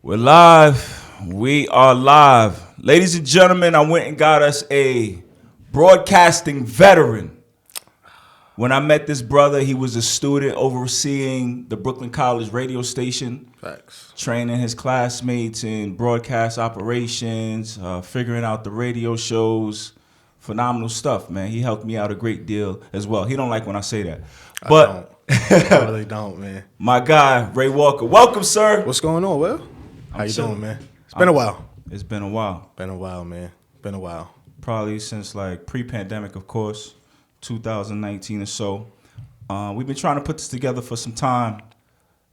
We're live. We are live. Ladies and gentlemen, I went and got us a broadcasting veteran. When I met this brother, he was a student overseeing the Brooklyn College radio station. Facts. Training his classmates in broadcast operations, figuring out the radio shows. Phenomenal stuff, man. He helped me out a great deal as well. He don't like when I say that. But I really don't, man. My guy, Ray Walker. Welcome, sir. What's going on, Will? How you chilling. doing, man? It's been a while. It's been a while. Been a while, man. Been a while. Probably since like pre-pandemic, of course, 2019 or so. We've been trying to put this together for some time,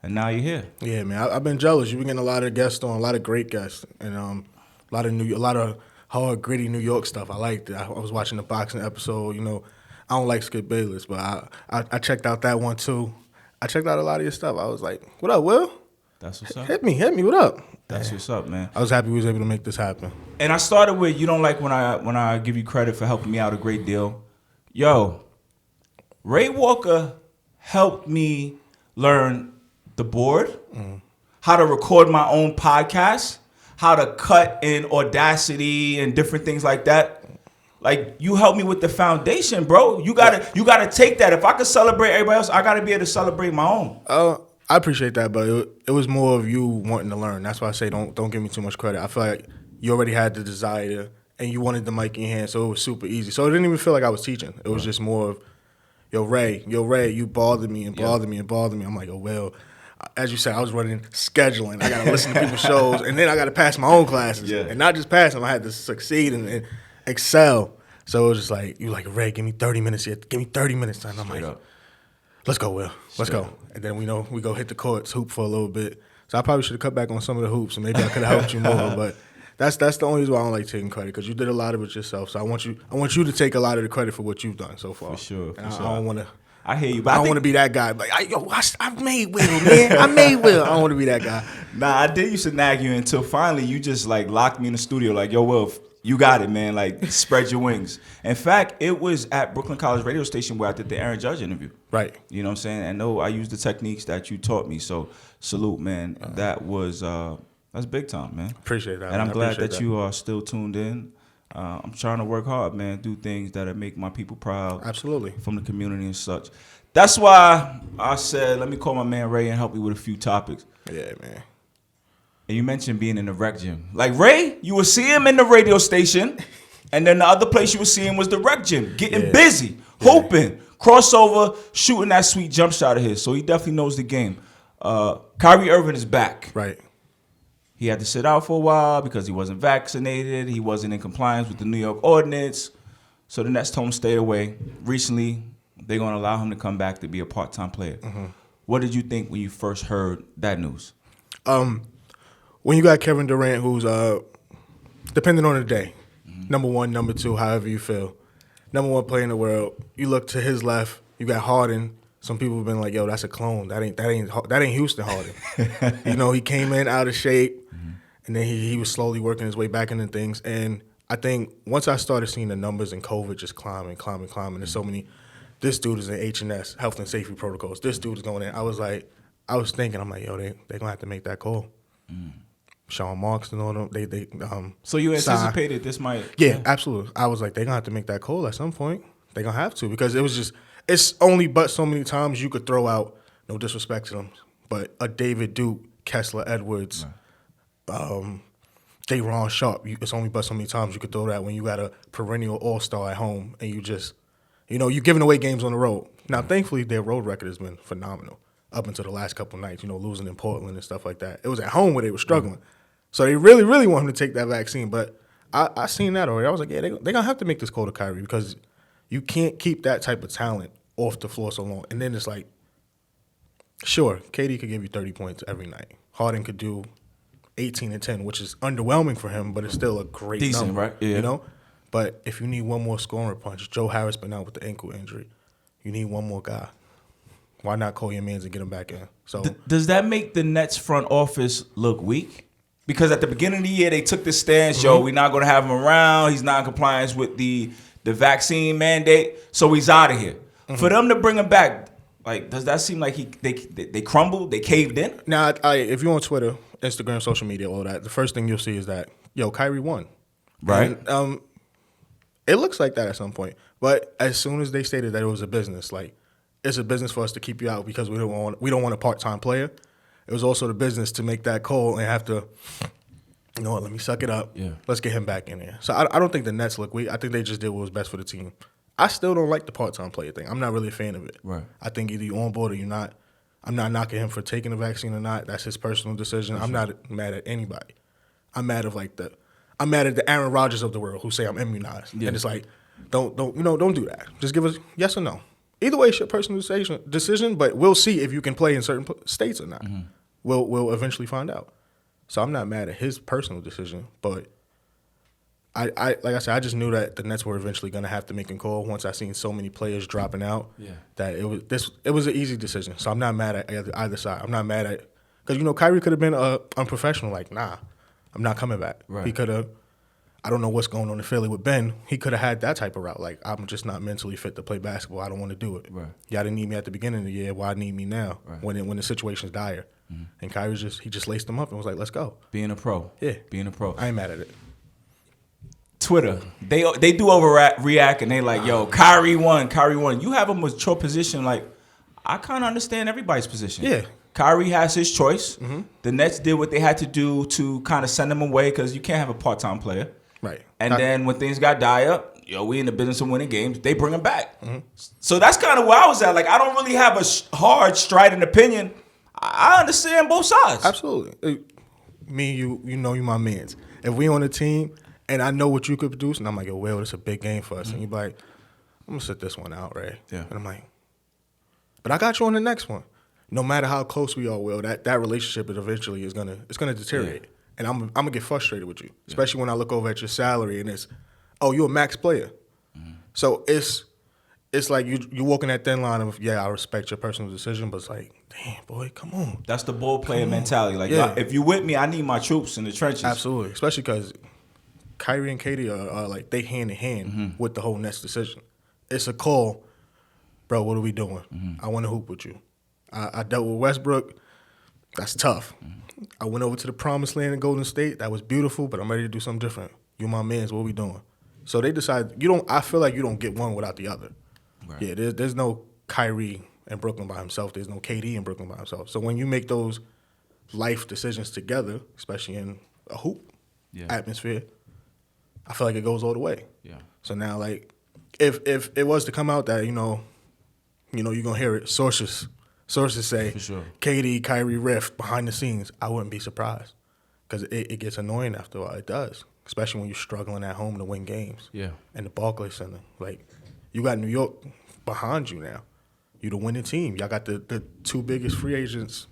and now you're here. Yeah, man. I've been jealous. You've been getting a lot of guests on, a lot of great guests, and a lot of hard, gritty New York stuff. I liked it. I was watching the boxing episode. You know, I don't like Skip Bayless, but I checked out that one too. I checked out a lot of your stuff. I was like, "What up, Will? That's what's up. Hit me. What up?" That's what's up, man. I was happy we was able to make this happen. And I started with, you don't like when I give you credit for helping me out a great deal. Yo, Ray Walker helped me learn the board, how to record my own podcast, how to cut in Audacity and different things like that. Like, you helped me with the foundation, bro. You gotta take that. If I could celebrate everybody else, I gotta be able to celebrate my own. I appreciate that, but it was more of you wanting to learn. That's why I say don't give me too much credit. I feel like you already had the desire and you wanted the mic in your hand, so it was super easy. So it didn't even feel like I was teaching. It was just more of, yo, Ray, you bothered me and bothered me and bothered me. I'm like, oh, well, as you said, I was running scheduling. I got to listen to people's shows, and then I got to pass my own classes. Yeah. And not just pass them, I had to succeed and excel. So it was just like, you like, Ray, give me 30 minutes here. Give me 30 minutes. And I'm like, let's go, Will. Let's go. And then we go hit the courts, hoop for a little bit. So I probably should have cut back on some of the hoops, and maybe I could have helped you more. But that's the only reason why I don't like taking credit, because you did a lot of it yourself. So I want you to take a lot of the credit for what you've done so far. For sure. I don't want to. I hear you, but I don't want to be that guy. Like, I made Will, man. I made Will. I don't want to be that guy. Nah, I did used to nag you until finally you just like locked me in the studio. Like, yo, Will, you got it, man. Like, spread your wings. In fact, it was at Brooklyn College radio station where I did the Aaron Judge interview. Right. You know what I'm saying? And no, I used the techniques that you taught me. So salute, man. That was that's big time, man. Appreciate that. And I'm glad that that you are still tuned in. I'm trying to work hard, man. Do things that make my people proud. Absolutely. From the community and such. That's why I said, let me call my man Ray and help me with a few topics. Yeah, man. And you mentioned being in the rec gym. Like, Ray, you would see him in the radio station, and then the other place you would see him was the rec gym, getting busy, hooping, crossover, shooting that sweet jump shot of his. So he definitely knows the game. Kyrie Irving is back. Right. He had to sit out for a while because he wasn't vaccinated. He wasn't in compliance with the New York ordinance. So the Nets told him to stay away. Recently, they're going to allow him to come back to be a part-time player. What did you think when you first heard that news? When you got Kevin Durant, who's, depending on the day, number one, number two, however you feel, number one player in the world, you look to his left, you got Harden. Some people have been like, yo, that's a clone. That ain't Houston Harden. You know, he came in out of shape, and then he was slowly working his way back into things. And I think once I started seeing the numbers in COVID just climbing, there's so many. This dude is in H&S, health and safety protocols. This dude is going in. I was thinking, I'm like, yo, they're going to have to make that call. Sean Marks and all them, they So you anticipated this might... Yeah, absolutely. I was like, they're going to have to make that call at some point. They're going to have to, because it's only but so many times you could throw out, no disrespect to them, but a David Duke, Kessler Edwards, Day'Ron Sharp. It's only but so many times you could throw that when you got a perennial all-star at home and you just... You know, you're giving away games on the road. Now, thankfully, their road record has been phenomenal up until the last couple nights, you know, losing in Portland and stuff like that. It was at home where they were struggling. So they really, really want him to take that vaccine. But I seen that already. I was like, yeah, they're going to have to make this call to Kyrie, because you can't keep that type of talent off the floor so long. And then it's like, sure, KD could give you 30 points every night. Harden could do 18 and 10, which is underwhelming for him, but it's still a great Decent, number, right? Yeah. You know? But if you need one more scoring punch, Joe Harris been out with the ankle injury. You need one more guy. Why not call your mans and get him back in? So does that make the Nets front office look weak? Because at the beginning of the year, they took the stance, yo, we're not going to have him around. He's not in compliance with the vaccine mandate, so he's out of here. For them to bring him back, Like, does that seem like they crumbled? They caved in? Now, if you're on Twitter, Instagram, social media, all that, the first thing you'll see is that, Kyrie won. Right. And, it looks like that at some point. But as soon as they stated that it was a business, like, it's a business for us to keep you out because we don't want a part-time player. It was also the business to make that call and have to, you know what, let me suck it up. Yeah. Let's get him back in there. So I don't think the Nets look weak. I think they just did what was best for the team. I still don't like the part-time player thing. I'm not really a fan of it. Right. I think either you're on board or you're not. I'm not knocking him for taking the vaccine or not. That's his personal decision. I'm not mad at anybody. I'm mad at the Aaron Rodgers of the world who say I'm immunized. Yeah. And it's like, don't do that. Just give us yes or no. Either way, it's your personal decision, but we'll see if you can play in certain states or not. Mm-hmm. We'll eventually find out. So I'm not mad at his personal decision, but I like I said, I just knew that the Nets were eventually going to have to make a call once I seen so many players dropping out. Yeah. That it was an easy decision. So I'm not mad at either side. I'm not mad at because Kyrie could have been unprofessional. Like, nah, I'm not coming back. Right. He could have. I don't know what's going on in Philly with Ben. He could have had that type of route. Like, I'm just not mentally fit to play basketball. I don't want to do it. Right. Y'all didn't need me at the beginning of the year. Why need me now when the situation's dire? Mm-hmm. And Kyrie just laced them up and was like, let's go. Being a pro. Yeah. Being a pro. I ain't mad at it. Twitter, they do overreact and they like, yo, Kyrie won. You have a mature position. Like, I kind of understand everybody's position. Yeah. Kyrie has his choice. Mm-hmm. The Nets did what they had to do to kind of send him away because you can't have a part-time player. Right. And then when things got dire, we in the business of winning games, they bring him back. Mm-hmm. So that's kind of where I was at. Like, I don't really have a hard, strident opinion. I understand both sides. Absolutely. Me, you my mans. If we on a team and I know what you could produce, and I'm like, well, it's a big game for us. Mm-hmm. And you're like, I'm going to sit this one out, right? Yeah. And I'm like, but I got you on the next one. No matter how close we are, Will, that relationship eventually is gonna deteriorate. Yeah. And I'm gonna get frustrated with you, especially when I look over at your salary and it's, you're a max player. Mm-hmm. So it's like you walking that thin line of, I respect your personal decision, but it's like, damn, boy, come on. That's the ball player mentality. Like, if you with me, I need my troops in the trenches. Absolutely, especially because Kyrie and Katie are like they hand in hand with the whole Nets decision. It's a call, bro. What are we doing? Mm-hmm. I want to hoop with you. I dealt with Westbrook. That's tough. Mm-hmm. I went over to the promised land in Golden State. That was beautiful, but I'm ready to do something different. You my mans, what are we doing? So they decided I feel like you don't get one without the other. Right. Yeah, there's no Kyrie in Brooklyn by himself. There's no KD in Brooklyn by himself. So when you make those life decisions together, especially in a hoop atmosphere, I feel like it goes all the way. Yeah. So now, like, if it was to come out that, you're gonna hear it, sources say, for sure, KD, Kyrie rift behind the scenes, I wouldn't be surprised because it gets annoying after a while. It does, especially when you're struggling at home to win games. Yeah. And the Barclays Center, like, you got New York behind you now. You the winning team. Y'all got the two biggest free agents.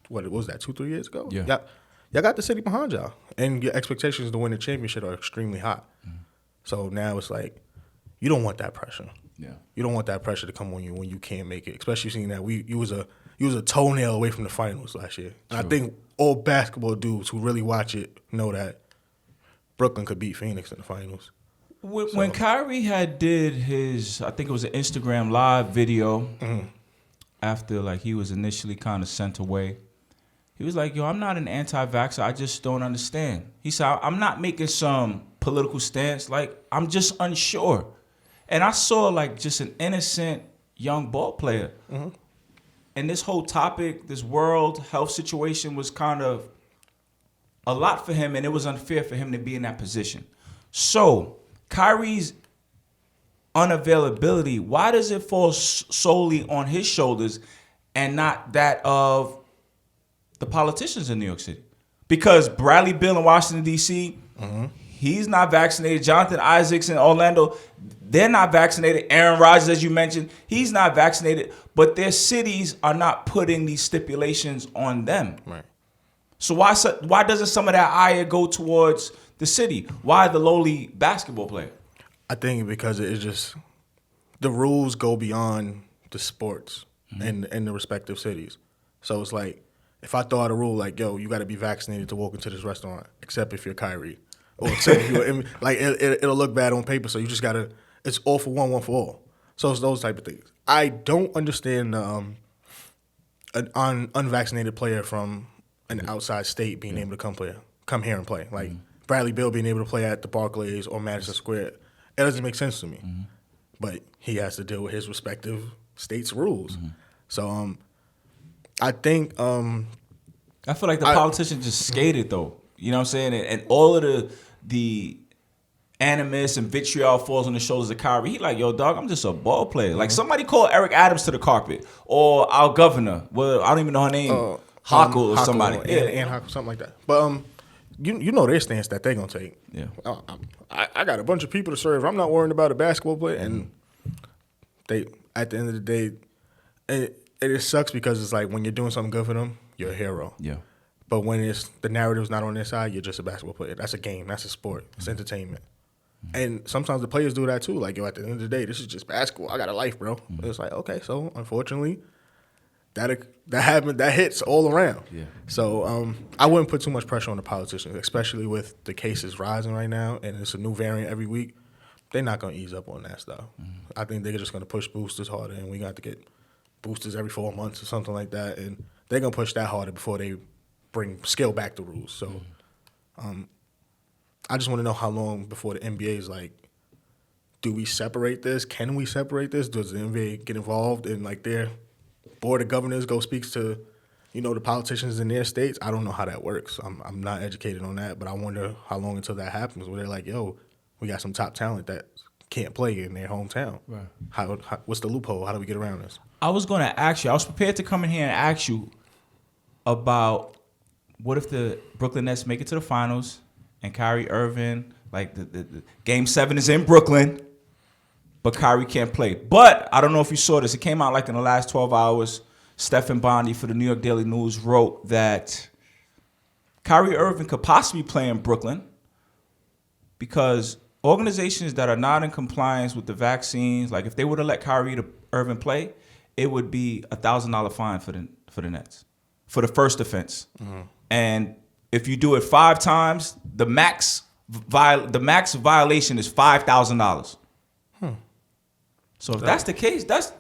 What was that? 2-3 years ago? Yeah. Y'all got the city behind y'all, and your expectations to win the championship are extremely high. Mm-hmm. So now it's like you don't want that pressure. Yeah. You don't want that pressure to come on you when you can't make it, especially seeing that you was a toenail away from the finals last year. And I think all basketball dudes who really watch it know that Brooklyn could beat Phoenix in the finals. When Kyrie did his, I think it was an Instagram live video after like he was initially kind of sent away, he was like, I'm not an anti-vaxxer. I just don't understand. He said, I'm not making some political stance. Like, I'm just unsure. And I saw like just an innocent young ball player. Mm-hmm. And this whole topic, this world health situation was kind of a lot for him, and it was unfair for him to be in that position. So Kyrie's unavailability, why does it fall solely on his shoulders and not that of the politicians in New York City? Because Bradley Beal in Washington, D.C., he's not vaccinated. Jonathan Isaacs in Orlando, they're not vaccinated. Aaron Rodgers, as you mentioned, he's not vaccinated. But their cities are not putting these stipulations on them. Right. So why doesn't some of that ire go towards the city? Why the lowly basketball player? I think because it's just the rules go beyond the sports and the respective cities. So it's like if I throw out a rule like, you got to be vaccinated to walk into this restaurant, except if you're Kyrie. Or except if you're, like it'll look bad on paper, so you just got to, it's all for one for all. So it's those type of things. I don't understand an unvaccinated player from an outside state being able to come here and play. Like Bradley Beal being able to play at the Barclays or Madison Square. It doesn't make sense to me. But he has to deal with his respective states' rules. So I think I feel like the politicians just skated though. You know what I'm saying? And all of the animus and vitriol falls on the shoulders of Kyrie. He like, yo, dog, I'm just a ball player. Like somebody call Eric Adams to the carpet or our governor. Well, I don't even know her name. Hockle or somebody. And Hockle, something like that. But you know their stance that they're gonna take. Yeah. I got a bunch of people to serve. I'm not worrying about a basketball player. And they, at the end of the day, it sucks because it's like when you're doing something good for them, you're a hero. Yeah. But when the narrative's not on their side, you're just a basketball player. That's a game. That's a sport. It's entertainment. And sometimes the players do that too. Like, yo, at the end of the day, this is just basketball. I got a life, bro. It's like, okay, so unfortunately, that hits all around. Yeah. So I wouldn't put too much pressure on the politicians, especially with the cases rising right now, and it's a new variant every week. They're not going to ease up on that stuff. I think they're just going to push boosters harder, and we got to get boosters every 4 months or something like that, and they're going to push that harder before they scale back the rules. So I just want to know how long before the NBA is like, do we separate this? Can we separate this? Does the NBA get involved in like their board of governors go speaks to, the politicians in their states? I don't know how that works. I'm not educated on that, but I wonder how long until that happens where they're like, yo, we got some top talent that can't play in their hometown. Right. How what's the loophole? How do we get around this? I was going to ask you. I was prepared to come in here and ask you about what if the Brooklyn Nets make it to the finals and Kyrie Irving, like the Game 7 is in Brooklyn, but Kyrie can't play. But I don't know if you saw this. It came out like in the last 12 hours. Stephen Bondi for the New York Daily News wrote that Kyrie Irving could possibly play in Brooklyn because organizations that are not in compliance with the vaccines, like if they were to let Kyrie Irving play, it would be a $1,000 fine for the Nets for the first offense. And if you do it 5 times, the max violation is $5,000. So if that's the case, that's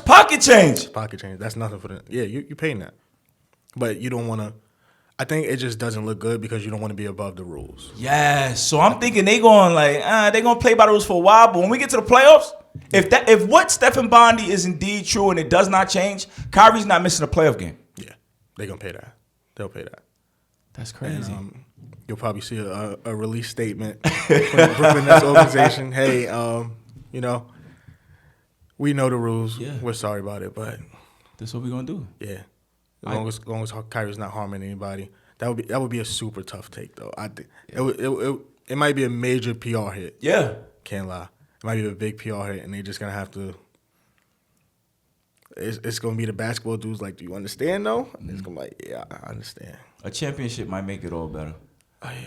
pocket change. It's pocket change. That's nothing for them. Yeah, you're paying that, but you don't want to. I think it just doesn't look good because you don't want to be above the rules. Yes. So I'm thinking they going they're gonna play by the rules for a while, but when we get to the playoffs, if what Stephen Bondi is indeed true and it does not change, Kyrie's not missing a playoff game. Yeah, they're gonna pay that. They'll pay that. That's crazy. And, you'll probably see a release statement from the Brooklyn Nets organization. Hey, we know the rules. Yeah. We're sorry about it, but this is what we're gonna do. Yeah. As long as Kyrie's not harming anybody, that would be a super tough take though. I think it might be a major PR hit. Yeah, can't lie. It might be a big PR hit, and they're just gonna have to. It's gonna be the basketball dudes like, do you understand though? And it's gonna be like, yeah, I understand. A championship might make it all better.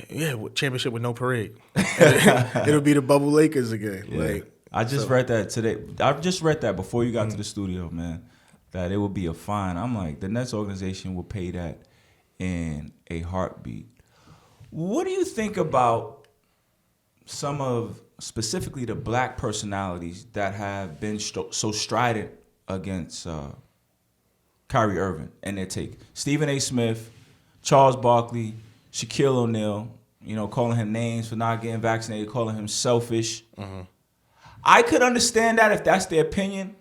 Yeah, championship with no parade. It'll be the bubble Lakers again. Yeah. I just read that today. I just read that before you got to the studio, man. That it would be a fine. I'm like, the Nets organization will pay that in a heartbeat. What do you think about some of, specifically the black personalities that have been so strident against Kyrie Irving and their take? Stephen A. Smith, Charles Barkley, Shaquille O'Neal, calling him names for not getting vaccinated, calling him selfish. I could understand that if that's their opinion.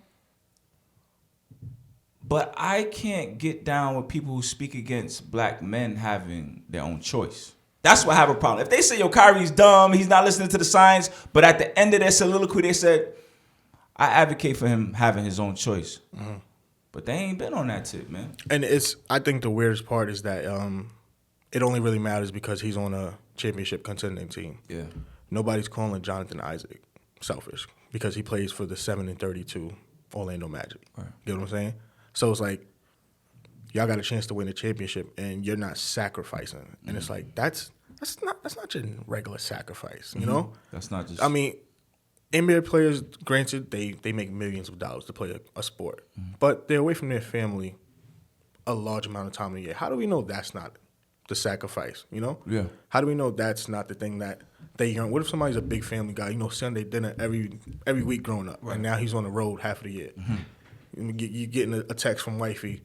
But I can't get down with people who speak against black men having their own choice. That's what I have a problem. If they say, yo, Kyrie's dumb, he's not listening to the science, but at the end of their soliloquy, they said, I advocate for him having his own choice. But they ain't been on that tip, man. And I think the weirdest part is that it only really matters because he's on a championship contending team. Yeah. Nobody's calling Jonathan Isaac selfish because he plays for the 7-32 Orlando Magic. Right. You know what I'm saying? So it's like, y'all got a chance to win a championship and you're not sacrificing. And it's like, that's not your regular sacrifice, you know? That's not just... I mean, NBA players, granted, they make millions of dollars to play a sport. But they're away from their family a large amount of time a year. How do we know that's not the sacrifice, Yeah. How do we know that's not the thing that they yearn? What if somebody's a big family guy, Sunday dinner every week growing up, right. And now he's on the road half of the year. You getting a text from wifey,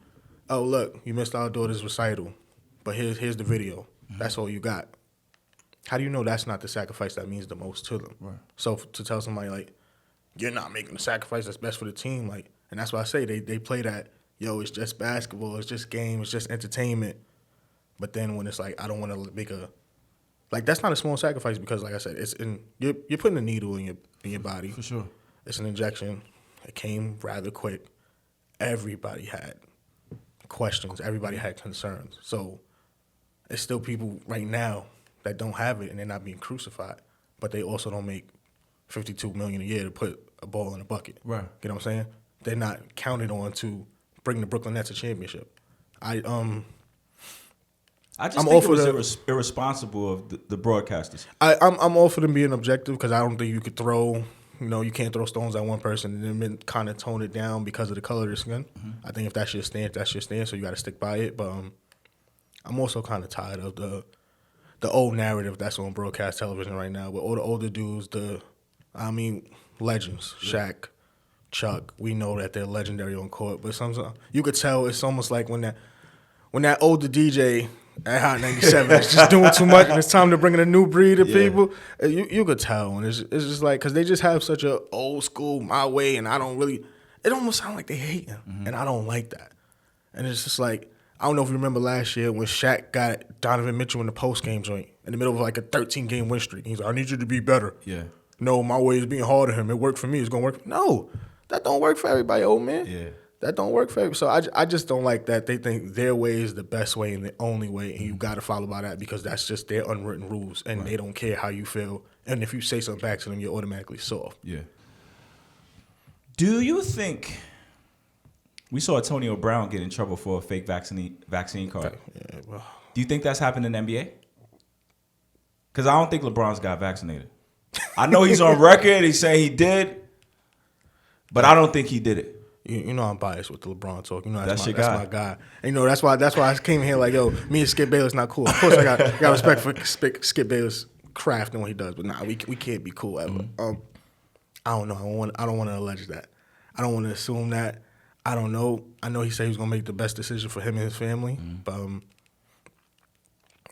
oh, look, you missed our daughter's recital. but here's the video. That's all you got. How do you know that's not the sacrifice that means the most to them? Right. So to tell somebody like, you're not making the sacrifice that's best for the team, like, and that's why I say they play that, yo, it's just basketball, it's just game, it's just entertainment. But then when it's like, I don't want to make a, like, that's not a small sacrifice because, like I said, it's you're putting a needle in your body. For sure. It's an injection. It came rather quick. Everybody had questions. Everybody had concerns. So there's still people right now that don't have it and they're not being crucified, but they also don't make $52 million a year to put a ball in a bucket. Right. You know what I'm saying? They're not counted on to bring the Brooklyn Nets a championship. I just I'm think all it for was irresponsible of the broadcasters. I'm all for them being objective because I don't think you could throw, you can't throw stones at one person and then kind of tone it down because of the color of their skin. Mm-hmm. I think if that's your stance, that's your stance, so you got to stick by it. But I'm also kind of tired of the old narrative that's on broadcast television right now with all the older dudes, legends, Shaq, Chuck. We know that they're legendary on court, but sometimes you could tell it's almost like when that older DJ at Hot 97 is just doing too much and it's time to bring in a new breed of people. You could tell, and it's just like, because they just have such a old school, my way, and it almost sounds like they hate him, and I don't like that. And it's just like, I don't know if you remember last year when Shaq got Donovan Mitchell in the post-game joint in the middle of like a 13-game win streak. He's like, I need you to be better. Yeah. No, my way is being hard on him. It worked for me. It's going to work. No, that don't work for everybody, old man. Yeah. That don't work for everybody. So I just don't like that. They think their way is the best way and the only way, and you got to follow by that because that's just their unwritten rules, and they don't care how you feel. And if you say something back to them, you're automatically soft. Yeah. Do you think we saw Antonio Brown get in trouble for a fake vaccine card? Yeah, well. Do you think that's happened in the NBA? Because I don't think LeBron's got vaccinated. I know he's on record. He's saying he did, but I don't think he did it. You know I'm biased with the LeBron talk. That's my guy. And that's why I came here like, yo, me and Skip Bayless not cool. Of course I got respect for Skip Bayless' craft and what he does, but nah, we can't be cool ever. Mm-hmm. I don't know. I don't want to allege that. I don't want to assume that. I don't know. I know he said he was gonna make the best decision for him and his family, but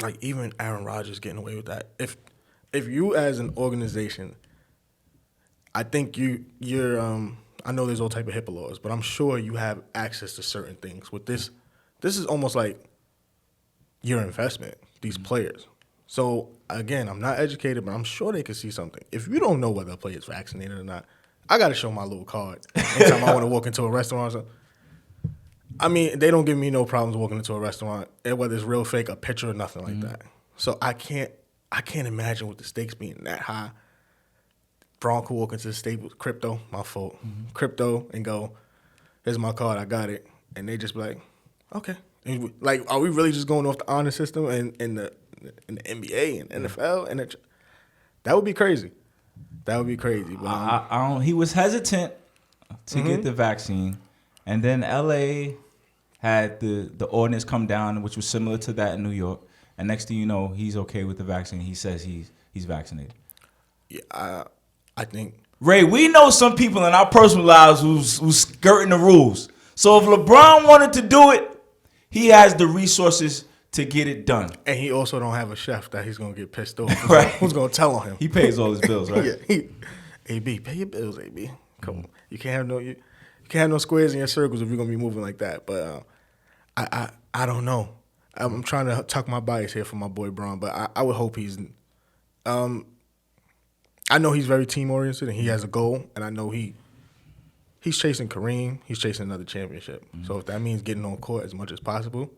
like even Aaron Rodgers getting away with that. If you as an organization, I think you're I know there's all type of HIPAA laws, but I'm sure you have access to certain things. With this is almost like your investment, these players. So, again, I'm not educated, but I'm sure they could see something. If you don't know whether a player is vaccinated or not, I got to show my little card anytime I want to walk into a restaurant or something. I mean, they don't give me no problems walking into a restaurant, and whether it's real, fake, a picture or nothing like that. So I can't imagine with the stakes being that high. Bron could walk into the Staples, crypto, my fault, crypto, and go, here's my card, I got it. And they just be like, okay. And like, are we really just going off the honor system in the NBA and NFL? And that would be crazy. That would be crazy. But I don't. He was hesitant to get the vaccine, and then LA had the ordinance come down, which was similar to that in New York. And next thing you know, he's okay with the vaccine. He says he's vaccinated. Yeah, I think. Ray, we know some people in our personal lives who's skirting the rules. So if LeBron wanted to do it, he has the resources to get it done. And he also don't have a chef that he's gonna get pissed off. Right. Who's gonna tell on him? He pays all his bills, right? Yeah. AB, pay your bills, AB. Come on. You can't have no squares in your circles if you're gonna be moving like that. But I don't know. I'm trying to tuck my bias here for my boy Bron, but I would hope he's. I know he's very team oriented and he has a goal, and I know he's chasing Kareem. He's chasing another championship. So if that means getting on court as much as possible,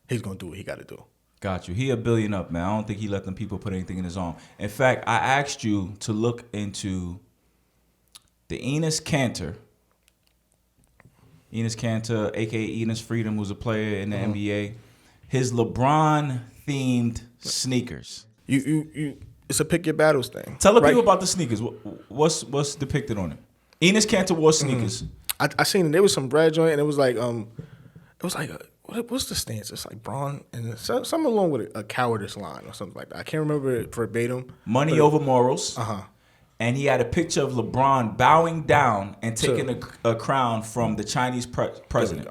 he's gonna do what he got to do. Got you. He $1 billion up, man. I don't think he let them people put anything in his arm. In fact, I asked you to look into the Enes Kanter. Enes Kanter, a.k.a. Enes Freedom, who's a player in the NBA. His LeBron-themed sneakers. You it's a pick your battles thing. Tell the people about the sneakers. What's depicted on it? Enes Kanter wore sneakers. I seen it. There was some bread joint, and it was like what's the stance? It's like Bron and something along with a cowardice line or something like that. I can't remember it verbatim. Money over morals. And he had a picture of LeBron bowing down and taking a crown from the Chinese president.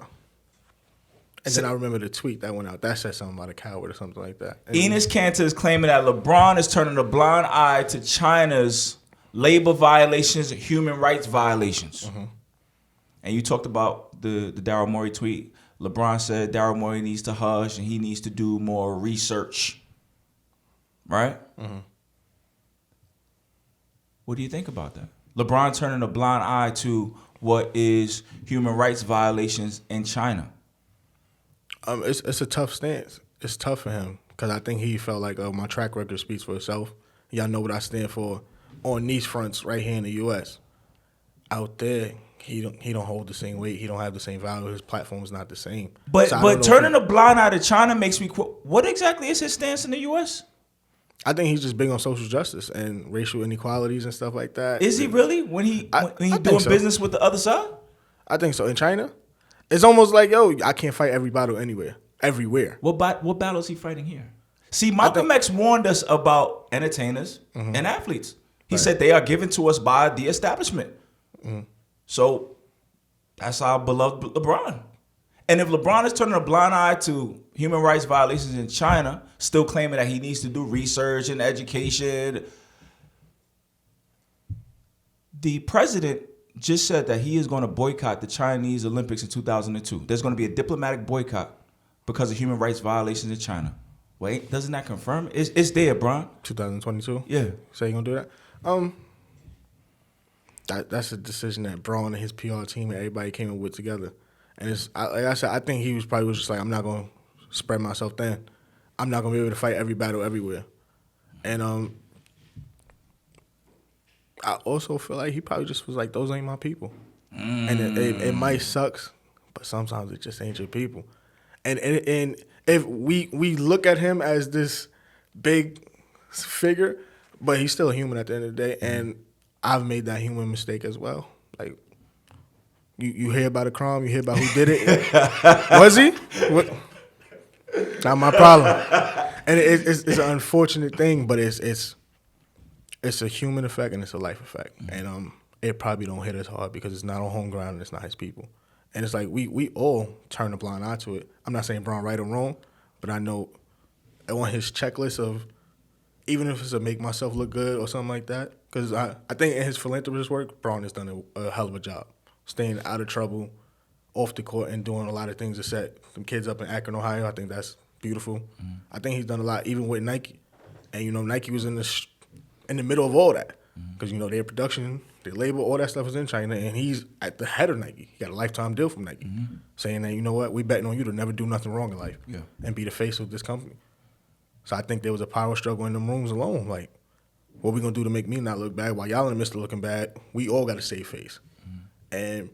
And then I remember the tweet that went out. That said something about a coward or something like that. And Enes Kanter is claiming that LeBron is turning a blind eye to China's labor violations and human rights violations. And you talked about the Daryl Morey tweet. LeBron said Daryl Morey needs to hush and he needs to do more research. Right? What do you think about that? LeBron turning a blind eye to what is human rights violations in China. It's a tough stance. It's tough for him because I think he felt like my track record speaks for itself. Y'all know what I stand for on these fronts right here in the U.S. Out there, he don't hold the same weight. He don't have the same value. His platform is not the same. But turning a blind eye to China makes me. What exactly is his stance in the U.S.? I think he's just big on social justice and racial inequalities and stuff like that. Is he really when he doing business with the other side? I think so. In China, it's almost like, yo, I can't fight every battle everywhere. What battle is he fighting here? See, Malcolm X warned us about entertainers and athletes. He said they are given to us by the establishment. So that's our beloved LeBron. And if LeBron is turning a blind eye to human rights violations in China, still claiming that he needs to do research and education, the president just said that he is going to boycott the Chinese Olympics in 2002. There's going to be a diplomatic boycott because of human rights violations in China. Wait, doesn't that confirm? It's there, Bron. 2022? Yeah. So you going to do that? That's a decision that Braun and his PR team and everybody came up with together. And it's like I said, I think he was probably just like, I'm not going to spread myself thin. I'm not going to be able to fight every battle everywhere. And I also feel like he probably just was like, those ain't my people. And it might sucks, but sometimes it just ain't your people. And if we look at him as this big figure, but he's still a human at the end of the day, and I've made that human mistake as well. Like, you hear about a crime, you hear about who did it. Was he? What? Not my problem. And it's an unfortunate thing, but it's a human effect and it's a life effect. And it probably don't hit as hard because it's not on home ground and it's not his people. And it's like we all turn a blind eye to it. I'm not saying Braun right or wrong, but I know on his checklist of, even if it's to make myself look good or something like that, because I think in his philanthropist work, Braun has done a hell of a job. Staying out of trouble, off the court, and doing a lot of things to set some kids up in Akron, Ohio. I think that's beautiful. I think he's done a lot, even with Nike. And, Nike was in the middle of all that. Because, their production, their label, all that stuff is in China, and he's at the head of Nike. He got a lifetime deal from Nike, saying that, you know what, we betting on you to never do nothing wrong in life and be the face of this company. So I think there was a power struggle in them rooms alone. Like, what we going to do to make me not look bad while y'all in the midst of looking bad? We all got to save face. And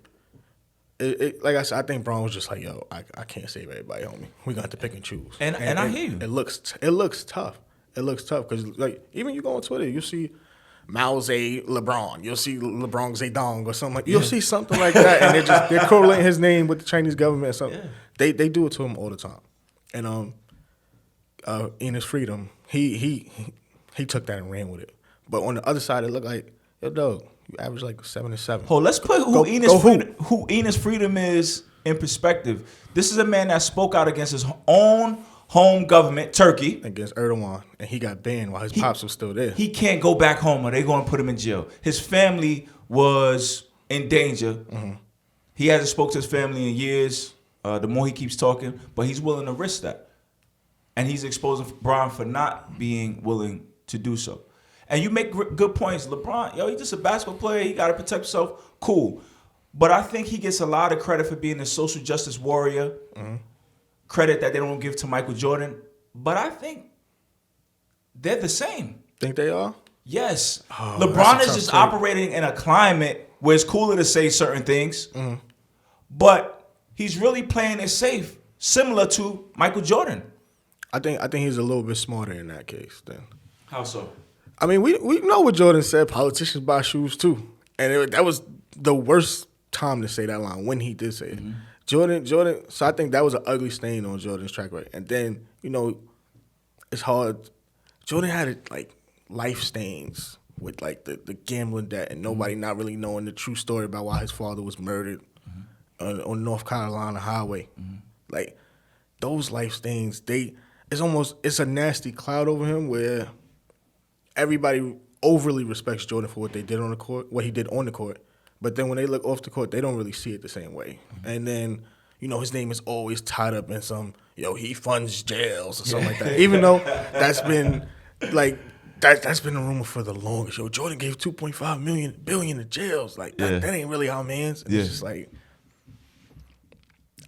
like I said, I think Braun was just like, yo, I can't save everybody, homie. We got to pick and choose. And I hear you. It looks tough. It looks tough because, like, even you go on Twitter, you see Mao Zedong LeBron. You'll see LeBron Zedong or something like that. You'll see something like that, and they're correlating his name with the Chinese government or something. Yeah. They do it to him all the time. And Enes Freedom, he took that and ran with it. But on the other side, it looked like, yo, dog, you average like 7 and 7. Oh, let's put who Enes Freedom is in perspective. This is a man that spoke out against his own home government, Turkey. Against Erdogan, and he got banned while his pops was still there. He can't go back home or they're going to put him in jail. His family was in danger. He hasn't spoke to his family in years. The more he keeps talking, but he's willing to risk that. And he's exposing Braun for not being willing to do so. And you make good points. LeBron, he's just a basketball player. He got to protect himself. Cool. But I think he gets a lot of credit for being a social justice warrior. Credit that they don't give to Michael Jordan. But I think they're the same. Think they are? Yes. LeBron is just operating in a climate where it's cooler to say certain things. But he's really playing it safe, similar to Michael Jordan. I think he's a little bit smarter in that case then. How so? I mean, we know what Jordan said. Politicians buy shoes too, and that was the worst time to say that line when he did say it. Jordan. So I think that was an ugly stain on Jordan's track record. And then it's hard. Jordan had like life stains with like the gambling debt and nobody not really knowing the true story about why his father was murdered on North Carolina highway. Like those life stains, it's a nasty cloud over him where everybody overly respects Jordan for what they did on the court, what he did on the court. But then when they look off the court, they don't really see it the same way. And then, his name is always tied up in some, he funds jails or something like that. Even though that's been like that's been a rumor for the longest. Jordan gave $2.5 billion to jails. Like that ain't really our man's. It's just like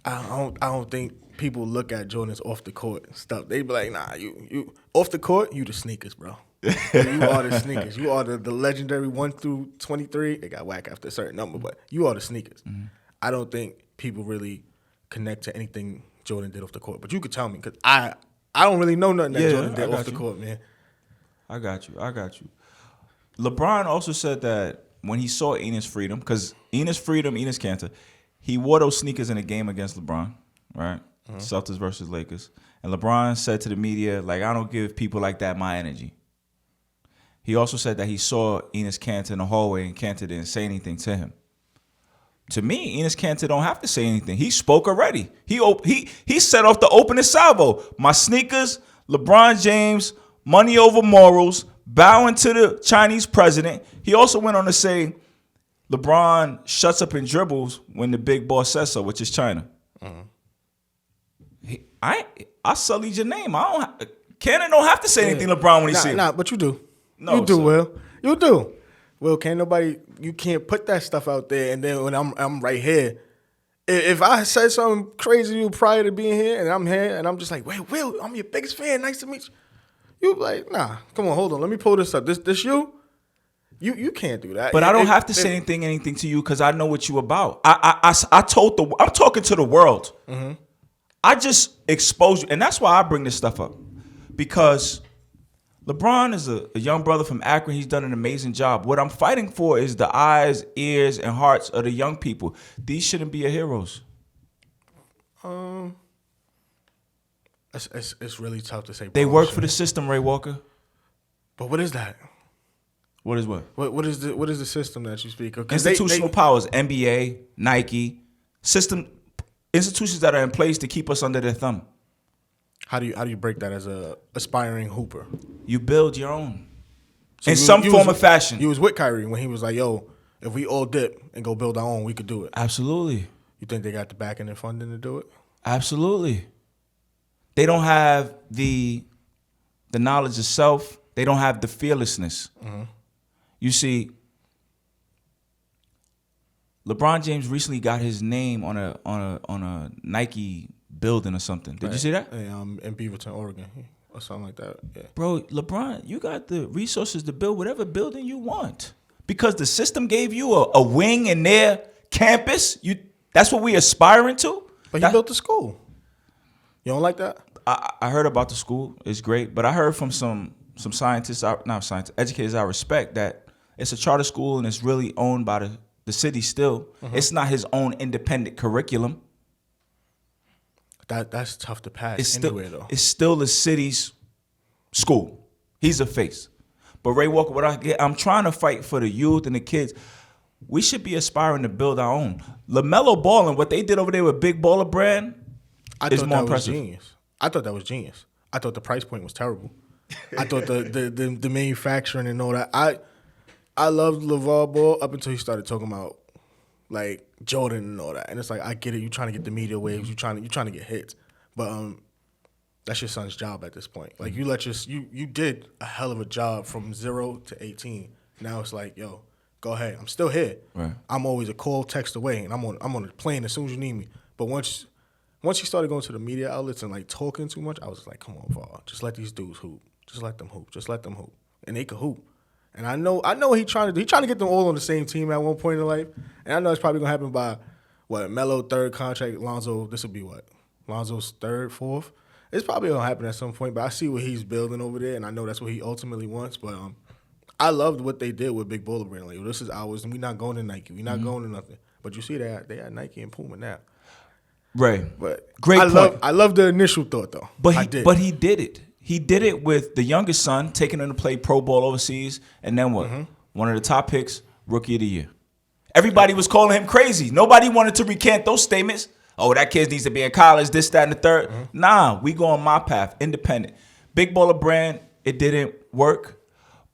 I don't think people look at Jordan's off the court stuff. They be like, nah, you off the court, you the sneakers, bro. You are the sneakers. You are the legendary 1 through 23. It got whack after a certain number, but you are the sneakers. Mm-hmm. I don't think people really connect to anything Jordan did off the court. But you could tell me, because I don't really know nothing that Jordan did off the court, man. I got you. LeBron also said that when he saw Enes Freedom, because Enes Kanter, he wore those sneakers in a game against LeBron, right? Mm-hmm. Celtics versus Lakers. And LeBron said to the media, like, I don't give people like that my energy. He also said that he saw Enes Kanter in the hallway and Kanter didn't say anything to him. To me, Enes Kanter don't have to say anything. He spoke already. He set off the opening salvo. My sneakers, LeBron James, money over morals, bowing to the Chinese president. He also went on to say LeBron shuts up and dribbles when the big boss says so, which is China. Mm-hmm. I sullied your name. Kanter don't have to say anything, LeBron, when he sees him. Nah, but you do. No, you do, Will. You do. Will, you can't put that stuff out there, and then when I'm right here, if I said something crazy to you prior to being here, and I'm here, and I'm just like, wait, Will, I'm your biggest fan, nice to meet you. You like, nah, come on, hold on, let me pull this up. This you? You can't do that. But I don't have to say anything to you because I know what you about. I'm talking to the world. Mm-hmm. I just expose you, and that's why I bring this stuff up, because LeBron is a young brother from Akron. He's done an amazing job. What I'm fighting for is the eyes, ears, and hearts of the young people. These shouldn't be your heroes. It's really tough to say. They work for the system, Ray Walker. But what is that? What is what? What is the system that you speak of? Institutional powers, NBA, Nike, institutions that are in place to keep us under their thumb. How do you break that as a aspiring hooper? You build your own. So in some form or fashion. You was with Kyrie when he was like, yo, if we all dip and go build our own, we could do it. Absolutely. You think they got the backing and funding to do it? Absolutely. They don't have the knowledge of self. They don't have the fearlessness. Mm-hmm. You see, LeBron James recently got his name on a Nike building or something. Did you see that? In Beaverton, Oregon, or something like that. Yeah. Bro, LeBron, you got the resources to build whatever building you want because the system gave you a wing in their campus. That's what we aspiring to. But he built the school. You don't like that? I heard about the school. It's great, but I heard from some educators I respect that it's a charter school and it's really owned by the city still. Mm-hmm. It's not his own independent curriculum. That's tough to pass anywhere, though. It's still the city's school. He's a face. But Ray Walker, I'm trying to fight for the youth and the kids. We should be aspiring to build our own. LaMelo Ball and what they did over there with Big Baller Brand is more impressive. Genius. I thought that was genius. I thought the price point was terrible. I thought the manufacturing and all that. I loved LeVar Ball up until he started talking about like Jordan and all that. And it's like, I get it. You're trying to get the media waves. You're trying to get hits. But that's your son's job at this point. Like you did a hell of a job from 0 to 18. Now it's like, yo, go ahead. I'm still here. Right. I'm always a call, text away, and I'm on the plane as soon as you need me. But once you started going to the media outlets and like talking too much, I was like, come on, VAR. Just let these dudes hoop. Just let them hoop. Just let them hoop. And they could hoop. And I know he trying to get them all on the same team at one point in life. And I know it's probably gonna happen by Melo third contract, Lonzo, this will be Lonzo's third, fourth. It's probably gonna happen at some point, but I see what he's building over there, and I know that's what he ultimately wants. But I loved what they did with Big Baller Brand. Like, this is ours, and we're not going to Nike. We're not going to nothing. But you see they had Nike and Puma now. Right. But great point. I love the initial thought though. But he did it. He did it with the youngest son, taking him to play pro ball overseas, and then what? Mm-hmm. One of the top picks, rookie of the year. Everybody was calling him crazy. Nobody wanted to recant those statements. Oh, that kid needs to be in college, this, that, and the third. Nah, we go on my path, independent. Big baller brand, it didn't work.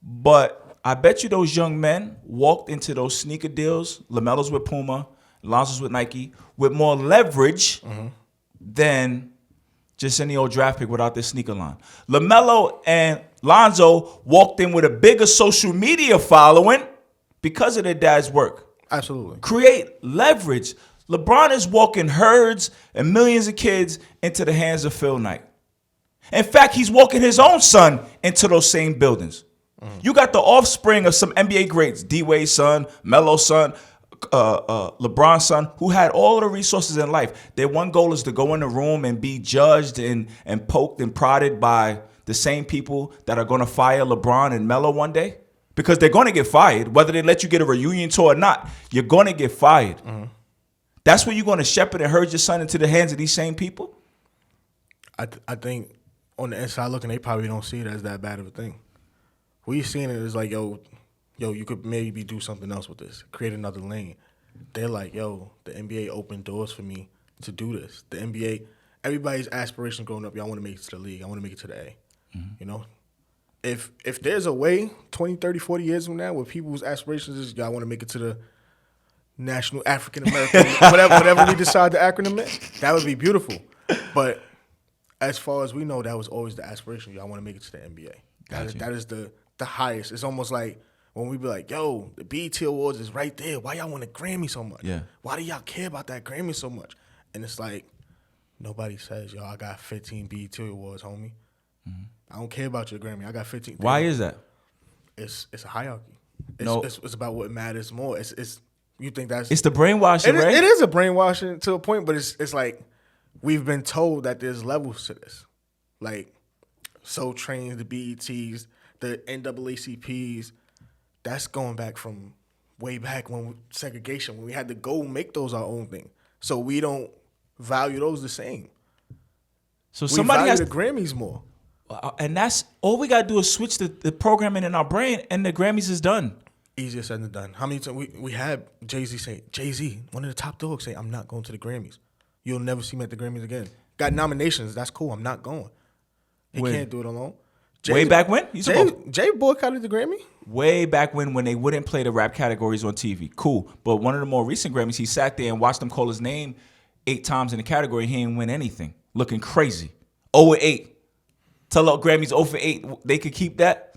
But I bet you those young men walked into those sneaker deals, LaMelo's with Puma, Lonzo's with Nike, with more leverage than just any old draft pick without their sneaker line. LaMelo and Lonzo walked in with a bigger social media following because of their dad's work. Absolutely. Create leverage. LeBron is walking herds and millions of kids into the hands of Phil Knight. In fact, he's walking his own son into those same buildings. You got the offspring of some NBA greats, D-Wade's son, Melo's son, LeBron's son, who had all of the resources in life. Their one goal is to go in the room and be judged and poked and prodded by the same people that are going to fire LeBron and Melo one day. Because they're going to get fired. Whether they let you get a reunion tour or not, you're going to get fired. That's where you're going to shepherd and herd your son into the hands of these same people? I think on the inside looking, they probably don't see it as that bad of a thing. We seeing it as like, yo, you could maybe do something else with this. Create another lane. They're like, yo, the NBA opened doors for me to do this. The NBA, everybody's aspiration growing up, y'all want to make it to the league. I want to make it to the A. You know? If there's a way 20, 30, 40 years from now where people's aspirations is y'all want to make it to the National African American, whatever we decide the acronym is, that would be beautiful. But as far as we know, that was always the aspiration. Y'all want to make it to the NBA. That is the highest. It's almost like when we be like, yo, the BET Awards is right there. Why y'all want a Grammy so much? Yeah. Why do y'all care about that Grammy so much? And it's like, nobody says, yo, I got 15 BET Awards, homie. I don't care about your Grammy. I got 15. Why is that? It's a hierarchy. No. It's about what matters more. It's you think that's It's the brainwashing, right? It is a brainwashing to a point, but it's like we've been told that there's levels to this. Like Soul Trains, the BETs, the NAACPs, that's going back from way back when segregation, when we had to go make those our own thing. So we don't value those the same. So We somebody value has the Grammys more. and that's all we gotta do is switch the programming in our brain, and the Grammys is done. Easier said than done. How many times we had Jay-Z say, Jay-Z, one of the top dogs, say, I'm not going to the Grammys. You'll never see me at the Grammys again. Got nominations, that's cool. I'm not going. He When? can't do it alone. Way back when? Jay boycotted the Grammy? Way back when they wouldn't play the rap categories on TV. Cool. But one of the more recent Grammys, he sat there and watched them call his name 8 times in the category. He didn't win anything. Looking crazy. 0-8. Tell our Grammys 0-8. They could keep that.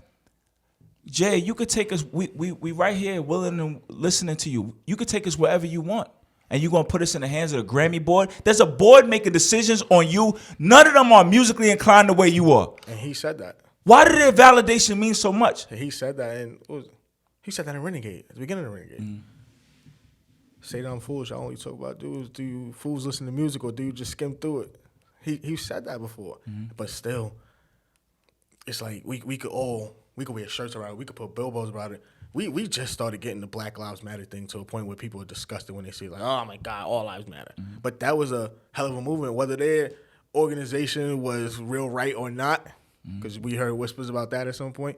Jay, you could take us. We right here willing and listening to you. You could take us wherever you want. And you're going to put us in the hands of the Grammy board? There's a board making decisions on you. None of them are musically inclined the way you are. And he said that. Why did their validation mean so much? He said that in Renegade, at the beginning of Renegade. Say that I'm foolish. I only talk about dudes. Do you fools listen to music or do you just skim through it? He said that before. But still, it's like we could wear shirts around it. We could put billboards about it. We just started getting the Black Lives Matter thing to a point where people are disgusted when they see it. Like, oh my God, all lives matter. But that was a hell of a movement. Whether their organization was real right or not, because we heard whispers about that at some point,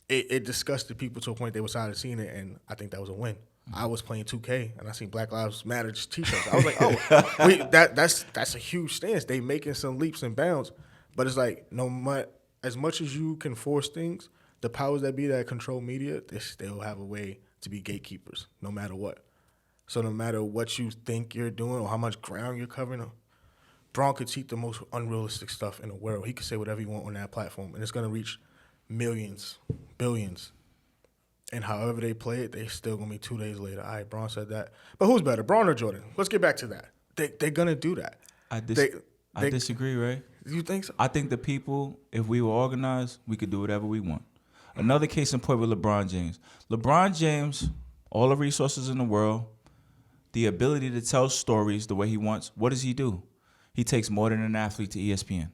it disgusted people to a point they were tired of seeing it, and I think that was a win. I was playing 2K and I seen Black Lives Matter T-shirts. I was like, oh, that's a huge stance. They making some leaps and bounds, but it's like as much as you can force things, the powers that be that control media, they still have a way to be gatekeepers, no matter what. So no matter what you think you're doing or how much ground you're covering, Braun could tweet the most unrealistic stuff in the world. He could say whatever he wants on that platform, and it's going to reach millions, billions. And however they play it, they still going to be 2 days later. All right, Braun said that. But who's better, Braun or Jordan? Let's get back to that. They're going to do that. I disagree, Ray. You think so? I think the people, if we were organized, we could do whatever we want. Another case in point with LeBron James. LeBron James, all the resources in the world, the ability to tell stories the way he wants. What does he do? He takes more than an athlete to ESPN.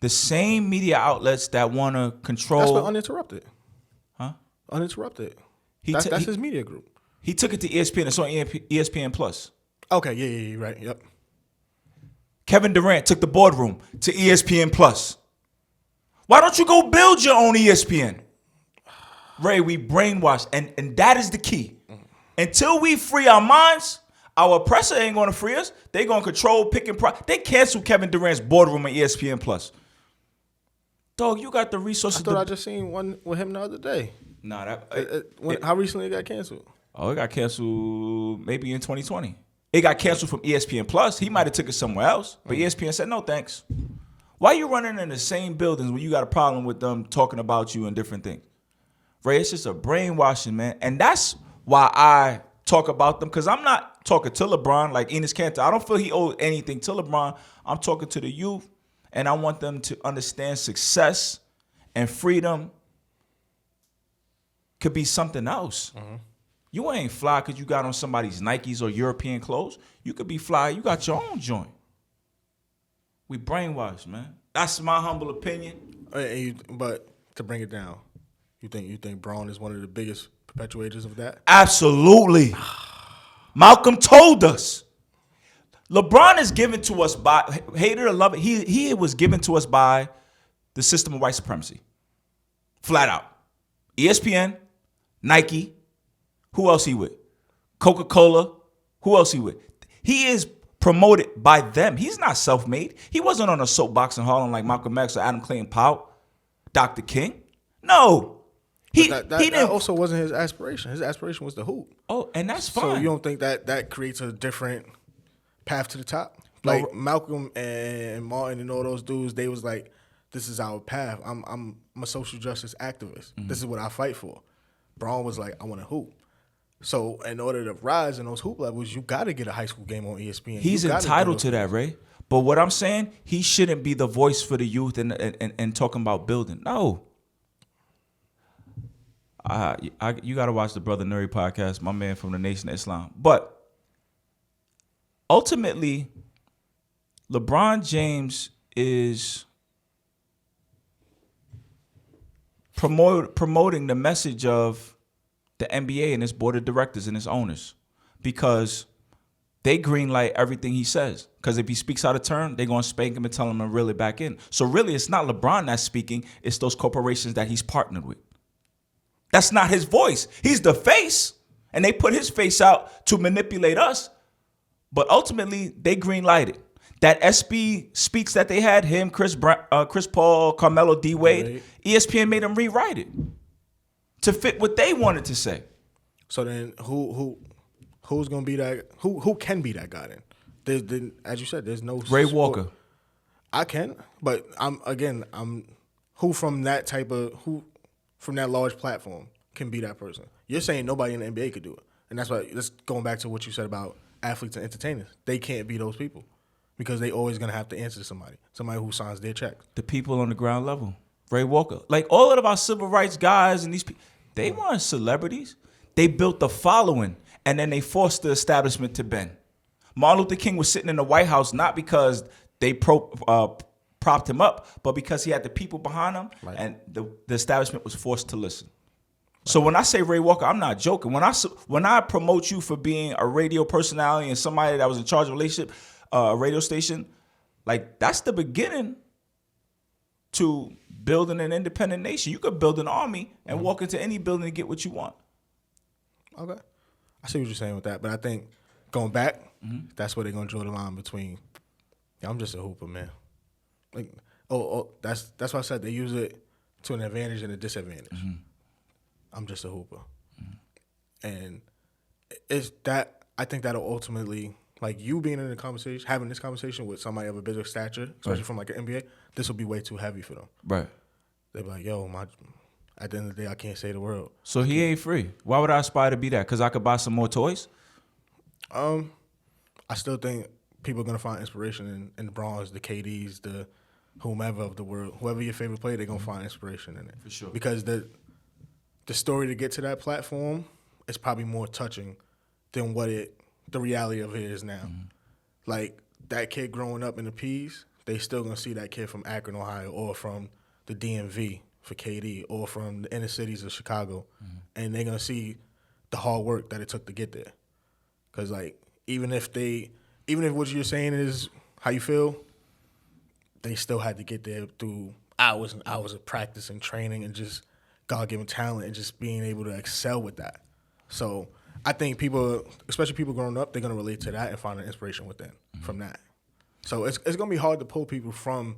The same media outlets that want to control. That's what Uninterrupted. Huh? Uninterrupted. That's his media group. He took it to ESPN. It's on ESPN Plus. Okay, yeah, right, yep. Kevin Durant took the boardroom to ESPN Plus. Why don't you go build your own ESPN? Ray, we brainwashed, and that is the key. Until we free our minds, Our oppressor ain't going to free us. They going to control, pick, and price. They canceled Kevin Durant's boardroom on ESPN Plus. Dog, you got the resources. I thought I just seen one with him the other day. Nah, how recently it got canceled? Oh, it got canceled maybe in 2020. It got canceled from ESPN Plus. He might have took it somewhere else, but ESPN said no thanks. Why you running in the same buildings when you got a problem with them talking about you and different things? Ray, it's just a brainwashing, man. And that's why I talk about them, because I'm not talking to LeBron like Enes Kanter. I don't feel he owed anything to LeBron. I'm talking to the youth, and I want them to understand success and freedom could be something else. Mm-hmm. You ain't fly because you got on somebody's Nikes or European clothes. You could be fly. You got your own joint. We brainwashed, man. That's my humble opinion. But to bring it down, you think Braun is one of the biggest perpetuators of that? Absolutely. Malcolm told us. LeBron is given to us by, hate it or love it, he was given to us by the system of white supremacy. Flat out. ESPN, Nike, who else he with? Coca-Cola, who else he with? He is promoted by them. He's not self-made. He wasn't on a soapbox in Harlem like Malcolm X or Adam Clayton Powell, Dr. King. No. That also wasn't his aspiration. His aspiration was the hoop. Oh, and that's fine. So you don't think that creates a different path to the top? Like Malcolm and Martin and all those dudes, they was like, this is our path. I'm a social justice activist. Mm-hmm. This is what I fight for. Braun was like, I want to hoop. So in order to rise in those hoop levels, you got to get a high school game on ESPN. He's entitled to that, Ray. But what I'm saying, he shouldn't be the voice for the youth and talking about building. No. You got to watch the Brother Nuri podcast, my man from the Nation of Islam. But ultimately, LeBron James is promoting the message of the NBA and its board of directors and its owners, because they greenlight everything he says. Because if he speaks out of turn, they're going to spank him and tell him to reel it back in. So really, it's not LeBron that's speaking. It's those corporations that he's partnered with. That's not his voice. He's the face, and they put his face out to manipulate us. But ultimately, they greenlighted. That SB speaks that they had, him, Chris Paul, Carmelo, D. Wade, right. ESPN made them rewrite it to fit what they wanted to say. So then who's going to be that? Who can be that guy then? As you said, there's no Ray Walker. I can, but I'm who from that from that large platform can be that person. You're saying nobody in the NBA could do it. And that's why, that's going back to what you said about athletes and entertainers. They can't be those people because they always going to have to answer to somebody who signs their checks. The people on the ground level. Ray Walker. Like all of our civil rights guys and these people, they weren't celebrities. They built the following, and then they forced the establishment to bend. Martin Luther King was sitting in the White House not because they propped him up, but because he had the people behind him, right. And the establishment was forced to listen. Right. So when I say Ray Walker, I'm not joking. When I promote you for being a radio personality and somebody that was in charge of a radio station, like that's the beginning to building an independent nation. You could build an army and walk into any building and get what you want. Okay. I see what you're saying with that, but I think going back, that's where they're going to draw the line between, I'm just a hooper, man. Like, that's why I said they use it to an advantage and a disadvantage. Mm-hmm. I'm just a hooper. Mm-hmm. And it's that, I think that'll ultimately, like you being in a conversation, having this conversation with somebody of a bigger stature, especially from like an NBA, this will be way too heavy for them. Right. They'll be like, yo, at the end of the day, I can't save the world. So he ain't free. Why would I aspire to be that? Because I could buy some more toys? I still think people are going to find inspiration in the Bronx, the KDs, the whomever of the world. Whoever your favorite player, they're going to find inspiration in it. For sure. Because the story to get to that platform is probably more touching than the reality of it is now. Mm-hmm. Like, that kid growing up in the P's, they still going to see that kid from Akron, Ohio, or from the DMV for KD, or from the inner cities of Chicago, and they're going to see the hard work that it took to get there. Because, like, even if what you're saying is how you feel, they still had to get there through hours and hours of practice and training and just God-given talent and just being able to excel with that. So I think people, especially people growing up, they're gonna relate to that and find an inspiration from that. So it's gonna be hard to pull people from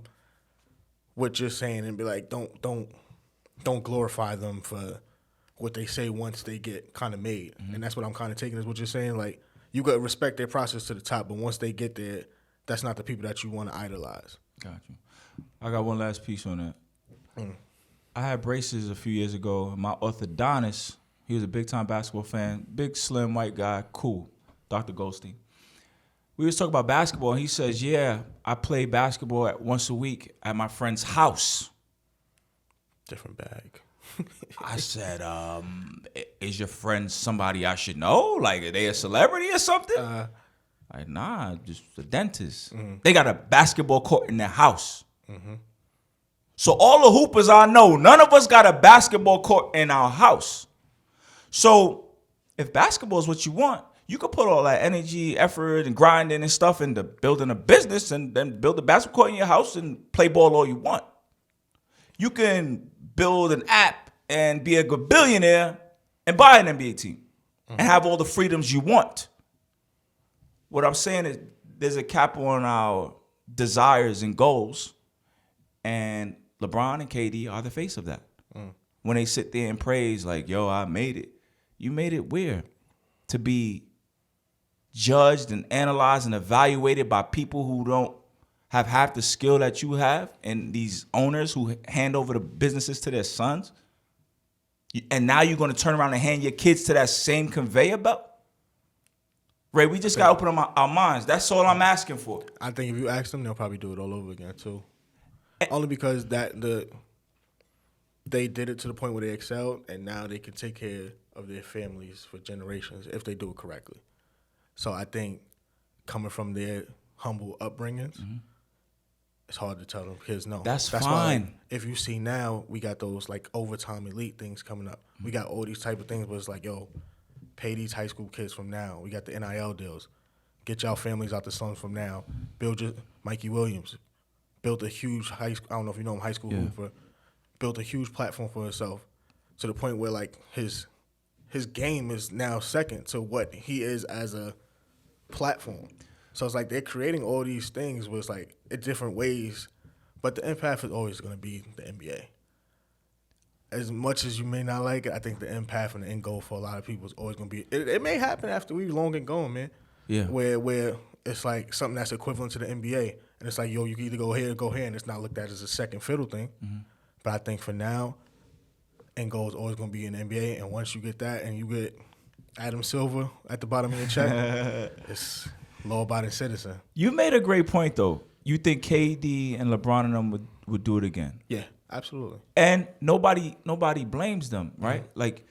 what you're saying and be like, don't glorify them for what they say once they get kind of made. And that's what I'm kind of taking is what you're saying. Like, you got to respect their process to the top, but once they get there, that's not the people that you want to idolize. Got you. I got one last piece on that. I had braces a few years ago. My orthodontist, he was a big-time basketball fan, big, slim, white guy, cool, Dr. Goldstein. We was talking about basketball, and he says, yeah, I play basketball once a week at my friend's house. Different bag. I said, is your friend somebody I should know? Like, are they a celebrity or something? Like, nah, just a dentist. They got a basketball court in their house. So all the hoopers I know, none of us got a basketball court in our house. So if basketball is what you want, you could put all that energy, effort, and grinding and stuff into building a business and then build a basketball court in your house and play ball all you want. You can build an app and be a good billionaire and buy an NBA team and have all the freedoms you want. What I'm saying is there's a cap on our desires and goals, and LeBron and KD are the face of that. When they sit there and praise like, yo, I made it. You made it where? To be judged and analyzed and evaluated by people who don't have half the skill that you have, and these owners who hand over the businesses to their sons. And now you're going to turn around and hand your kids to that same conveyor belt? Ray, we just got to open our minds. That's all I'm asking for. I think if you ask them, they'll probably do it all over again, too. Only because they did it to the point where they excelled, and now they can take care of their families for generations if they do it correctly. So I think coming from their humble upbringings, it's hard to tell them kids no. That's fine. Why, if you see now, we got those like overtime elite things coming up. We got all these type of things, but it's like, yo, pay these high school kids from now. We got the NIL deals. Get y'all families out the slums from now. Build your Mikey Williams. Built a huge high school, I don't know if you know him, high school hooper. Built a huge platform for himself to the point where like his game is now second to what he is as a platform. So it's like they're creating all these things where it's like in different ways, but the impact is always going to be the NBA. As much as you may not like it, I think the impact and the end goal for a lot of people is always going to be. It may happen after we long and gone, man. Yeah. Where it's like something that's equivalent to the NBA, and it's like, yo, you can either go here or go here, and it's not looked at as a second fiddle thing. But I think for now, end goal is always going to be in the NBA, and once you get that and you get Adam Silver at the bottom of your check, it's law-abiding citizen. You made a great point, though. You think KD and LeBron and them would do it again? Yeah, absolutely. And nobody blames them, right? Like,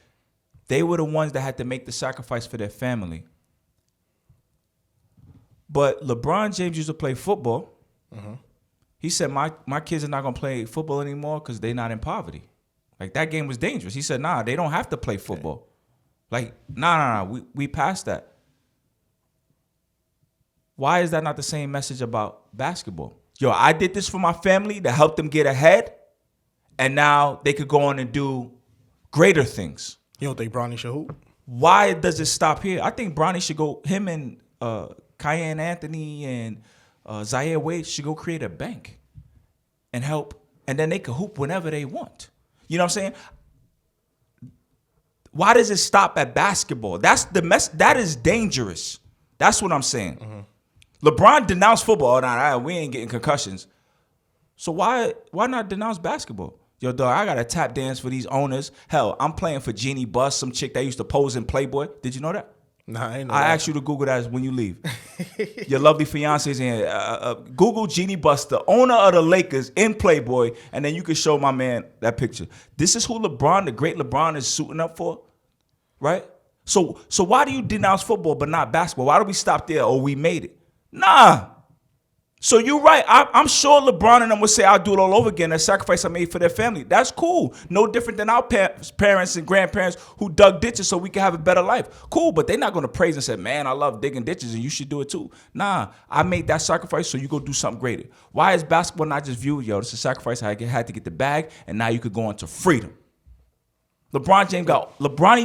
they were the ones that had to make the sacrifice for their family. But LeBron James used to play football. He said, my kids are not going to play football anymore because they're not in poverty. Like, that game was dangerous. He said, nah, they don't have to play football. Like, nah, we passed that. Why is that not the same message about basketball? Yo, I did this for my family to help them get ahead, and now they could go on and do greater things. You don't think Bronny should hoop? Why does it stop here? I think Bronny should go, him and Kyan Anthony and Zaire Wade should go create a bank and help, and then they can hoop whenever they want. You know what I'm saying? Why does it stop at basketball? That's the mess. That is dangerous. That's what I'm saying. LeBron denounced football. Nah, we ain't getting concussions. So why not denounce basketball? Yo, dog, I got to tap dance for these owners. Hell, I'm playing for Jeannie Buss, some chick that used to pose in Playboy. Did you know that? Nah, I ain't know I that. asked you to Google that when you leave. Your lovely fiance's in here. Google Jeannie Buss, the owner of the Lakers, in Playboy, and then you can show my man that picture. This is who LeBron, the great LeBron, is suiting up for, right? So why do you denounce football but not basketball? Why do we stop there? Oh, we made it. Nah. So you're right. I'm sure LeBron and them would say, I'll do it all over again. That sacrifice I made for their family. That's cool. No different than our parents and grandparents who dug ditches so we can have a better life. Cool, but they're not going to praise and say, man, I love digging ditches and you should do it too. Nah, I made that sacrifice so you go do something greater. Why is basketball not just viewed, yo, this is a sacrifice I had to get the bag and now you could go into freedom? LeBron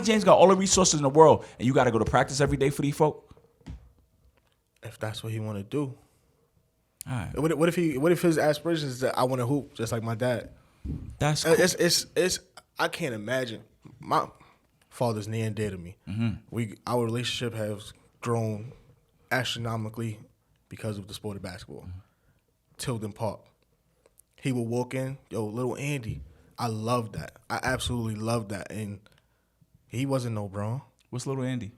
James got all the resources in the world, and you got to go to practice every day for these folk. If that's what he want to do. All right. What if his aspirations is that I want to hoop just like my dad? That's cool. It's I can't imagine. My father's near and dear to me. Mm-hmm. Our relationship has grown astronomically because of the sport of basketball. Mm-hmm. Tilden Park. He would walk in, yo, little Andy. I love that. I absolutely love that. And he wasn't no Bron. What's little Andy?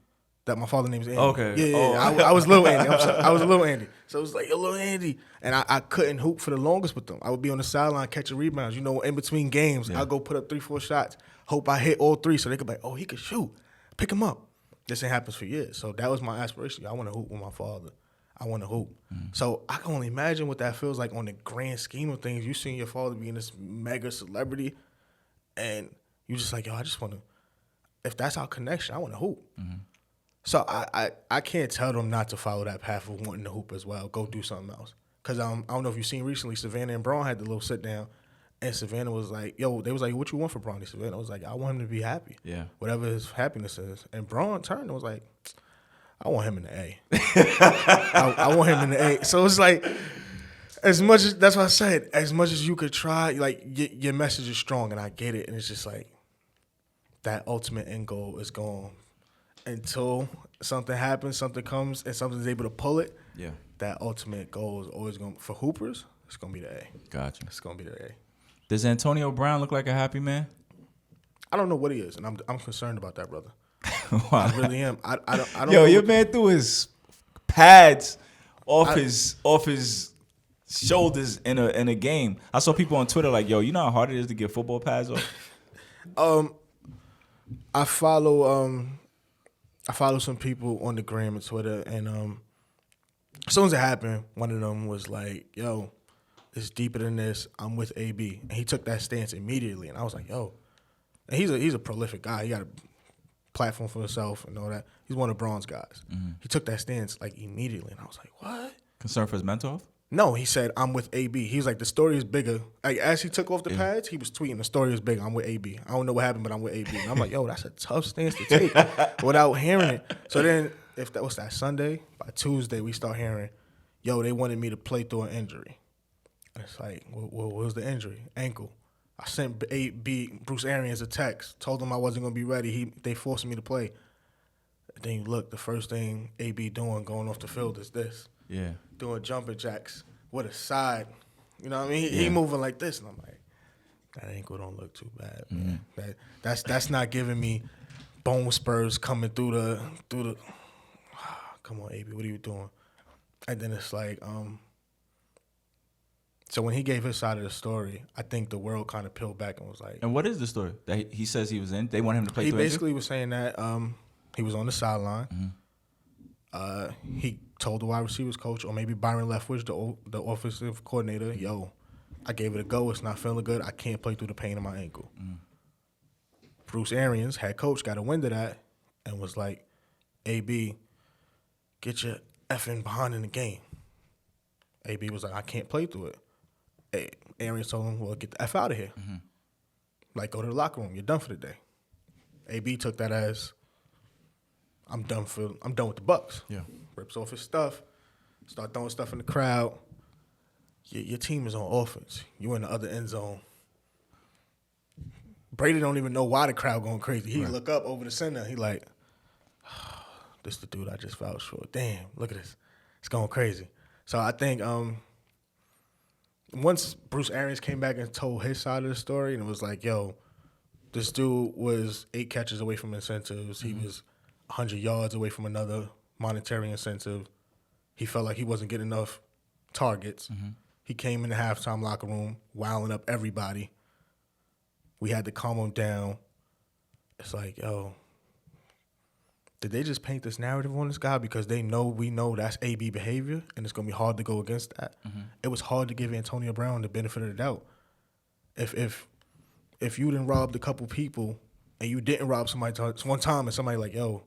That my father's name is Andy. Okay. Yeah. Oh. I was little Andy. I'm sorry. I was a little Andy. So it was like, yo, little Andy. And I couldn't hoop for the longest with them. I would be on the sideline catching rebounds. You know, in between games, I'd go put up 3-4 shots. Hope I hit all 3 so they could be like, oh, he could shoot. Pick him up. This ain't happens for years. So that was my aspiration. I want to hoop with my father. I want to hoop. Mm-hmm. So I can only imagine what that feels like on the grand scheme of things. You seen your father being this mega celebrity, and you just like, yo, I just want to, if that's our connection, I want to hoop. Mm-hmm. So I can't tell them not to follow that path of wanting to hoop as well. Go do something else. Because I don't know if you've seen recently, Savannah and Braun had the little sit down, and Savannah was like, yo, they was like, what you want for Braun? And Savannah was like, I want him to be happy. Yeah. Whatever his happiness is. And Braun turned and was like, I want him in the A. I want him in the A. So it's like, as much as, that's what I said, as much as you could try, like, your message is strong, and I get it. And it's just like, that ultimate end goal is gone. Until something happens, something comes, and something's able to pull it, that ultimate goal is always going to, for hoopers, it's going to be the A. Gotcha. It's going to be the A. Does Antonio Brown look like a happy man? I don't know what he is, and I'm concerned about that, brother. I really am. I don't. Yo, your man threw his pads off his shoulders in a game. I saw people on Twitter like, yo, you know how hard it is to get football pads off? I follow some people on the gram and Twitter, and as soon as it happened, one of them was like, yo, it's deeper than this. I'm with AB. And he took that stance immediately, and I was like, yo. And he's a prolific guy. He got a platform for himself and all that. He's one of Braun's guys. Mm-hmm. He took that stance like immediately, and I was like, what? Concern for his mental health? No, he said, I'm with AB. He was like, the story is bigger. Like, as he took off the pads, he was tweeting, the story is bigger. I'm with AB. I don't know what happened, but I'm with AB. And I'm like, yo, that's a tough stance to take without hearing it. So then, what's that, Sunday? By Tuesday, we start hearing, yo, they wanted me to play through an injury. And it's like, what was the injury? Ankle. I sent Bruce Arians a text, told him I wasn't going to be ready. They forced me to play. And then you look, the first thing AB doing going off the field is this. Yeah. Doing jumping jacks with a side. You know what I mean? He moving like this. And I'm like, that ankle don't look too bad, man. That's not giving me bone spurs coming through the come on, AB, what are you doing? And then it's like, so when he gave his side of the story, I think the world kind of peeled back and was like. And what is the story that he says he was in? They want him to play. He basically was saying that he was on the sideline. Mm-hmm. He told the wide receivers coach, or maybe Byron Leftwich, the offensive coordinator, yo, I gave it a go. It's not feeling good. I can't play through the pain in my ankle. Mm. Bruce Arians, head coach, got a wind of that and was like, AB, get your effing behind in the game. AB was like, I can't play through it. Arians told him, well, get the F out of here. Mm-hmm. Like, go to the locker room. You're done for the day. AB took that as, I'm done with the Bucks. Yeah. Rips off his stuff, start throwing stuff in the crowd. Your team is on offense. You in the other end zone. Brady don't even know why the crowd going crazy. He look up over the center. He like, oh, this the dude I just vouched for. Damn, look at this. It's going crazy. So I think once Bruce Arians came back and told his side of the story, and it was like, yo, this dude was 8 catches away from incentives. Mm-hmm. He was 100 yards away from another monetary incentive. He felt like he wasn't getting enough targets. Mm-hmm. He came in the halftime locker room, wilding up everybody. We had to calm him down. It's like, yo, did they just paint this narrative on this guy because we know that's AB behavior and it's going to be hard to go against that? Mm-hmm. It was hard to give Antonio Brown the benefit of the doubt. If you didn't rob a couple people and you didn't rob somebody one time and somebody like, yo,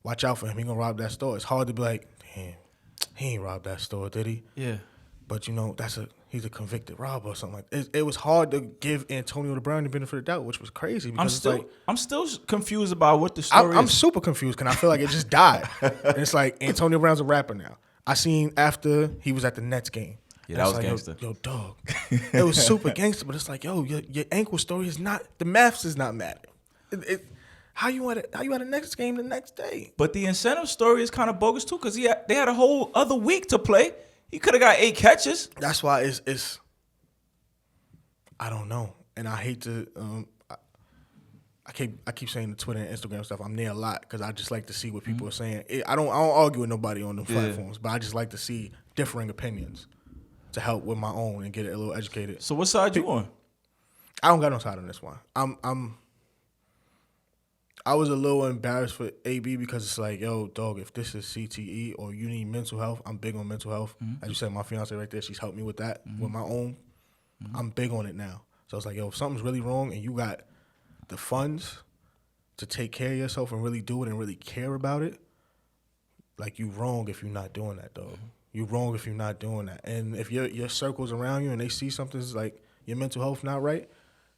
watch out for him, he going to rob that store. It's hard to be like, damn, he ain't robbed that store, did he? Yeah. But he's a convicted robber or something like that. It was hard to give Antonio Brown the benefit of the doubt, which was crazy. Because I'm still confused about what the story is. I'm super confused because I feel like it just died. And it's like Antonio Brown's a rapper now. I seen after he was at the Nets game. Yeah, that was like, gangster. Yo, dog. It was super gangster, but it's like, yo, your ankle story is not, the maths is not matter. How you at a next game the next day? But the incentive story is kind of bogus too, because they had a whole other week to play. He could have got 8 catches. That's why it's I don't know, and I hate to I keep saying the Twitter and Instagram stuff. I'm there a lot because I just like to see what people are saying. I don't argue with nobody on them platforms, but I just like to see differing opinions to help with my own and get it a little educated. So what side you on? I don't got no side on this one. I was a little embarrassed for AB because it's like, yo, dog, if this is CTE or you need mental health, I'm big on mental health. As you said, my fiance right there, she's helped me with that, with my own. I'm big on it now. So it's like, yo, if something's really wrong and you got the funds to take care of yourself and really do it and really care about it, like, you wrong if you're not doing that, dog. You wrong if you're not doing that. And if your circle's around you and they see something's like your mental health not right,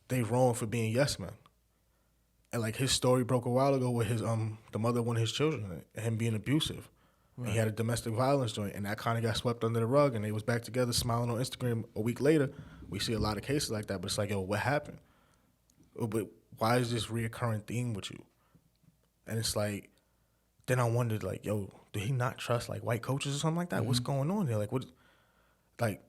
they wrong for being yes men. And like his story broke a while ago with his the mother of one of his children and him being abusive. Right. And he had a domestic violence joint, and that kind of got swept under the rug. And they was back together, smiling on Instagram. A week later, we see a lot of cases like that. But it's like, yo, what happened? But why is this reoccurring theme with you? And it's like, then I wondered, like, yo, did he not trust like white coaches or something like that? Mm-hmm. What's going on there? Like, what? Like,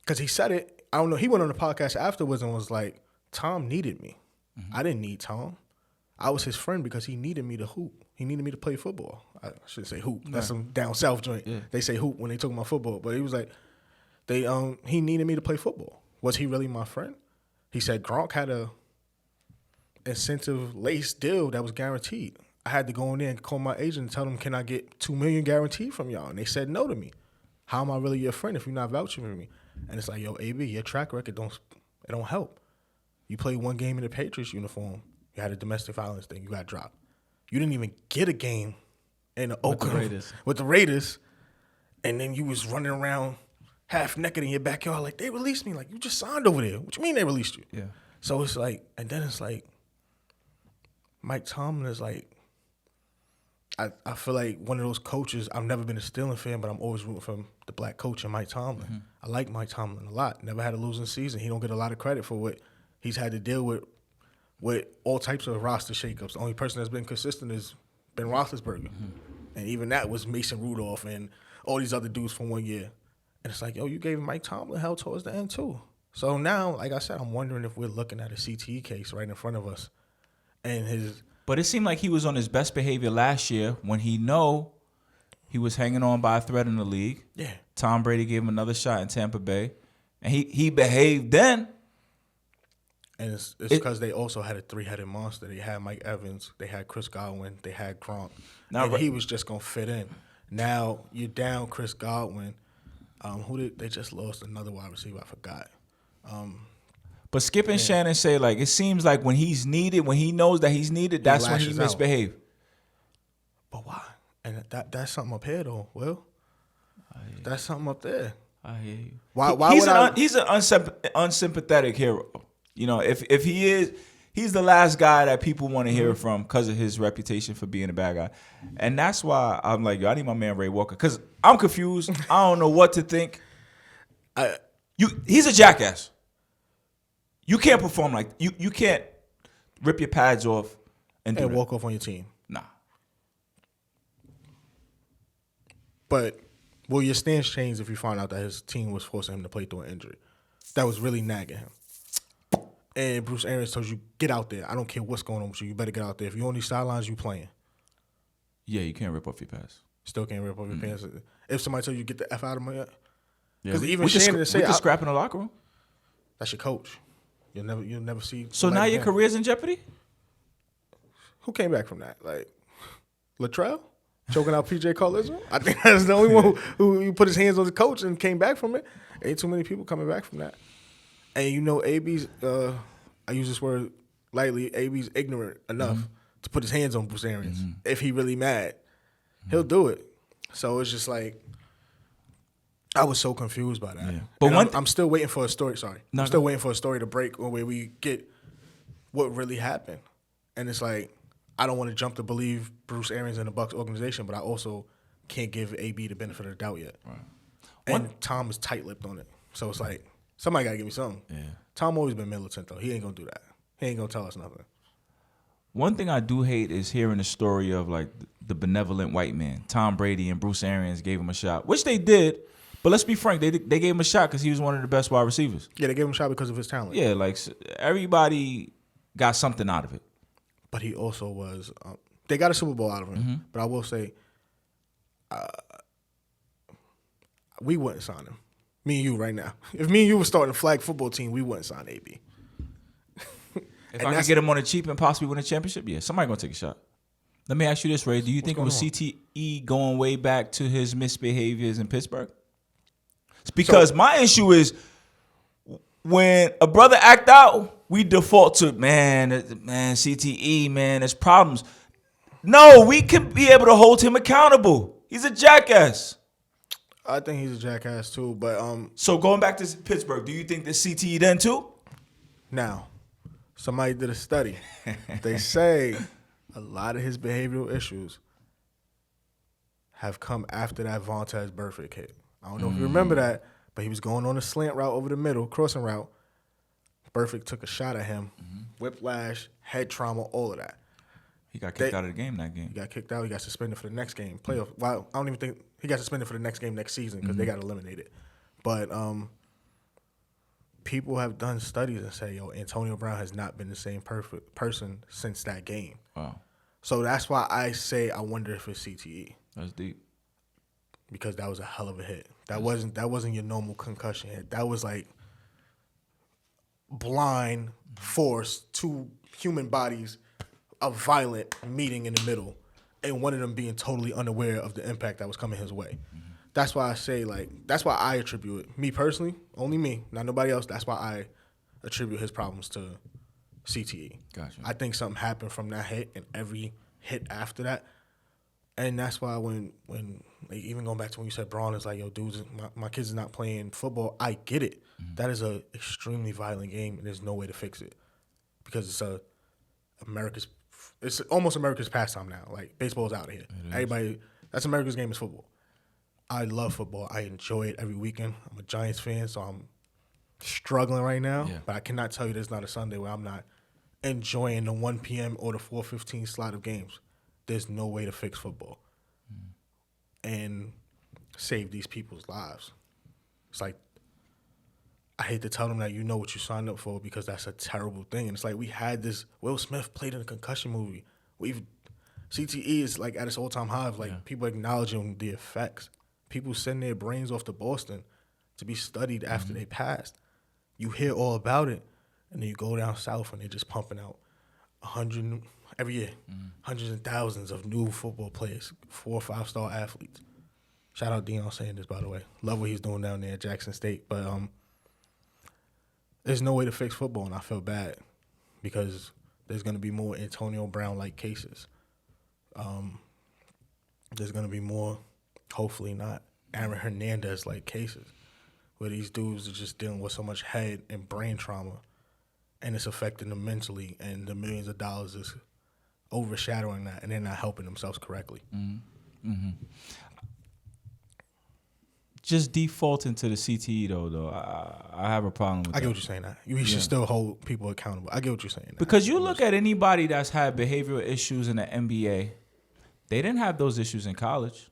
because he said it. I don't know. He went on the podcast afterwards and was like, Tom needed me. Mm-hmm. I didn't need Tom. I was his friend because he needed me to hoop. He needed me to play football. I shouldn't say hoop. That's some down south joint. Yeah. They say hoop when they talk about football. But he was like, he needed me to play football. Was he really my friend? He said Gronk had a incentive lace deal that was guaranteed. I had to go in there and call my agent and tell them, can I get $2 million guaranteed from y'all? And they said no to me. How am I really your friend if you're not vouching for me? And it's like, yo, AB, your track record don't help. You played one game in the Patriots uniform. You had a domestic violence thing. You got dropped. You didn't even get a game in Oakland with the Raiders, and then you was running around half naked in your backyard like, they released me. Like, you just signed over there. What you mean they released you? Yeah. So it's like, and then it's like, Mike Tomlin is like, I feel like one of those coaches. I've never been a Steelers fan, but I'm always rooting for the black coach and Mike Tomlin. Mm-hmm. I like Mike Tomlin a lot. Never had a losing season. He don't get a lot of credit for what he's had to deal with all types of roster shakeups. The only person that's been consistent is Ben Roethlisberger. Mm-hmm. And even that was Mason Rudolph and all these other dudes from one year. And it's like, yo, you gave Mike Tomlin hell towards the end too. So now, like I said, I'm wondering if we're looking at a CTE case right in front of us. But it seemed like he was on his best behavior last year when he was hanging on by a thread in the league. Yeah. Tom Brady gave him another shot in Tampa Bay. And he behaved then. And it's because they also had a three-headed monster. They had Mike Evans, they had Chris Godwin, they had Gronk. He was just going to fit in. Now you're down Chris Godwin. They just lost another wide receiver? I forgot. But Skip and Shannon say, like, it seems like when he's needed, when he knows that he's needed, that's when he misbehaves. But why? And that's something up here, though, Will. That's something up there. I hear you. Why he's an unsympathetic hero. You know, if he is, he's the last guy that people want to hear from because of his reputation for being a bad guy. And that's why I'm like, yo, I need my man Ray Walker because I'm confused. I don't know what to think. He's a jackass. You can't perform like you can't rip your pads off and walk off on your team. Nah. But will your stance change if you find out that his team was forcing him to play through an injury that was really nagging him? And Bruce Arians told you, get out there. I don't care what's going on with you. You better get out there. If you're on these sidelines, you playing. Yeah, you can't rip off your pads. Still can't rip off your pants. If somebody tells you get the F out of my because even Shannon say, we can scrap in the locker room. That's your coach. You'll never see. So now your career's in jeopardy? Who came back from that? Like Latrell choking out PJ Carlisle? I think that's the only one who put his hands on the coach and came back from it. Ain't too many people coming back from that. And you know, AB's, I use this word lightly, AB's ignorant enough to put his hands on Bruce Arians. If he really mad, he'll do it. So it's just like, I was so confused by that. Yeah. But I'm still waiting for a story. Sorry. No, I'm still waiting for a story to break where we get what really happened. And it's like, I don't want to jump to believe Bruce Arians and the Bucks organization, but I also can't give AB the benefit of the doubt yet. Right. And Tom is tight-lipped on it. So it's like, somebody got to give me something. Yeah. Tom always been militant, though. He ain't going to do that. He ain't going to tell us nothing. One thing I do hate is hearing the story of, like, the benevolent white man. Tom Brady and Bruce Arians gave him a shot, which they did. But let's be frank, they gave him a shot because he was one of the best wide receivers. Yeah, they gave him a shot because of his talent. Yeah, like, everybody got something out of it. But he also was they got a Super Bowl out of him. Mm-hmm. But I will say, we wouldn't sign him. Me and you right now. If me and you were starting a flag football team, we wouldn't sign AB. If I could get him on a cheap and possibly win a championship, yeah, somebody going to take a shot. Let me ask you this, Ray. Do you think it was CTE going way back to his misbehaviors in Pittsburgh? Because my issue is when a brother act out, we default to, man, CTE, man, there's problems. No, we can be able to hold him accountable. He's a jackass. I think he's a jackass too, but So going back to Pittsburgh, do you think there's CTE then too? Now, somebody did a study. They say a lot of his behavioral issues have come after that Vontaze Burfict hit. I don't know if you remember that, but he was going on a slant route over the middle, crossing route. Burfict took a shot at him, whiplash, head trauma, all of that. He got kicked out of the game that game. He got kicked out. He got suspended for the next game. Playoff. Well, I don't even think he got suspended for the next game next season because they got eliminated. But people have done studies and say, yo, Antonio Brown has not been the same perfect person since that game. Wow. So that's why I say I wonder if it's CTE. That's deep. Because that was a hell of a hit. That wasn't your normal concussion hit. That was like blind force, two human bodies, a violent meeting in the middle, and one of them being totally unaware of the impact that was coming his way. That's why I say, like, that's why I attribute it. Me personally, only me, not nobody else. That's why I attribute his problems to CTE. Gotcha. I think something happened from that hit and every hit after that. And that's why when like, even going back to when you said Braun is like, yo, dudes, my kids is not playing football, I get it. That is a extremely violent game, and there's no way to fix it because it's almost America's pastime now. Like, baseball's out of here. Everybody, that's America's game is football. I love football. I enjoy it every weekend. I'm a Giants fan, so I'm struggling right now. Yeah. But I cannot tell you there's not a Sunday where I'm not enjoying the 1 p.m. or the 4:15 slot of games. There's no way to fix football and save these people's lives. It's like, I hate to tell them that you know what you signed up for because that's a terrible thing. And it's like we had this, Will Smith played in a concussion movie. CTE is like at its all-time high of like people acknowledging the effects. People send their brains off to Boston to be studied after they passed. You hear all about it, and then you go down south and they're just pumping out 100 every year, hundreds and thousands of new football players, 4 or 5 star athletes. Shout out Deion Sanders, by the way. Love what he's doing down there at Jackson State. But there's no way to fix football, and I feel bad because there's going to be more Antonio Brown-like cases. There's going to be more, hopefully not, Aaron Hernandez-like cases where these dudes are just dealing with so much head and brain trauma, and it's affecting them mentally, and the millions of dollars is overshadowing that, and they're not helping themselves correctly. Just defaulting to the CTE, though, I have a problem with that. I get what you're saying. That you should still hold people accountable. I get what you're saying. Because you look at anybody that's had behavioral issues in the NBA, they didn't have those issues in college.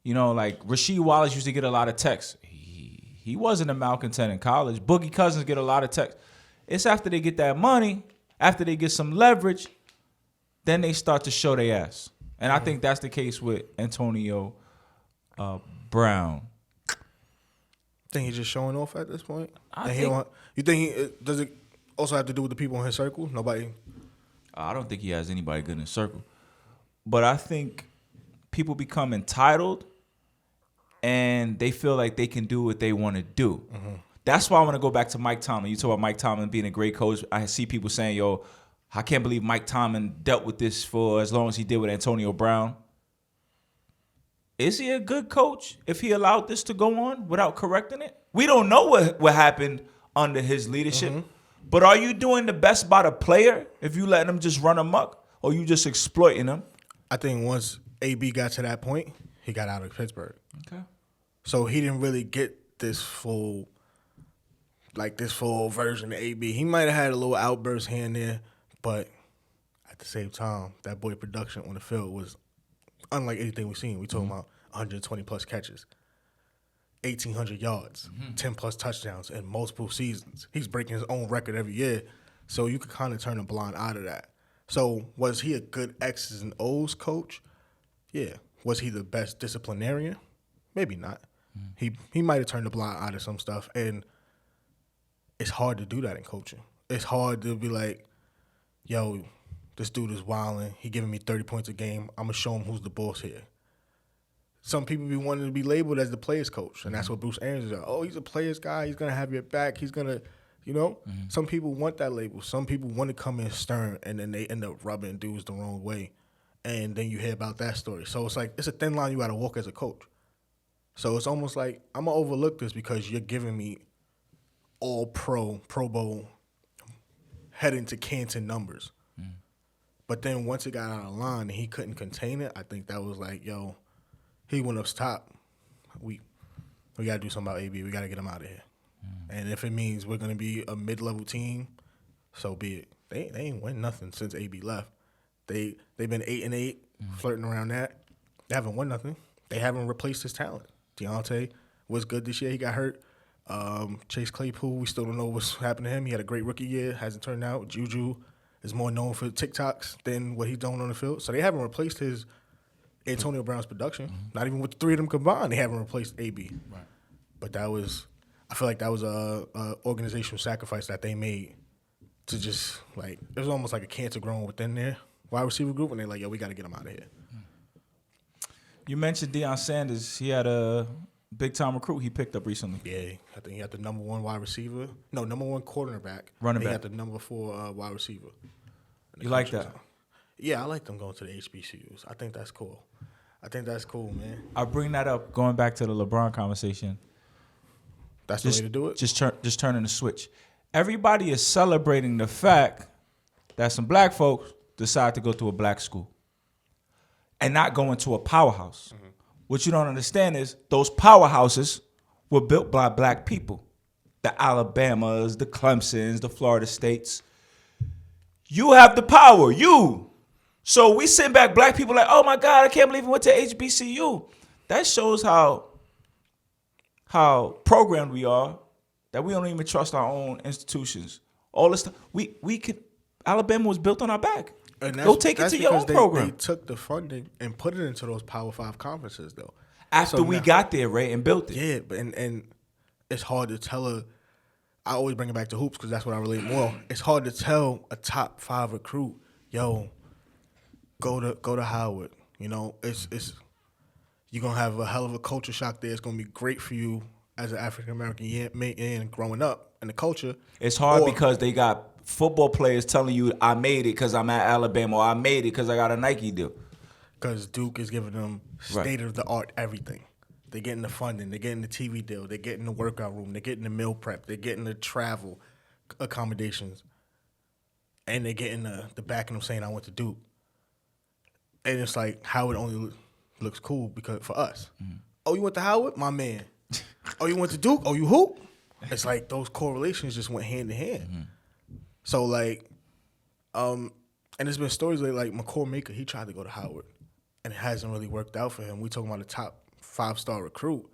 You know, like Rasheed Wallace used to get a lot of texts. He wasn't a malcontent in college. Boogie Cousins get a lot of texts. It's after they get that money, after they get some leverage, then they start to show their ass. And I think that's the case with Antonio Brown. Think he's just showing off at this point? You think does it also have to do with the people in his circle? Nobody? I don't think he has anybody good in his circle. But I think people become entitled and they feel like they can do what they want to do. That's why I want to go back to Mike Tomlin. You talk about Mike Tomlin being a great coach. I see people saying, yo, I can't believe Mike Tomlin dealt with this for as long as he did with Antonio Brown. is he a good coach if he allowed this to go on without correcting it? We don't know what happened under his leadership. But are you doing the best by the player if you letting him just run amok, or you just exploiting him? I think once AB got to that point, he got out of Pittsburgh. Okay. So he didn't really get this full version of AB. He might have had a little outburst here and there, but at the same time, that boy production on the field was unlike anything we've seen. We talking about 120 plus catches, 1,800 yards, 10 plus touchdowns in multiple seasons. He's breaking his own record every year, so you could kind of turn a blind eye to that. So was he a good X's and O's coach? Yeah. Was he the best disciplinarian? Maybe not. He might have turned a blind eye to some stuff, and it's hard to do that in coaching. It's hard to be like, yo, this dude is wilding. He giving me 30 points a game. I'm going to show him who's the boss here. Some people be wanting to be labeled as the player's coach, and that's what Bruce Arians is like. Oh, he's a player's guy. He's going to have your back. He's going to, Some people want that label. Some people want to come in stern, and then they end up rubbing dudes the wrong way. And then you hear about that story. So it's like, it's a thin line you got to walk as a coach. So it's almost like, I'm going to overlook this because you're giving me all Pro Bowl, heading to Canton numbers. But then once it got out of line and he couldn't contain it, I think that was like, yo, he went up top. We got to do something about AB. We got to get him out of here. And if it means we're going to be a mid-level team, so be it. They ain't win nothing since AB left. They've been 8-8, flirting around that. They haven't won nothing. They haven't replaced his talent. Deontay was good this year. He got hurt. Chase Claypool, we still don't know what's happened to him. He had a great rookie year. Hasn't turned out. Juju is more known for TikToks than what he's doing on the field. So they haven't replaced his Antonio Brown's production. Not even with the three of them combined, they haven't replaced AB. Right. But I feel like that was a organizational sacrifice that they made to just, like, it was almost like a cancer growing within their wide receiver group, and they're like, yo, we got to get him out of here. You mentioned Deion Sanders. He had a big-time recruit he picked up recently. Yeah, I think he had the number one wide receiver. No, number one cornerback. Running back. He had the number 4 wide receiver. You like that? Yeah, I like them going to the HBCUs. I think that's cool. Man. I bring that up, going back to the LeBron conversation. That's the way to do it? Just turning the switch. Everybody is celebrating the fact that some black folks decide to go to a black school and not go into a powerhouse. Mm-hmm. What you don't understand is those powerhouses were built by black people. The Alabamas, the Clemsons, the Florida States. You have the power, you. So we send back black people like, oh my God, I can't believe we went to HBCU. That shows how programmed we are, that we don't even trust our own institutions. All this stuff, we could. Alabama was built on our back. Go take it to your own program. They took the funding and put it into those Power 5 conferences, though. After we got there, right, and built it. Yeah, but and it's hard to tell I always bring it back to hoops because that's what I relate more. It's hard to tell a top 5 recruit, yo, go to Howard. It's you're gonna have a hell of a culture shock there. It's gonna be great for you as an African American man growing up in the culture. It's hard because they got football players telling you, I made it because I'm at Alabama, or I made it because I got a Nike deal. Because Duke is giving them state-of-the-art everything. They're getting the funding. They're getting the TV deal. They're getting the workout room. They're getting the meal prep. They're getting the travel accommodations. And they're getting the backing them saying, I went to Duke. And it's like, Howard only looks cool because for us. Mm-hmm. Oh, you went to Howard? My man. Oh, you went to Duke? Oh, you who? It's like those correlations just went hand in hand. Mm-hmm. So, like, and there's been stories like McCord Maker, he tried to go to Howard, and it hasn't really worked out for him. We talking about a top 5-star recruit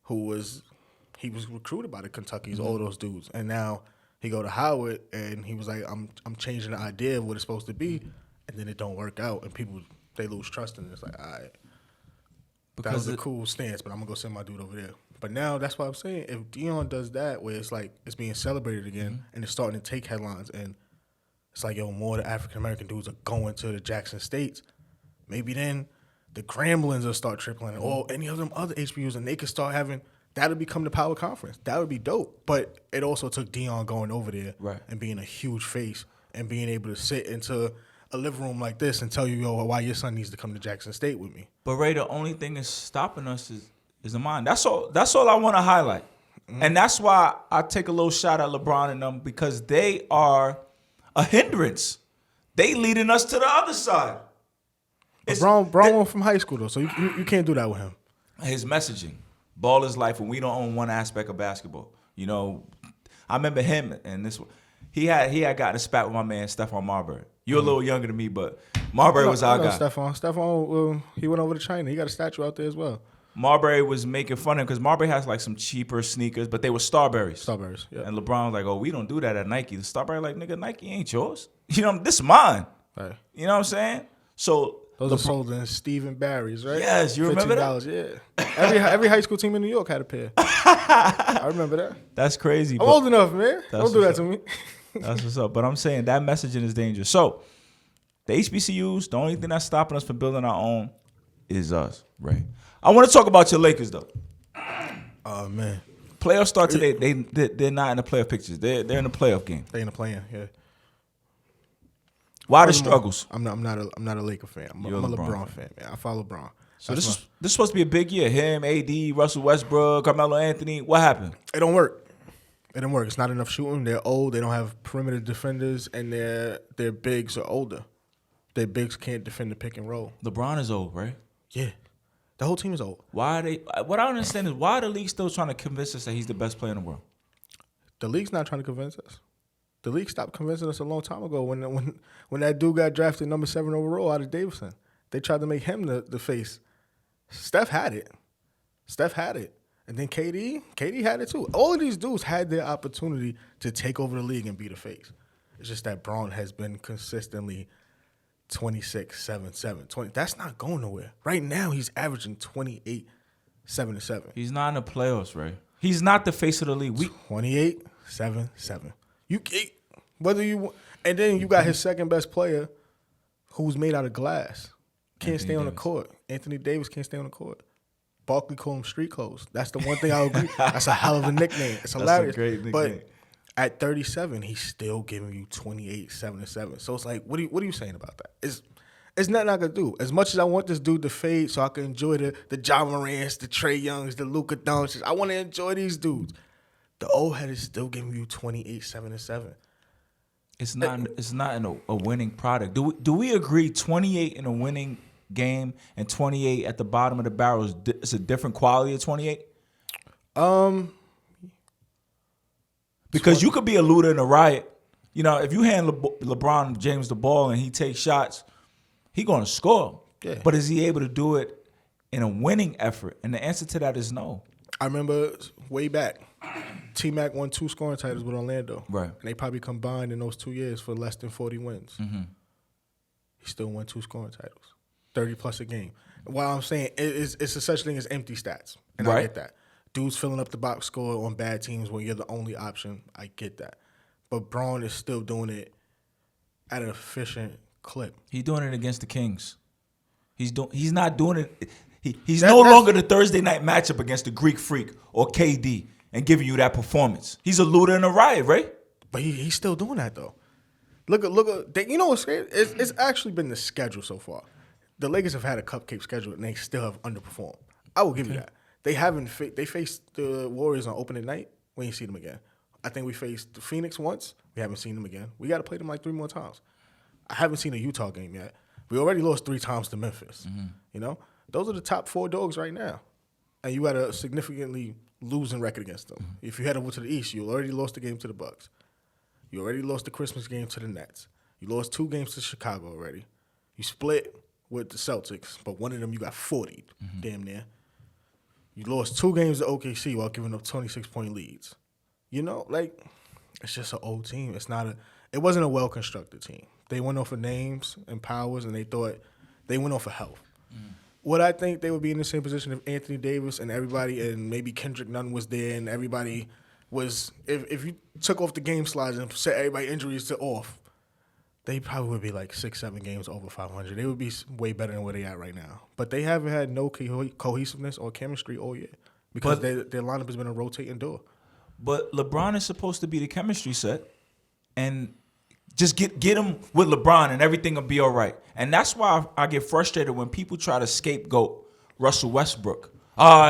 he was recruited by the Kentuckys, all those dudes, and now he go to Howard, and he was like, I'm changing the idea of what it's supposed to be, and then it don't work out, and people, they lose trust in it. It's like, all right, that was a cool stance, but I'm going to go send my dude over there. But now that's what I'm saying. If Deion does that, where it's like it's being celebrated again and it's starting to take headlines, and it's like, yo, more of the African-American dudes are going to the Jackson States, maybe then the Gramblins will start tripling or any of them other HBUs, and they could start having – that'll become the power conference. That would be dope. But it also took Deion going over there and being a huge face and being able to sit into a living room like this and tell you, yo, why your son needs to come to Jackson State with me. But Ray, the only thing that's stopping us is the mind. That's all I want to highlight. And that's why I take a little shot at LeBron and them, because they are a hindrance. They leading us to the other side. Braun went from high school, though, so you can't do that with him. His messaging, ball is life, and we don't own one aspect of basketball. You know, I remember him, and he had gotten a spat with my man, Stephon Marbury. You're a little younger than me, but Marbury was our guy. Stephon, he went over to China. He got a statue out there as well. Marbury was making fun of him because Marbury has like some cheaper sneakers, but they were Starberries. Starberries, yeah. And LeBron was like, oh, we don't do that at Nike. The Starberry like, nigga, Nike ain't yours. You know, this is mine. Right. You know what I'm saying? So those are sold in Stephen Barry's, right? Yes, you remember that? $15, yeah. Every high school team in New York had a pair. I remember that. That's crazy. I'm old enough, man. Don't do that to me. That's what's up. But I'm saying that messaging is dangerous. So the HBCUs, the only thing that's stopping us from building our own is us, right? I want to talk about your Lakers, though. Oh, man. Playoffs start today. They're not in the playoff pictures. They're in the playoff game. They in the play-in, yeah. Why the struggles? I'm not a Laker fan. I'm a LeBron fan, man. I follow LeBron. So this is supposed to be a big year. Him, AD, Russell Westbrook, Carmelo Anthony. What happened? It don't work. It's not enough shooting. They're old. They don't have perimeter defenders, and their bigs are older. Their bigs can't defend the pick and roll. LeBron is old, right? Yeah. The whole team is old. Why are they? What I don't understand is why the league still trying to convince us that he's the best player in the world. The league's not trying to convince us. The league stopped convincing us a long time ago when that dude got drafted number 7 overall out of Davidson. They tried to make him the face. Steph had it. And then KD had it too. All of these dudes had their opportunity to take over the league and be the face. It's just that Braun has been consistently 26, 7, 7, 20. That's not going nowhere. Right now, he's averaging 28, 7 to 7. He's not in the playoffs, right? He's not the face of the league. 28, 7, 7. And then you got his second best player, who's made out of glass, can't stay on the court. Anthony Davis can't stay on the court. Barkley called him street clothes. That's the one thing I'll agree. That's a hell of a nickname. It's hilarious. That's a great nickname. But at 37, he's still giving you 28, 7 to 7. So it's like, what are you saying about that? It's nothing I could do. As much as I want this dude to fade so I can enjoy the Ja Morants, the Trae Youngs, the Luka Doncic, I want to enjoy these dudes. The old head is still giving you 28, 7 to 7. It's not in a winning product. Do we agree 28 in a winning game and 28 at the bottom of the barrel is a different quality of 28? Because you could be a looter in a riot. You know, if you hand LeBron James the ball and he takes shots, he going to score. Yeah. But is he able to do it in a winning effort? And the answer to that is no. I remember way back, T-Mac won 2 scoring titles with Orlando. Right. And they probably combined in those 2 years for less than 40 wins. Mm-hmm. He still won 2 scoring titles, 30-plus a game. While I'm saying it's a such thing as empty stats, and right. I get that. Dudes filling up the box score on bad teams when you're the only option, I get that. But Braun is still doing it at an efficient clip. He's doing it against the Kings. He's not doing it. He's no longer the Thursday night matchup against the Greek Freak or KD and giving you that performance. He's a looter and a riot, right? But he's still doing that, though. Look at you know what's scary? It's actually been the schedule so far. The Lakers have had a cupcake schedule, and they still have underperformed. I will give you that. They faced the Warriors on opening night. We ain't seen them again. I think we faced the Phoenix once. We haven't seen them again. We got to play them like 3 more times. I haven't seen a Utah game yet. We already lost 3 times to Memphis. Mm-hmm. You know? Those are the top 4 dogs right now. And you had a significantly losing record against them. Mm-hmm. If you head over to the East, you already lost the game to the Bucks. You already lost the Christmas game to the Nets. You lost 2 games to Chicago already. You split with the Celtics, but one of them you got 40'd, damn near. You lost 2 games to OKC while giving up 26-point leads. You know, like, it's just an old team. It wasn't a well-constructed team. They went off of names and powers, and they went off of health. Would I think they would be in the same position if Anthony Davis and everybody and maybe Kendrick Nunn was there and everybody was – if you took off the game slides and set everybody injuries to off, they probably would be like 6, 7 games over 500. They would be way better than where they at right now. But they haven't had no cohesiveness or chemistry all year because their lineup has been a rotating door. But LeBron is supposed to be the chemistry set, and Just get him with LeBron and everything will be all right. And that's why I get frustrated when people try to scapegoat Russell Westbrook.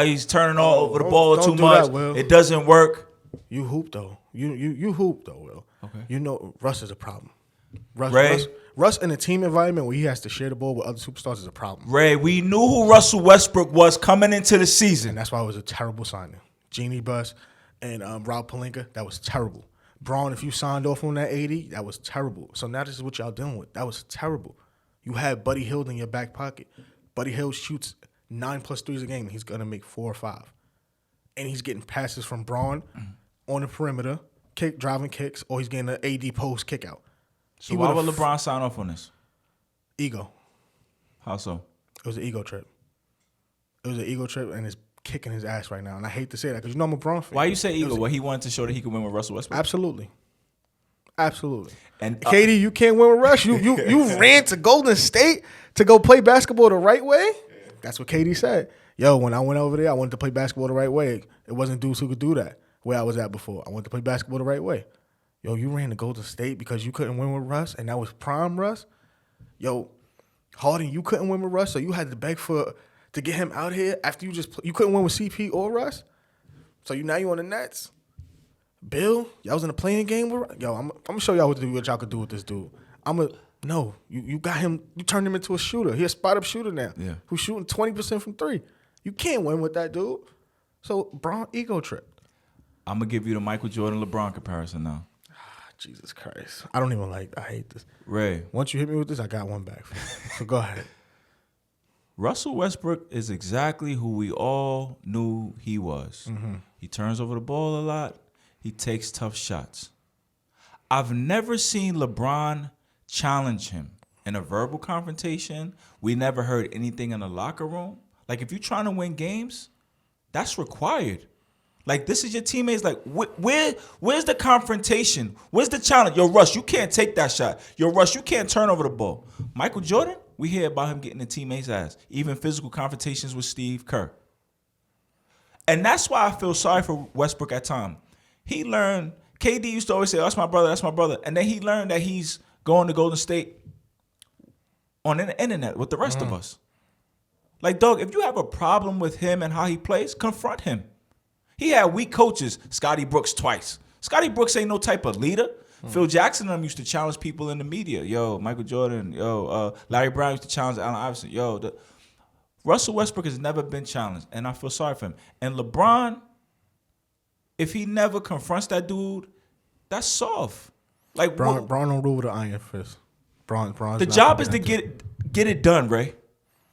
He's turning all over the ball too much. It doesn't work. You hoop though. You hoop though, Will. Okay. You know Russ is a problem. Russ in a team environment where he has to share the ball with other superstars is a problem. Ray, we knew who Russell Westbrook was coming into the season. And that's why it was a terrible signing. Genie Bus and Rob Pelinka, that was terrible. Braun, if you signed off on that 80, that was terrible. So now this is what y'all dealing with. That was terrible. You had Buddy Hield in your back pocket. Buddy Hield shoots 9+ threes a game, and he's going to make 4 or 5. And he's getting passes from Braun on the perimeter, driving kicks, or he's getting an AD post kick out. So why would LeBron sign off on this? Ego. How so? It was an ego trip. And it's kicking his ass right now. And I hate to say that because I'm a Braun fan. Why you say ego? Well, he wanted to show that he could win with Russell Westbrook? Absolutely. And KD, you can't win with Russ. You ran to Golden State to go play basketball the right way? That's what KD said. Yo, when I went over there, I wanted to play basketball the right way. It wasn't dudes who could do that where I was at before. I wanted to play basketball the right way. Yo, you ran to Golden State because you couldn't win with Russ, and that was prime Russ? Yo, Harden, you couldn't win with Russ, so you had to beg to get him out here after you couldn't win with CP or Russ? So now you on the Nets? Bill, y'all was in a playing game with Russ? Yo, I'm going to show y'all what y'all could do with this dude. No, you got him, you turned him into a shooter. He's a spot-up shooter now. Yeah. Who's shooting 20% from 3. You can't win with that dude. So, Braun ego trip. I'm going to give you the Michael Jordan-LeBron comparison now. Jesus Christ. I hate this. Ray. Once you hit me with this, I got one back for you. So go ahead. Russell Westbrook is exactly who we all knew he was. Mm-hmm. He turns over the ball a lot. He takes tough shots. I've never seen LeBron challenge him in a verbal confrontation. We never heard anything in the locker room. Like, if you're trying to win games, that's required. Like, this is your teammates. Like, where's the confrontation? Where's the challenge? Yo, Russ, you can't take that shot. Yo, Russ, you can't turn over the ball. Michael Jordan, we hear about him getting the teammates' ass. Even physical confrontations with Steve Kerr. And that's why I feel sorry for Westbrook at times. He learned, KD used to always say, oh, that's my brother. And then he learned that he's going to Golden State on the internet with the rest of us. Like, dog, if you have a problem with him and how he plays, confront him. He had weak coaches, Scotty Brooks twice. Scotty Brooks ain't no type of leader. Phil Jackson and them used to challenge people in the media. Yo, Michael Jordan. Yo, Larry Brown used to challenge Allen Iverson. Yo, Russell Westbrook has never been challenged, and I feel sorry for him. And LeBron, if he never confronts that dude, that's soft. Like, Braun don't rule with an iron fist. Braun's the job is to get it done, Ray.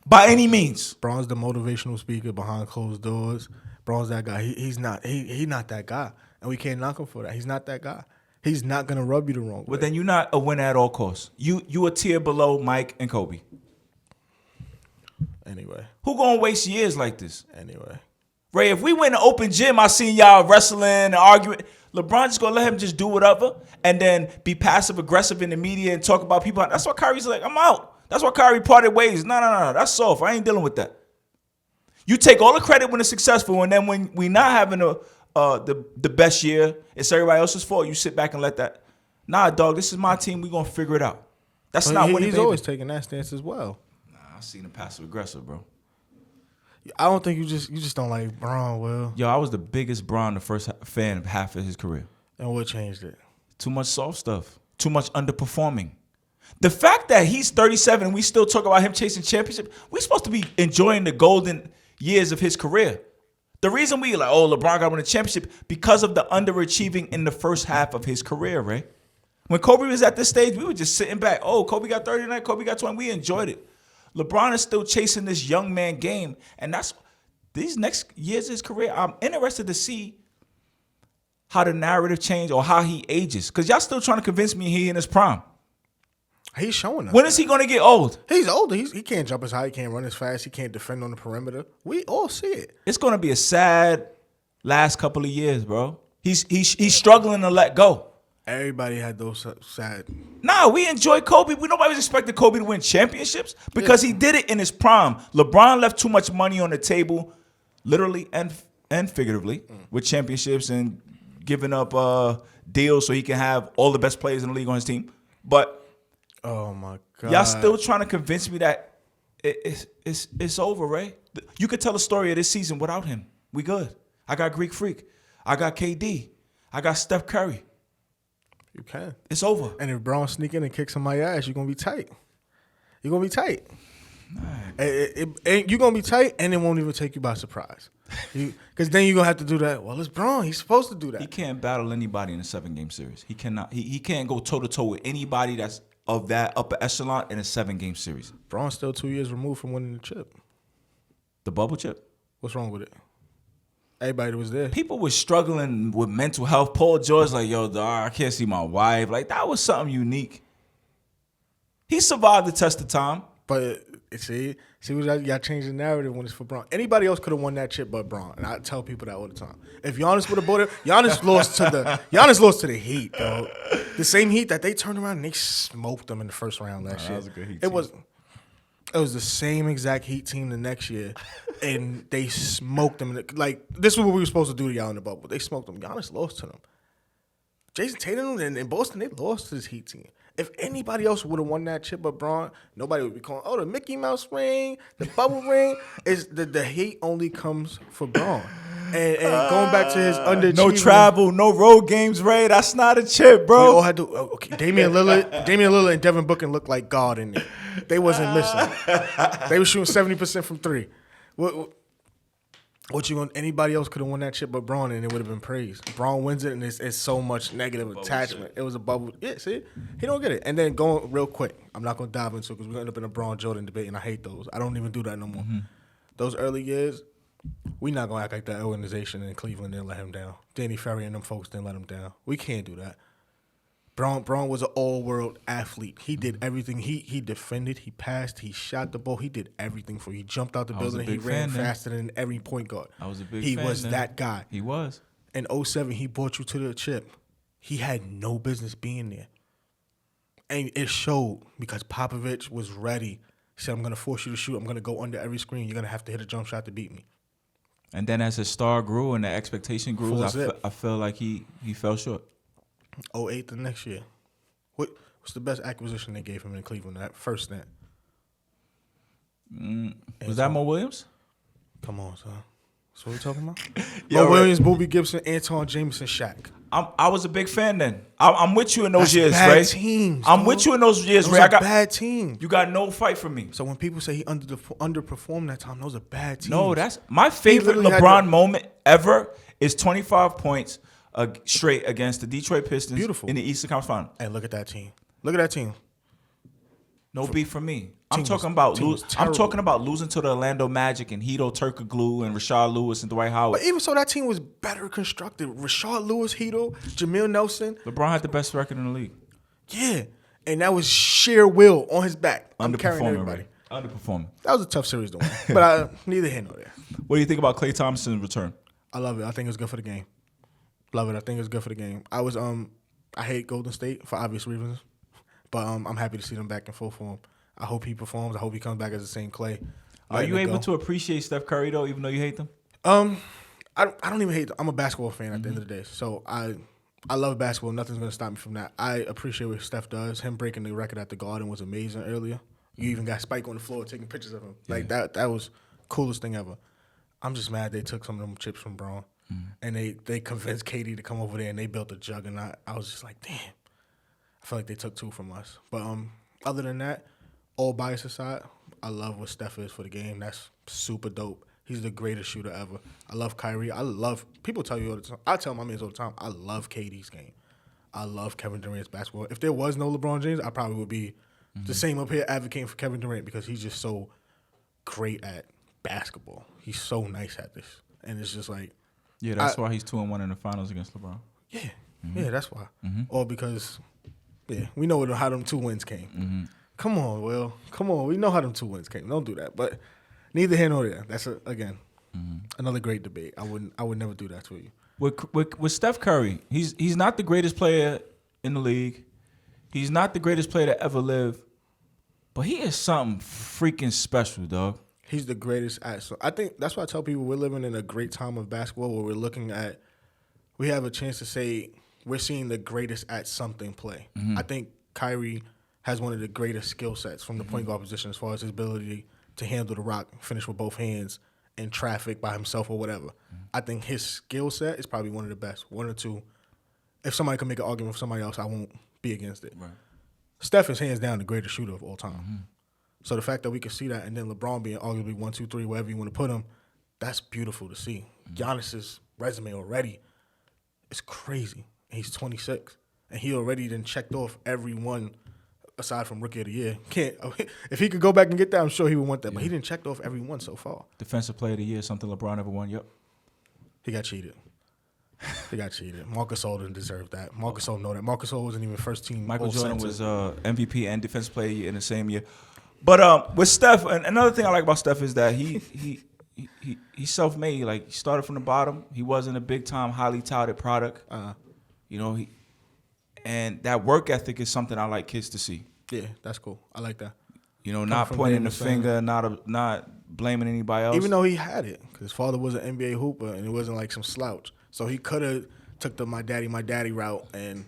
By any means. Braun's the motivational speaker behind closed doors. Braun's that guy. He's not that guy. And we can't knock him for that. He's not that guy. He's not going to rub you the wrong way. But then you're not a winner at all costs. You a tier below Mike and Kobe. Anyway. Who going to waste years like this? Anyway. Ray, if we went to open gym, I seen y'all wrestling and arguing. LeBron just going to let him just do whatever and then be passive-aggressive in the media and talk about people. That's why Kyrie's like, I'm out. That's why Kyrie parted ways. No. That's soft. I ain't dealing with that. You take all the credit when it's successful, and then when we not having the best year, it's everybody else's fault. You sit back and let that. Nah, dog, this is my team. We gonna figure it out. That's not what he's always taking that stance as well. Nah, I seen him passive aggressive, bro. I don't think you just don't like Braun, Will. Yo, I was the biggest Braun, the first fan of half of his career. And what changed it? Too much soft stuff. Too much underperforming. The fact that he's 37 and we still talk about him chasing championship, we're supposed to be enjoying the golden years of his career. The reason we like, oh, LeBron got win a championship because of the underachieving in the first half of his career, Ray. When Kobe was at this stage, we were just sitting back. Oh, Kobe got 30 tonight, Kobe got 20. We enjoyed it. LeBron is still chasing this young man game, and that's these next years of his career. I'm interested to see how the narrative change or how he ages, because y'all still trying to convince me he in his prime. He's showing us. When is he going to get old? He's older. He can't jump as high. He can't run as fast. He can't defend on the perimeter. We all see it. It's going to be a sad last couple of years, bro. He's struggling to let go. Everybody had those sad. Nah, we enjoy Kobe. Nobody was expecting Kobe to win championships because he did it in his prime. LeBron left too much money on the table, literally and figuratively, with championships and giving up deals so he can have all the best players in the league on his team. But Oh my God. y'all still trying to convince me that it's over, right? You could tell a story of this season without him. We good. I got Greek Freak. I got KD. I got Steph Curry. You can. It's over. And if Braun sneak in and kick somebody's ass, you're gonna be tight. You're gonna be tight. You're gonna be tight, and it won't even take you by surprise. Because then you're gonna have to do that. Well, it's Braun. He's supposed to do that. He can't battle anybody in a 7-game series. He cannot. He can't go toe to toe with anybody that's of that upper echelon in a 7-game series. Braun's still 2 years removed from winning the chip. The bubble chip. What's wrong with it? Everybody was there. People were struggling with mental health. Paul George, like, yo, dog, I can't see my wife. Like, that was something unique. He survived the test of time. But see what y'all change the narrative when it's for Braun. Anybody else could have won that chip but Braun, and I tell people that all the time. If Giannis would have bought it, Giannis lost to the Heat, bro. The same Heat that they turned around and they smoked them in the first round last year. That was a good Heat It team. It was the same exact Heat team the next year, and they smoked them. Like, this is what we were supposed to do to y'all in the bubble. They smoked them. Giannis lost to them. Jason Tatum and in Boston, they lost to this Heat team. If anybody else would have won that chip but Braun, nobody would be calling, oh, the Mickey Mouse ring, the bubble ring. Is the hate only comes for Braun. And going back to his underachievement. No travel, no road games, Ray. That's not a chip, We bro. all had to. Okay, Damian Lillard and Devin Booker looked like God in there. They wasn't missing. They were shooting 70% from three. What you want? Anybody else could have won that chip but Braun, and it would have been praised. Braun wins it, and it's so much negative attachment. Chip. It was a bubble. Yeah, see, he don't get it. And then going real quick, I'm not gonna dive into it because we're gonna end up in a Braun Jordan debate, and I hate those. I don't even do that no more. Mm-hmm. Those early years, we not gonna act like that organization in Cleveland didn't let him down. Danny Ferry and them folks didn't let him down. We can't do that. Braun was an all-world athlete. He did everything. He defended. He passed. He shot the ball. He did everything for you. He jumped out the building. He ran faster than every point guard. I was a big fan. He was that guy. He was. In 2007, he brought you to the chip. He had no business being there. And it showed because Popovich was ready. He said, I'm going to force you to shoot. I'm going to go under every screen. You're going to have to hit a jump shot to beat me. And then as his star grew and the expectation grew, I feel like he fell short. 08 the next year. What's the best acquisition they gave him in Cleveland, that first stint? Was that Mo Williams? Come on, son. That's what we talking about? Yo, Mo Williams, Boobie Gibson, Anton Jameson, Shaq. I was a big fan then. I'm with you in those years, bad Ray. Teams, I'm dog. with you in those years, Those Ray. are bad teams. You got no fight from me. So when people say he underperformed that time, those are bad teams. No, that's my favorite literally had LeBron moment ever is 25 points straight against the Detroit Pistons in the Eastern Conference Final. And look at that team. Look at that team. No beef from me. I'm talking about losing to the Orlando Magic and Hedo Turkoglu and Rashard Lewis and Dwight Howard. But even so, that team was better constructed. Rashard Lewis, Hedo, Jameer Nelson. LeBron had the best record in the league. Yeah. And that was sheer will on his back. I'm carrying everybody. Right? Underperforming. That was a tough series to win. But neither here nor there. What do you think about Klay Thompson's return? I love it. I think it's good for the game. Love it. I think it's good for the game. I hate Golden State for obvious reasons. But I'm happy to see them back in full form. I hope he performs. I hope he comes back as the same Klay. Are you able to appreciate Steph Curry, though, even though you hate them? I don't even hate them. I'm a basketball fan at the end of the day. So I love basketball. Nothing's going to stop me from that. I appreciate what Steph does. Him breaking the record at the Garden was amazing earlier. You even got Spike on the floor taking pictures of him. Like, that was coolest thing ever. I'm just mad they took some of them chips from Braun. And they convinced Katie to come over there, and they built a juggernaut. I was just like, damn. I feel like they took two from us. But other than that, all bias aside, I love what Steph is for the game. That's super dope. He's the greatest shooter ever. I love Kyrie. People tell you all the time. I tell my mates all the time, I love KD's game. I love Kevin Durant's basketball. If there was no LeBron James, I probably would be the same up here advocating for Kevin Durant because he's just so great at basketball. He's so nice at this. And it's just like, yeah, that's why he's 2-1 in the finals against LeBron. Yeah, yeah, that's why. Or because, we know how them 2 wins came. Come on, Will. Come on. We know how them 2 wins came. Don't do that. But neither here nor there. That's, another great debate. I would never do that to you. With Steph Curry, he's not the greatest player in the league. He's not the greatest player to ever live. But he is something freaking special, dog. He's the greatest at. So I think that's why I tell people we're living in a great time of basketball where we have a chance to say we're seeing the greatest at something play. I think Kyrie has one of the greatest skill sets from the point guard position as far as his ability to handle the rock, finish with both hands, in traffic by himself or whatever. I think his skill set is probably one of the best. One or two. If somebody can make an argument for somebody else, I won't be against it. Right. Steph is hands down the greatest shooter of all time. So the fact that we can see that, and then LeBron being arguably 1, 2, 3, wherever you want to put him, that's beautiful to see. Giannis's resume already is crazy. And he's 26, and he already then checked off every one aside from Rookie of the Year. If he could go back and get that, I'm sure he would want that. But he didn't check off every one so far. Defensive Player of the Year, something LeBron ever won. Yep. He got cheated. Marcus Gasol didn't deserve that. Marcus Gasol know that. Marcus Gasol wasn't even first team. Michael Jordan was MVP and Defensive Player of the Year in the same year. But with Steph, and another thing I like about Steph is that he's self-made. Like, he started from the bottom. He wasn't a big-time, highly touted product. You know, and that work ethic is something I like kids to see. Yeah, that's cool. I like that. You know, not pointing the finger, not blaming anybody else. Even though he had it, because his father was an NBA hooper, and it wasn't like some slouch. So he could have took the my daddy route and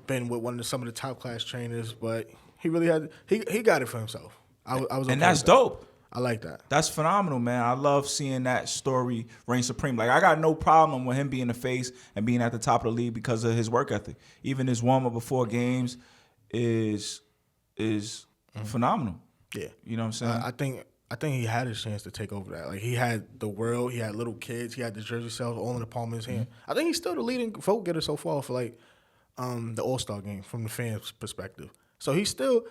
been with some of the top class trainers, but he really had he got it for himself. I was okay, and that's with that. dope. I like that. That's phenomenal, man. I love seeing that story reign supreme. Like, I got no problem with him being the face and being at the top of the league because of his work ethic. Even his warm-up before games is phenomenal. Yeah. You know what I'm saying? I think he had his chance to take over that. Like, he had the world, he had little kids, he had the jersey sales all in the palm of his hand. I think he's still the leading vote getter so far for like the All-Star game from the fans' perspective. So he still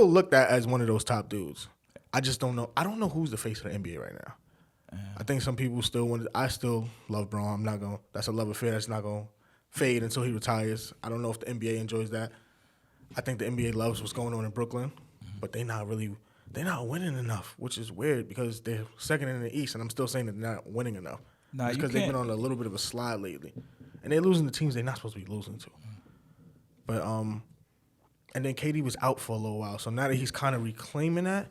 looked at as one of those top dudes. I just don't know. I don't know who's the face of the NBA right now. I think some people still want. I still love Bron. I'm not going. That's a love affair that's not going to fade until he retires. I don't know if the NBA enjoys that. I think the NBA loves what's going on in Brooklyn, but they're not winning enough, which is weird because they're second in the East, and I'm still saying that they're not winning enough. It's because they've been on a little bit of a slide lately, and they're losing to teams they're not supposed to be losing to. But and then KD was out for a little while, so now that he's kind of reclaiming that,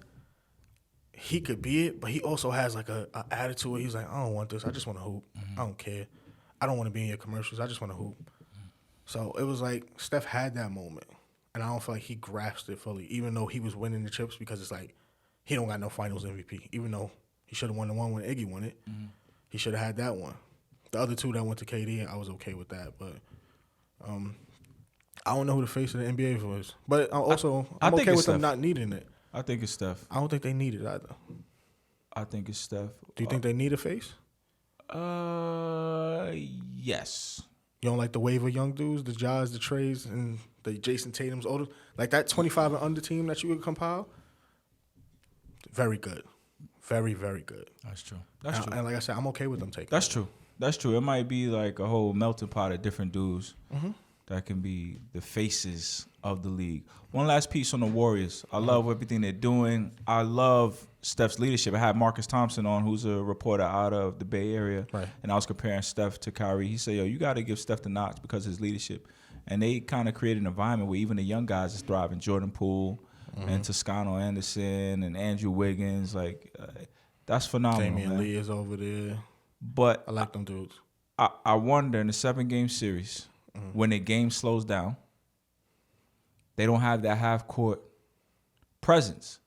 he could be it. But he also has like a attitude where he's like, I don't want this. I just want to hoop. I don't care. I don't want to be in your commercials. I just want to hoop. So it was like Steph had that moment. And I don't feel like he grasped it fully, even though he was winning the chips, because it's like he don't got no finals MVP. Even though he should have won the one when Iggy won it. He should have had that one. The other two that went to KD, I was okay with that. But I don't know who the face of the NBA was. But also, I'm okay with them not needing it. I think it's Steph. I don't think they need it either. I think it's Steph. Do you think they need a face? Yes. You don't like the wave of young dudes, the Jaws, the Trays, and the Jason Tatum's older, like that 25 and under team that you would compile? Very good. Very, very good. That's true. That's true. And like I said, I'm okay with them taking That's true. That's true. It might be like a whole melting pot of different dudes that can be the faces of the league. One last piece on the Warriors. I love everything they're doing. I love Steph's leadership. I had Marcus Thompson on, who's a reporter out of the Bay Area, and I was comparing Steph to Kyrie. He said, yo, you got to give Steph the notch because of his leadership. And they kind of created an environment where even the young guys is thriving. Jordan Poole and Toscano Anderson and Andrew Wiggins. Like, that's phenomenal, Damian man. Lee is over there. But I like them dudes. I wonder in the 7-game series, when the game slows down, they don't have that half-court presence.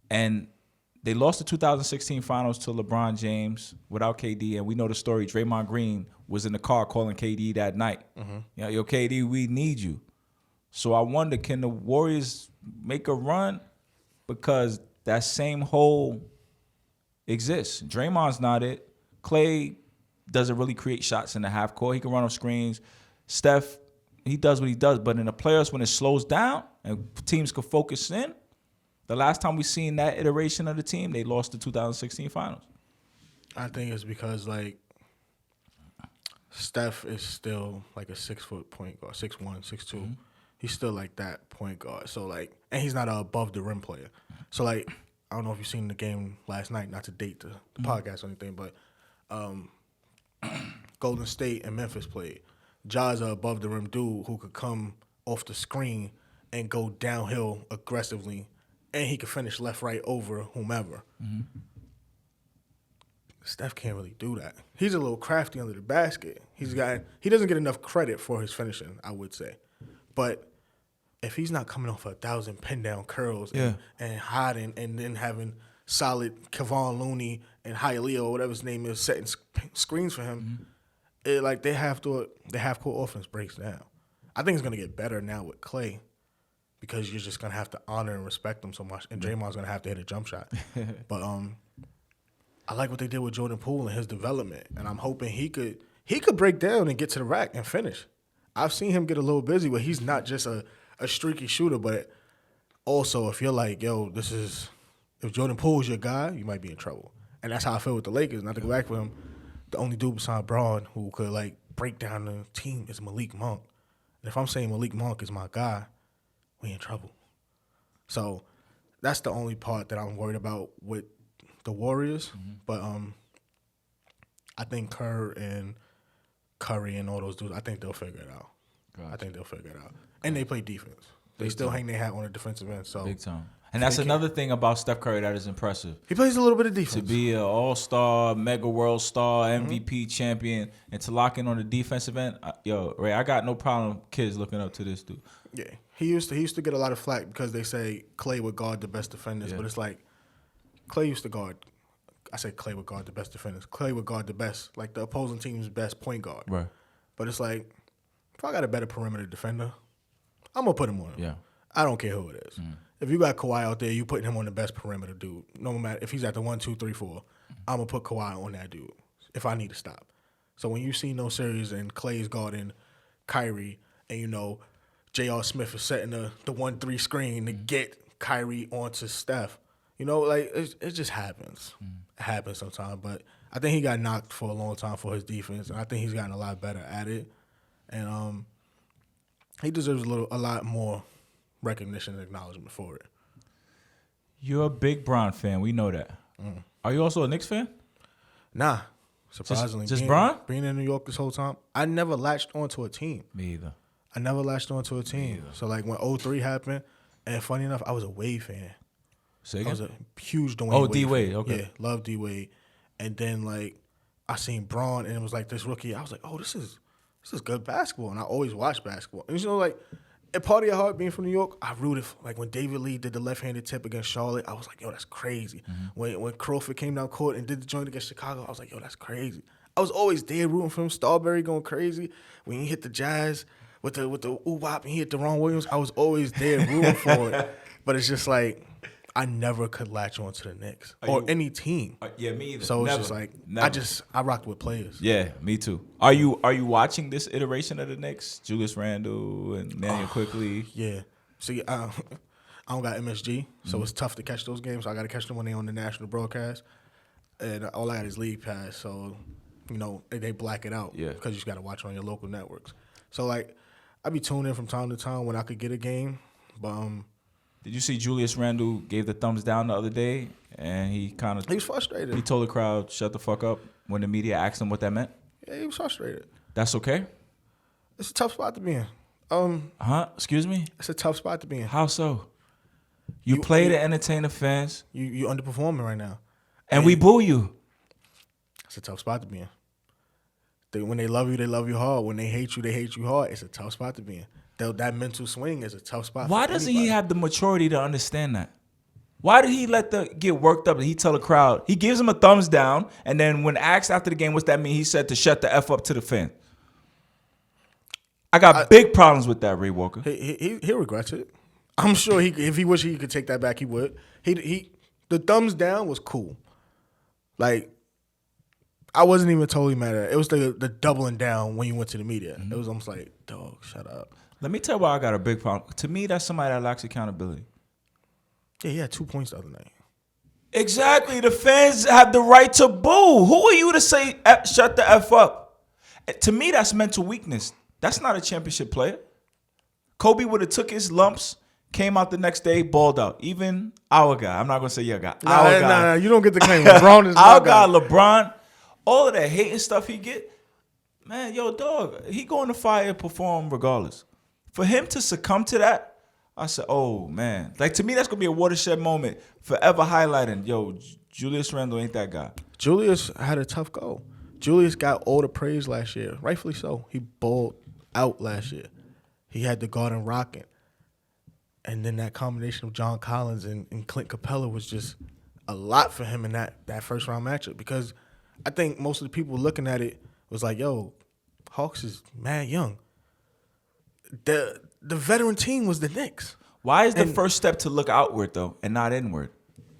And they lost the 2016 finals to LeBron James without KD, and we know the story. Draymond Green was in the car calling KD that night. You know, yo, KD, we need you. So I wonder, can the Warriors make a run? Because that same hole exists. Draymond's not it. Klay doesn't really create shots in the half court. He can run off screens. Steph, he does what he does. But in the playoffs, when it slows down and teams can focus in, the last time we seen that iteration of the team, they lost the 2016 finals. I think it's because, like, Steph is still like a 6-foot point guard, 6'1", 6'2". He's still like that point guard. So, like, and he's not an above the rim player. So, like, I don't know if you've seen the game last night, not to date the podcast or anything, but Golden State and Memphis played. Ja's a above the rim dude who could come off the screen and go downhill aggressively, and he could finish left, right, over whomever. Steph can't really do that. He's a little crafty under the basket. He doesn't get enough credit for his finishing, I would say. But if he's not coming off 1,000 pin down curls Yeah. and hiding and then having solid Kevon Looney and Hialeah or whatever his name is setting screens for him, their half court offense breaks down. I think it's gonna get better now with Klay because you're just gonna have to honor and respect him so much, and Draymond's gonna have to hit a jump shot. But I like what they did with Jordan Poole and his development, and I'm hoping he could break down and get to the rack and finish. I've seen him get a little busy, but he's not just a streaky shooter, but also if you're like, yo, if Jordan Poole is your guy, you might be in trouble. And that's how I feel with the Lakers. Not to go back with him, the only dude besides Braun who could break down the team is Malik Monk. And if I'm saying Malik Monk is my guy, we in trouble. So that's the only part that I'm worried about with the Warriors. But I think Kerr and Curry and all those dudes, I think they'll figure it out. Gotcha. I think they'll figure it out. And they play defense. They still hang their hat on the defensive end. So big time. And that's another thing about Steph Curry that is impressive. He plays a little bit of defense. To be an all-star, mega world star, MVP champion, and to lock in on the defensive end, Ray, I got no problem kids looking up to this dude. Yeah. He used to get a lot of flack because they say Klay would guard the best defenders, but it's like Klay used to guard. I say Klay would guard the best defenders. Klay would guard the best, the opposing team's best point guard. Right. But it's like, if I got a better perimeter defender, I'm going to put him on him. Yeah. I don't care who it is. If you got Kawhi out there, you putting him on the best perimeter dude. No matter if he's at the 1, 2, 3, 4, I'm going to put Kawhi on that dude if I need to stop. So when you see no series and Klay's guarding Kyrie and, J.R. Smith is setting the 1-3 screen to get Kyrie onto Steph, it just happens. It happens sometimes. But I think he got knocked for a long time for his defense, and I think he's gotten a lot better at it. And he deserves a lot more recognition and acknowledgement for it. You're a big Bron fan. We know that. Are you also a Knicks fan? Nah. Surprisingly. Just Bron? Being in New York this whole time, I never latched onto a team. Me either. I never latched onto a team. So, when 03 happened, and funny enough, I was a Wade fan. Say again? I was a huge Dwayne Wade D-Wade. fan. Okay. Yeah, love D-Wade. And then, I seen Bron, and it was this rookie. I was like, oh, this is good basketball. And I always watch basketball. And, and part of your heart being from New York, I rooted for, when David Lee did the left-handed tip against Charlotte, I was like, yo, that's crazy. When Crawford came down court and did the joint against Chicago, I was like, yo, that's crazy. I was always there rooting for him. Starberry going crazy. When he hit the Jazz with the oo-wop and he hit Deron Williams, I was always there rooting for it. But it's just I never could latch on to the Knicks or any team. Yeah, me either. So never, it's just I rocked with players. Yeah, me too. Are you watching this iteration of the Knicks? Julius Randle and Immanuel Quickly? Yeah. See, I don't got MSG, so it's tough to catch those games. So I got to catch them when they're on the national broadcast. And all I got is League Pass, so, they black it out because you just got to watch on your local networks. So, I be tuned in from time to time when I could get a game, but Did you see Julius Randle gave the thumbs down the other day, and he was frustrated. He told the crowd, "Shut the fuck up," when the media asked him what that meant. Yeah, he was frustrated. That's okay. It's a tough spot to be in. Excuse me. It's a tough spot to be in. How so? You play to entertain the fans. You underperforming right now, and we boo you. It's a tough spot to be in. When they love you hard. When they hate you hard. It's a tough spot to be in. That mental swing is a tough spot. Why doesn't he have the maturity to understand that? Why did he get worked up and he tell the crowd? He gives him a thumbs down, and then when asked after the game, what's that mean? He said to shut the F up to the fan. I got big problems with that, Ray Walker. He regrets it. I'm sure if he wished he could take that back, he would. The thumbs down was cool. I wasn't even totally mad at it. It was the doubling down when you went to the media. It was almost like, dog, shut up. Let me tell you why I got a big problem. To me, that's somebody that lacks accountability. Yeah, he had 2 points the other night. Exactly. The fans have the right to boo. Who are you to say shut the F up? To me, that's mental weakness. That's not a championship player. Kobe would have took his lumps, came out the next day, balled out. Even our guy. I'm not going to say your guy. Our guy. Nah, you don't get the claim. LeBron is our guy. LeBron, all of that hating stuff he get, man, yo, dog, he going to fire and perform regardless. For him to succumb to that, I said, oh, man. To me, that's going to be a watershed moment, forever highlighting, yo, Julius Randle ain't that guy. Julius had a tough go. Julius got all the praise last year, rightfully so. He balled out last year. He had the Garden rocking. And then that combination of John Collins and Clint Capella was just a lot for him in that first round matchup, because I think most of the people looking at it was like, yo, Hawks is mad young. The veteran team was the Knicks. Why is the first step to look outward, though, and not inward?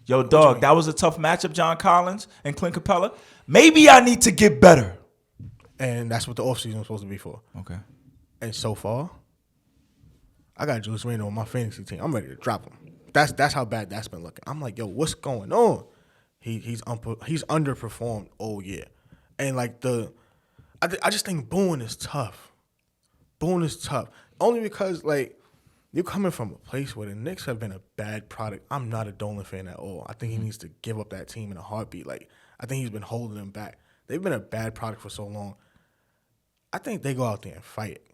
Yo, dog, that was a tough matchup, John Collins and Clint Capella. Maybe I need to get better. And that's what the offseason was supposed to be for. Okay. And so far, I got Julius Randle on my fantasy team. I'm ready to drop him. That's how bad that's been looking. I'm like, yo, what's going on? He's underperformed all year. And, like, I just think Boone is tough. Boone is tough. Only because, like, you're coming from a place where the Knicks have been a bad product. I'm not a Dolan fan at all. I think he needs to give up that team in a heartbeat. Like, I think he's been holding them back. They've been a bad product for so long. I think they go out there and fight it.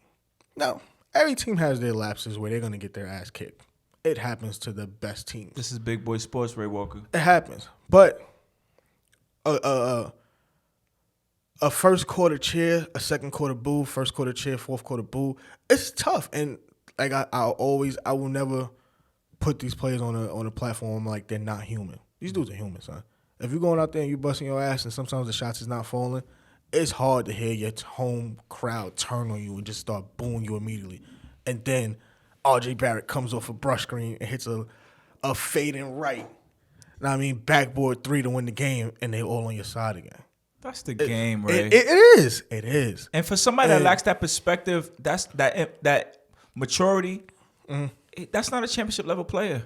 Now, every team has their lapses where they're going to get their ass kicked. It happens to the best teams. This is big boy sports, Ray Walker. It happens. But a first quarter cheer, a second quarter boo, first quarter cheer, fourth quarter boo, it's tough. And like I will never put these players on a platform like they're not human. These dudes are human, son. If you're going out there and you're busting your ass and sometimes the shots is not falling, it's hard to hear your home crowd turn on you and just start booing you immediately. And then RJ Barrett comes off a brush screen and hits a fading right. I mean, backboard three to win the game, and they all on your side again. That's the game, Ray. It is. It is. And for somebody that lacks that perspective, that's that maturity, that's not a championship level player.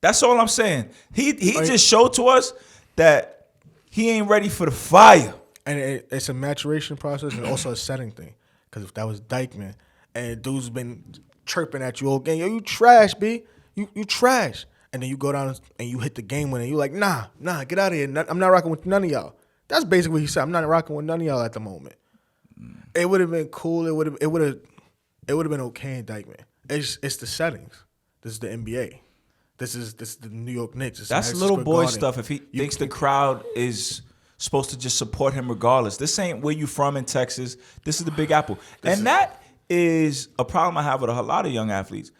That's all I'm saying. He just showed to us that he ain't ready for the fire. And it's a maturation process and also a setting thing. Because if that was Dykeman and dude's been chirping at you all game, yo, you trash, B. You trash. And then you go down and you hit the game winner. You like, nah, get out of here. I'm not rocking with none of y'all. That's basically what he said. I'm not rocking with none of y'all at the moment. It would have been cool. It would have been okay in Dykeman. It's the settings. This is the NBA. This is the New York Knicks. That's little boy stuff. If he thinks the crowd is supposed to just support him regardless. This ain't where you from in Texas. This is the Big Apple. That is a problem I have with a lot of young athletes.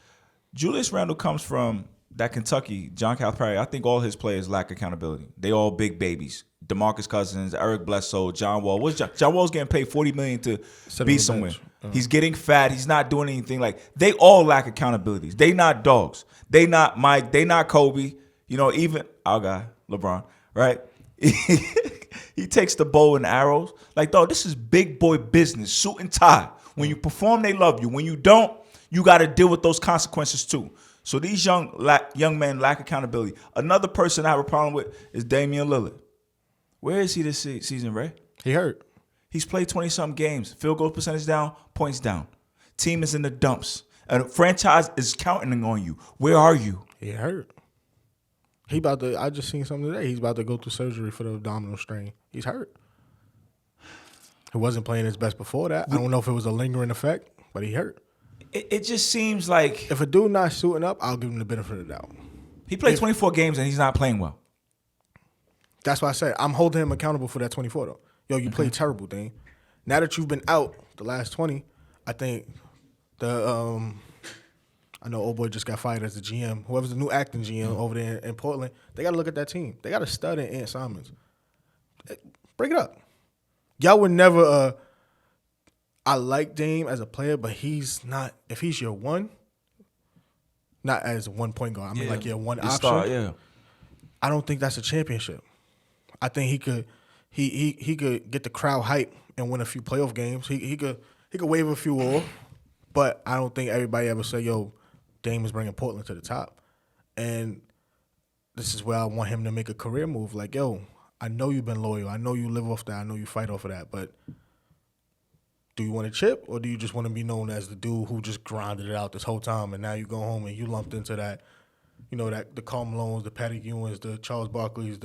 Julius Randle comes from that Kentucky, John Calipari. I think all his players lack accountability. They all big babies. DeMarcus Cousins, Eric Bledsoe, John Wall. John Wall's getting paid $40 million to be somewhere. He's getting fat. He's not doing anything. Like, they all lack accountabilities. They not dogs. They not Mike. They not Kobe. You know, even our guy, LeBron, right? He takes the bow and arrows. Like, dog, this is big boy business, suit and tie. When you perform, they love you. When you don't, you got to deal with those consequences too. So these young men lack accountability. Another person I have a problem with is Damian Lillard. Where is he this season, Ray? He hurt. He's played 20-something games. Field goal percentage down, points down. Team is in the dumps. And a franchise is counting on you. Where are you? He hurt. I just seen something today. He's about to go through surgery for the abdominal strain. He's hurt. He wasn't playing his best before that. I don't know if it was a lingering effect, but he hurt. It just seems like if a dude not suiting up, I'll give him the benefit of the doubt. He played 24 games and he's not playing well. That's why I said I'm holding him accountable for that 24 though. Yo, you played terrible, Dane. Now that you've been out the last 20, I think I know old boy just got fired as the GM. Whoever's the new acting GM over there in Portland, they got to look at that team. They got a stud in Ant Simons. Break it up. Y'all would never. I like Dame as a player, but he's not. If he's your one, not as a 1 point guard. I mean, like your one option. Star, yeah. I don't think that's a championship. I think he could. He could get the crowd hype and win a few playoff games. He could wave a few off, but I don't think everybody ever say, "Yo, Dame is bringing Portland to the top." And this is where I want him to make a career move. Like, yo, I know you've been loyal. I know you live off that. I know you fight off of that. But do you want a chip, or do you just want to be known as the dude who just grinded it out this whole time, and now you go home and you lumped into that, you know, that the Karl Malones, the Patty Ewings, the Charles Barkley's,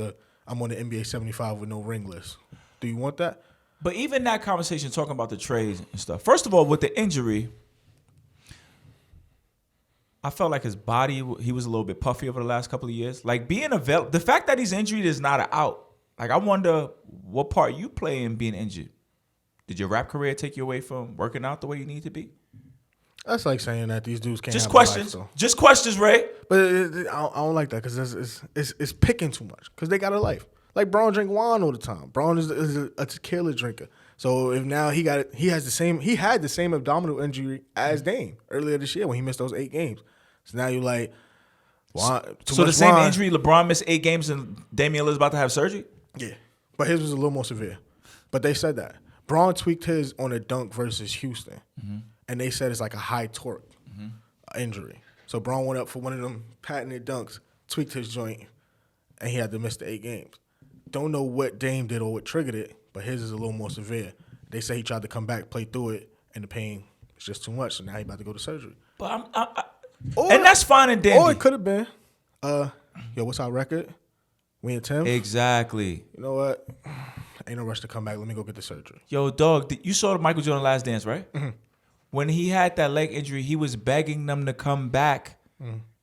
I'm on the NBA 75 with no ring list. Do you want that? But even that conversation talking about the trades and stuff. First of all, with the injury, I felt like his body, he was a little bit puffy over the last couple of years. Like being available, the fact that he's injured is not an out. Like I wonder what part you play in being injured. Did your rap career take you away from working out the way you need to be? That's like saying that these dudes can't Just have questions. a life, Just questions, Ray. But I don't like that because it's picking too much because they got a life. Like Braun drink wine all the time. Braun is a tequila drinker. So if now he had the same abdominal injury as Dame earlier this year when he missed those 8 games. So now you're like, so the same injury, LeBron missed 8 games and Damian Lilly's about to have surgery? Yeah, but his was a little more severe. But they said that. Braun tweaked his on a dunk versus Houston. And they said it's like a high torque injury. So Braun went up for one of them patented dunks, tweaked his joint, and he had to miss the 8 games. Don't know what Dame did or what triggered it, but his is a little more severe. They say he tried to come back, play through it, and the pain is just too much, so now he about to go to surgery. But and that's fine and dandy. Or it could have been, what's our record? We in 10th? Exactly. You know what? Ain't no rush to come back. Let me go get the surgery. Yo, dog, you saw the Michael Jordan Last Dance, right? Mm-hmm. When he had that leg injury, he was begging them to come back.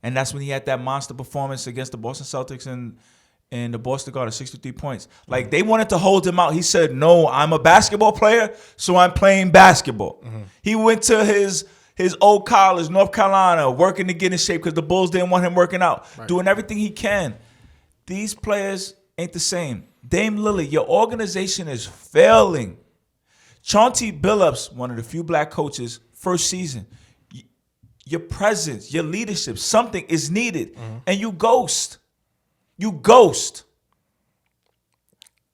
And that's when he had that monster performance against the Boston Celtics and the Boston Garden, 63 points. Like, they wanted to hold him out. He said, no, I'm a basketball player, so I'm playing basketball. He went to his old college, North Carolina, working to get in shape because the Bulls didn't want him working out, doing everything he can. These players ain't the same. Dame Lilly, your organization is failing. Chauncey Billups, one of the few black coaches, first season. Your presence, your leadership, something is needed. And you ghost. You ghost.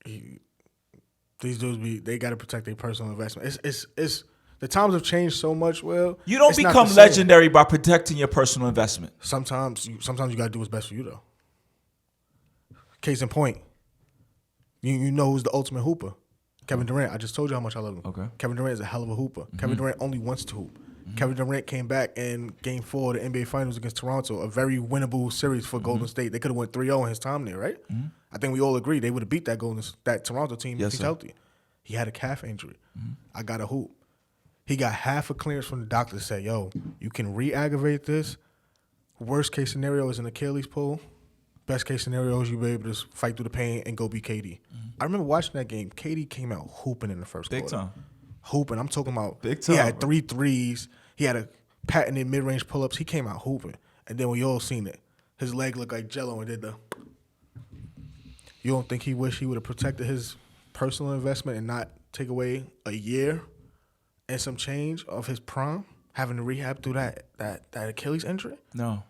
These dudes they got to protect their personal investment. It's the times have changed so much. Well, you don't become legendary by protecting your personal investment. Sometimes you got to do what's best for you, though. Case in point, you know who's the ultimate hooper? Kevin Durant. I just told you how much I love him. Okay. Kevin Durant is a hell of a hooper. Kevin Durant only wants to hoop. Kevin Durant came back in Game 4 of the NBA Finals against Toronto, a very winnable series for Golden State. They could have went 3-0 in his time there, right? I think we all agree they would have beat that Toronto team if he's healthy. He had a calf injury. I got a hoop. He got half a clearance from the doctor to say, yo, you can re-aggravate this. Worst case scenario is an Achilles pull. Best case scenario is you be able to fight through the pain and go beat KD. I remember watching that game. KD came out hooping in the first quarter. Big time. Hooping. I'm talking about big time. He had 3 threes. He had a patented mid-range pull-ups. He came out hooping. And then we all seen it. His leg looked like Jello and did the... You don't think he wish he would have protected his personal investment and not take away a year and some change of his prime, having to rehab through that Achilles injury? No.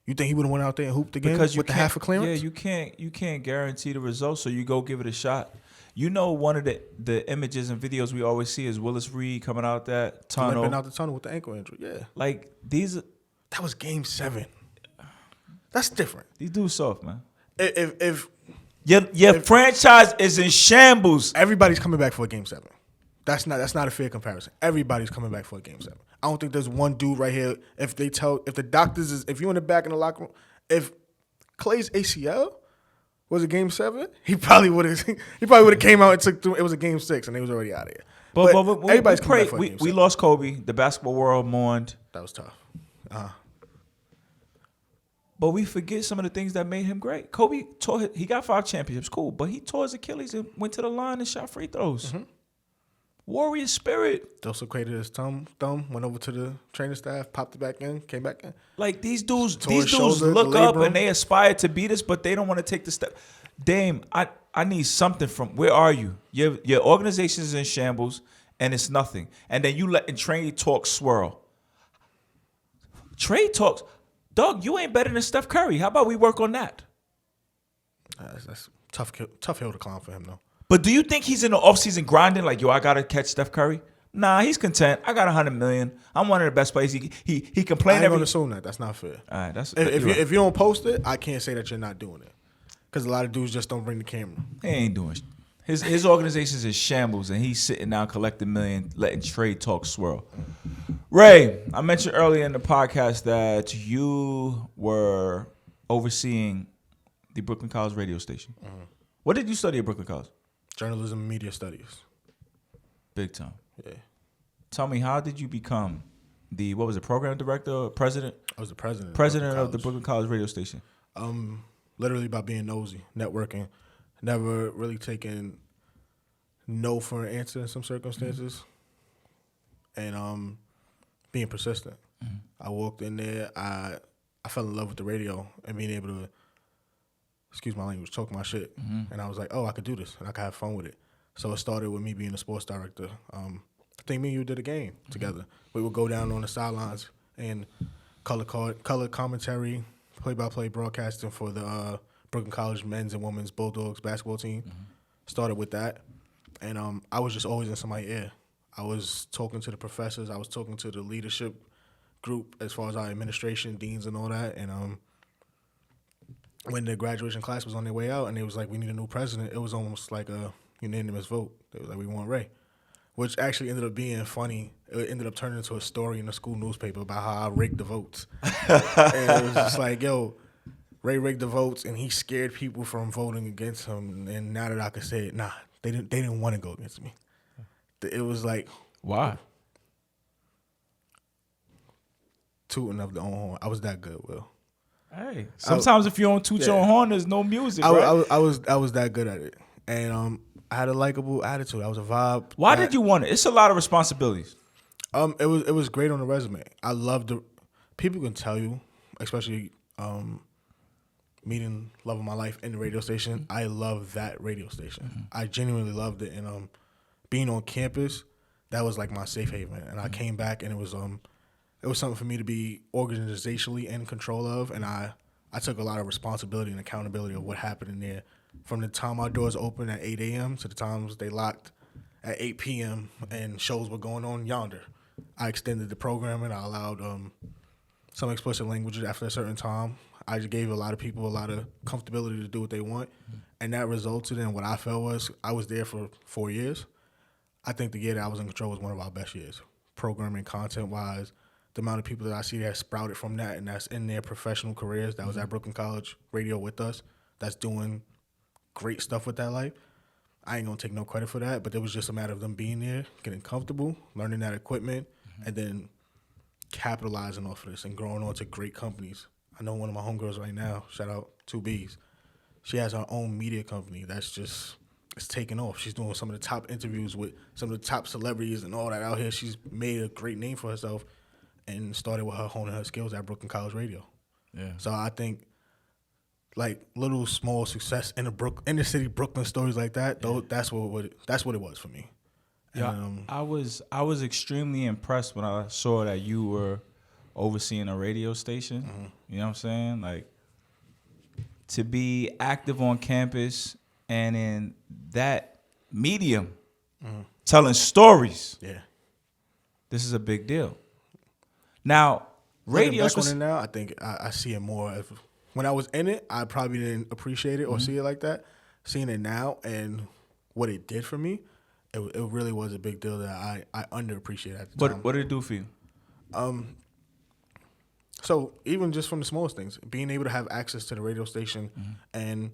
You think he would have went out there and hooped again because with the half a clearance? Yeah, you can't guarantee the results, so you go give it a shot. You know, one of the images and videos we always see is Willis Reed coming out that tunnel. Limping out the tunnel with the ankle injury, yeah. Like, that was Game 7. That's different. These dudes soft, man. If your franchise is in shambles. Everybody's coming back for a Game 7. That's not a fair comparison. Everybody's coming back for a Game 7. I don't think there's one dude right here. If the doctors if you're in the back in the locker room, if Klay's ACL was a Game 7, he probably would have came out and took through. It was a Game 6 and they was already out of here. But everybody's coming back for a Game 7. We lost Kobe. The basketball world mourned. That was tough. But we forget some of the things that made him great. Kobe he got 5 championships, cool, but he tore his Achilles and went to the line and shot free throws. Warrior spirit. Also created his thumb, went over to the training staff, popped it back in, came back in. Like these dudes look up and they aspire to beat us, but they don't want to take the step. Dame, I need something from. Where are you? Your organization is in shambles and it's nothing. And then you letting trade talk swirl. Trade talks, dog. You ain't better than Steph Curry. How about we work on that? That's tough hill to climb for him though. But do you think he's in the offseason grinding like, yo, I got to catch Steph Curry? Nah, he's content. I got $100 million. I'm one of the best players. He complained. I ain't gonna assume that. That's not fair. All right, if you don't post it, I can't say that you're not doing it. Because a lot of dudes just don't bring the camera. He ain't doing shit. His organization's in shambles, and he's sitting down collecting million, letting trade talk swirl. Ray, I mentioned earlier in the podcast that you were overseeing the Brooklyn College radio station. What did you study at Brooklyn College? Journalism and media studies. Big time. Yeah. Tell me, how did you become program director or president? I was the president. President of the Brooklyn College radio station. Literally by being nosy, networking, never really taking no for an answer in some circumstances. And being persistent. I walked in there. I fell in love with the radio and being able to, excuse my language, talk my shit. And I was like, oh, I could do this and I could have fun with it. So it started with me being a sports director. I think me and you did a game together. We would go down on the sidelines and color commentary, play-by-play broadcasting for the Brooklyn College men's and women's Bulldogs basketball team. Started with that. And I was just always in somebody's ear. I was talking to the professors. I was talking to the leadership group as far as our administration, deans and all that. And when the graduation class was on their way out and they was like, we need a new president, it was almost like a unanimous vote. They was like, we want Ray. Which actually ended up being funny. It ended up turning into a story in the school newspaper about how I rigged the votes. And it was just like, yo, Ray rigged the votes and he scared people from voting against him. And now that I could say it, nah, they didn't want to go against me. It was like, why? Tooting of the own horn. I was that good, Will. Hey, sometimes if you don't toot your own horn, there's no music, right? I was that good at it. And I had a likable attitude. I was a vibe. Why did you want it? It's a lot of responsibilities. It was great on the resume. I loved the people can tell you, especially meeting love of my life in the radio station. I love that radio station. I genuinely loved it. And being on campus, that was like my safe haven. And I came back and it was something for me to be organizationally in control of. And I took a lot of responsibility and accountability of what happened in there. From the time our doors opened at 8 a.m. to the times they locked at 8 p.m. and shows were going on yonder. I extended the programming. I allowed some explicit languages after a certain time. I just gave a lot of people a lot of comfortability to do what they want. And that resulted in what I felt was I was there for 4 years. I think the year that I was in control was one of our best years. Programming, content-wise, the amount of people that I see that sprouted from that and that's in their professional careers, that was at Brooklyn College Radio with us, that's doing great stuff with that life. I ain't going to take no credit for that, but it was just a matter of them being there, getting comfortable, learning that equipment, and then capitalizing off of this and growing on to great companies. I know one of my homegirls right now, shout out 2Bs, she has her own media company that's just, it's taking off. She's doing some of the top interviews with some of the top celebrities and all that out here. She's made a great name for herself and started with her honing her skills at Brooklyn College Radio. Yeah. So I think like little small success in the city Brooklyn stories like that, though, that's what it was for me. Yeah, and, I was extremely impressed when I saw that you were overseeing a radio station. You know what I'm saying? Like to be active on campus and in that medium, telling stories. Yeah, this is a big deal. Now, radio. Back on it now, I think I see it more. When I was in it, I probably didn't appreciate it or see it like that. Seeing it now and what it did for me, it really was a big deal that I underappreciated at the time. What did it do for you? So even just from the smallest things, being able to have access to the radio station and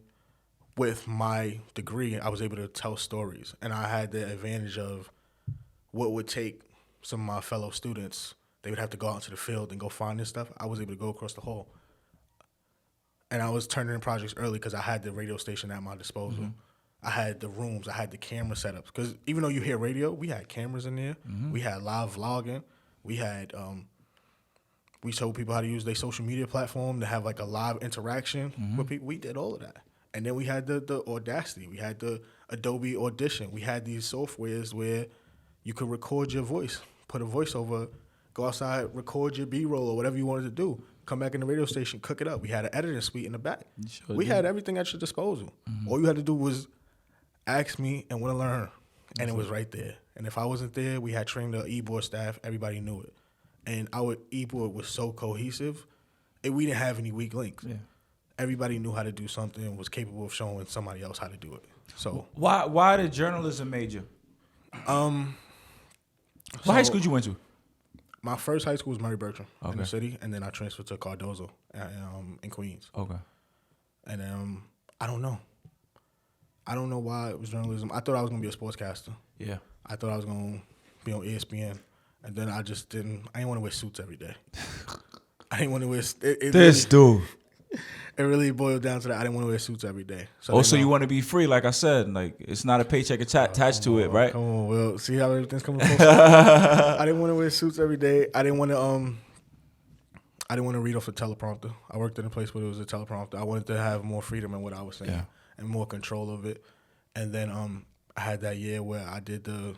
with my degree, I was able to tell stories. And I had the advantage of what would take some of my fellow students. They would have to go out into the field and go find this stuff. I was able to go across the hall. And I was turning in projects early because I had the radio station at my disposal. I had the rooms. I had the camera setups. Because even though you hear radio, we had cameras in there. We had live vlogging. We had we showed people how to use their social media platform to have like a live interaction with people. We did all of that. And then we had the Audacity. We had the Adobe Audition. We had these softwares where you could record your voice, put a voiceover, go outside, record your B-roll or whatever you wanted to do. Come back in the radio station, cook it up. We had an editing suite in the back. We had everything at your disposal. All you had to do was ask me and want to learn, and it was right there. And if I wasn't there, we had trained the e-board staff. Everybody knew it. And our e-board was so cohesive, we didn't have any weak links. Yeah. Everybody knew how to do something and was capable of showing somebody else how to do it. So why the journalism major? What high school did you went to? My first high school was Murray Bertram in the city, and then I transferred to Cardozo in Queens. Okay. And I don't know. I don't know why it was journalism. I thought I was going to be a sportscaster. Yeah. I thought I was going to be on ESPN. And then I didn't want to wear suits every day. I didn't want to wear... dude. It really boiled down to that. I didn't want to wear suits every day. So So you want to be free, like I said. Like, it's not a paycheck attached to it, right? Come on, Will. See how everything's coming full circle? I didn't want to wear suits every day. I didn't want to read off a teleprompter. I worked in a place where there was a teleprompter. I wanted to have more freedom in what I was saying and more control of it. And then I had that year where I did the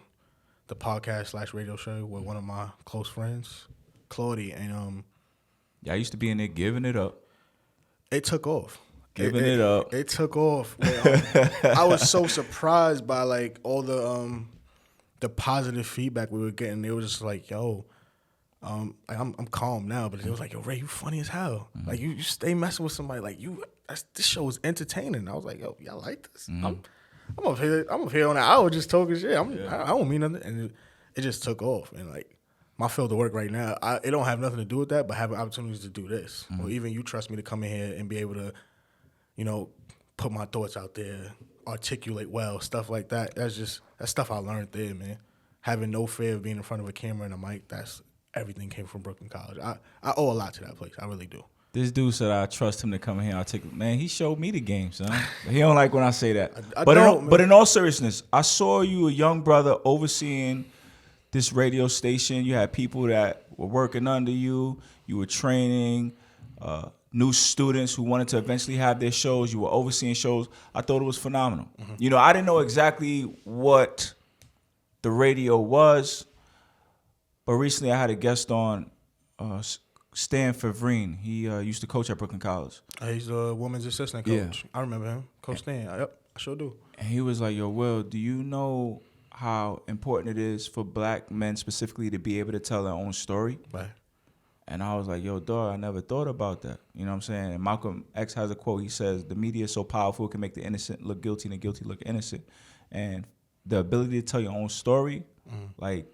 podcast / radio show with one of my close friends, Claudie, and I used to be in there giving it up. It took off. Giving it up. It took off. I was so surprised by like all the positive feedback we were getting. It was just like, yo, I'm calm now, but it was like, yo, Ray, you funny as hell. Mm-hmm. Like you stay messing with somebody like you. This show is entertaining. I was like, yo, y'all like this? Mm-hmm. I'm up here on an hour just talking shit. I don't mean nothing, and it just took off. And like my field of work right now, it don't have nothing to do with that, but having opportunities to do this, or even you trust me to come in here and be able to, put my thoughts out there, articulate well, stuff like that. That's stuff I learned there, man. Having no fear of being in front of a camera and a mic. That's everything came from Brooklyn College. I owe a lot to that place. I really do. This dude said I trust him to come in here. Man, he showed me the game, son. He don't like when I say that. But in all seriousness, I saw you, a young brother, overseeing this radio station. You had people that were working under you. You were training new students who wanted to eventually have their shows. You were overseeing shows. I thought it was phenomenal. Mm-hmm. I didn't know exactly what the radio was, but recently I had a guest on, Stan Favrine. He used to coach at Brooklyn College. He's a women's assistant coach. Yeah. I remember him. Coach Stan. Yep, I sure do. And he was like, yo, Will, do you know how important it is for black men specifically to be able to tell their own story? Right. And I was like, yo, dog, I never thought about that. You know what I'm saying? And Malcolm X has a quote. He says, the media is so powerful, it can make the innocent look guilty and the guilty look innocent. And the ability to tell your own story, like,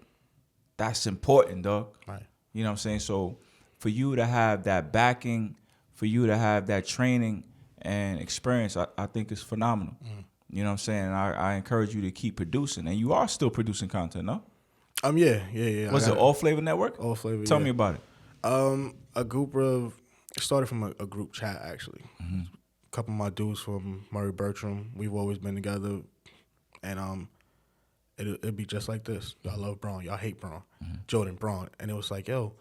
that's important, dog. Right. You know what I'm saying? So for you to have that backing, for you to have that training and experience, I think it's phenomenal. You know what I'm saying? I encourage you to keep producing. And you are still producing content, no? Yeah. Was it All Flavor Network? All Flavor, Tell me about it. A group of, it started from a group chat, actually. Mm-hmm. A couple of my dudes from Murray Bertram, we've always been together. And it'd be just like this. Y'all love Braun. Y'all hate Braun. Mm-hmm. Jordan, Braun. And it was like, yo,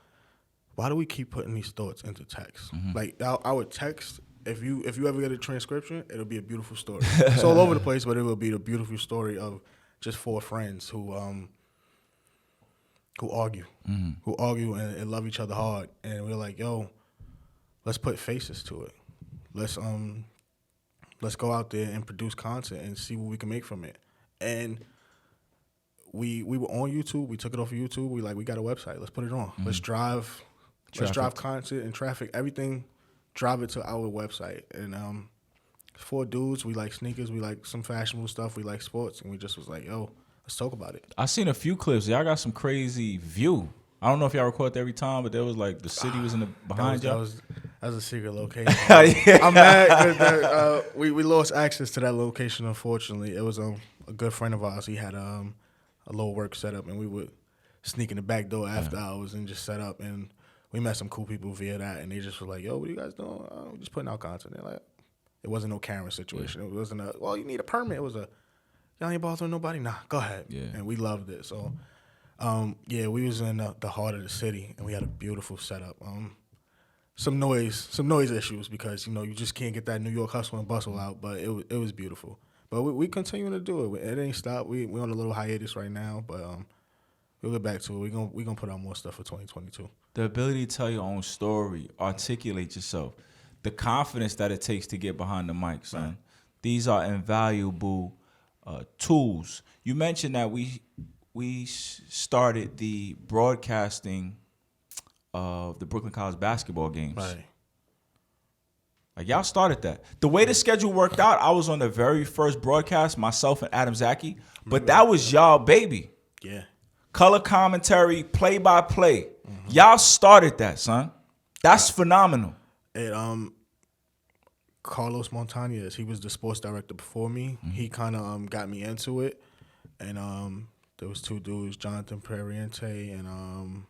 why do we keep putting these thoughts into text? Mm-hmm. Like, I would text, if you ever get a transcription, it'll be a beautiful story. It's all over the place, but it will be the beautiful story of just four friends who argue. Mm-hmm. Who argue and love each other hard. And we're like, yo, let's put faces to it. Let's go out there and produce content and see what we can make from it. And we were on YouTube. We took it off of YouTube. We got a website. Let's put it on. Mm-hmm. Let's drive content and traffic, everything. Drive it to our website. And 4 dudes. We like sneakers. We like some fashionable stuff. We like sports. And we just was like, yo, let's talk about it. I seen a few clips. Y'all got some crazy view. I don't know if y'all record that every time, but there was like the city was in the behind y'all. That was a secret location. Yeah. I'm mad because we lost access to that location. Unfortunately, it was a good friend of ours. He had a little work set up, and we would sneak in the back door after hours and just set up. And we met some cool people via that, and they just were like, "Yo, what are you guys doing? We're just putting out content." They're like, it wasn't no camera situation. It wasn't you need a permit. It was y'all ain't bothering nobody. Nah, go ahead. Yeah. And we loved it. So, we was in the heart of the city, and we had a beautiful setup. Some noise issues because you just can't get that New York hustle and bustle out, but it was beautiful. But we continuing to do it. It ain't stopped. We on a little hiatus right now, but we'll get back to it. We gonna put out more stuff for 2022. The ability to tell your own story, articulate yourself, the confidence that it takes to get behind the mic, son. Right. These are invaluable tools. You mentioned that we started the broadcasting of the Brooklyn College basketball games. Right. Like, y'all started that. The way the schedule worked out, I was on the very first broadcast, myself and Adam Zaki, but that was y'all baby. Yeah. Color commentary, play-by-play. Mm-hmm. Y'all started that, son. That's phenomenal. Carlos Montañez, he was the sports director before me. Mm-hmm. He kind of got me into it. And there was 2 dudes, Jonathan Periente and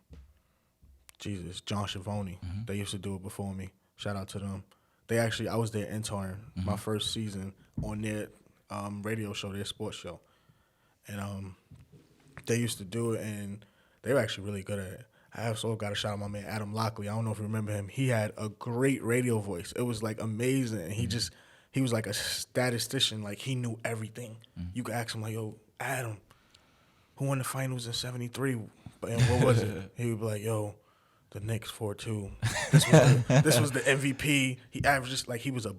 John Schiavone. Mm-hmm. They used to do it before me. Shout out to them. I was their intern my first season on their radio show, their sports show, and they used to do it, and they were actually really good at it. I also got a shout out my man Adam Lockley. I don't know if you remember him. He had a great radio voice. It was like amazing. And he was like a statistician. Like he knew everything. You could ask him like, "Yo, Adam, who won the finals in '73? And what was it?" He would be like, "Yo, the Knicks 4-2. This was the MVP." He averaged just like he was a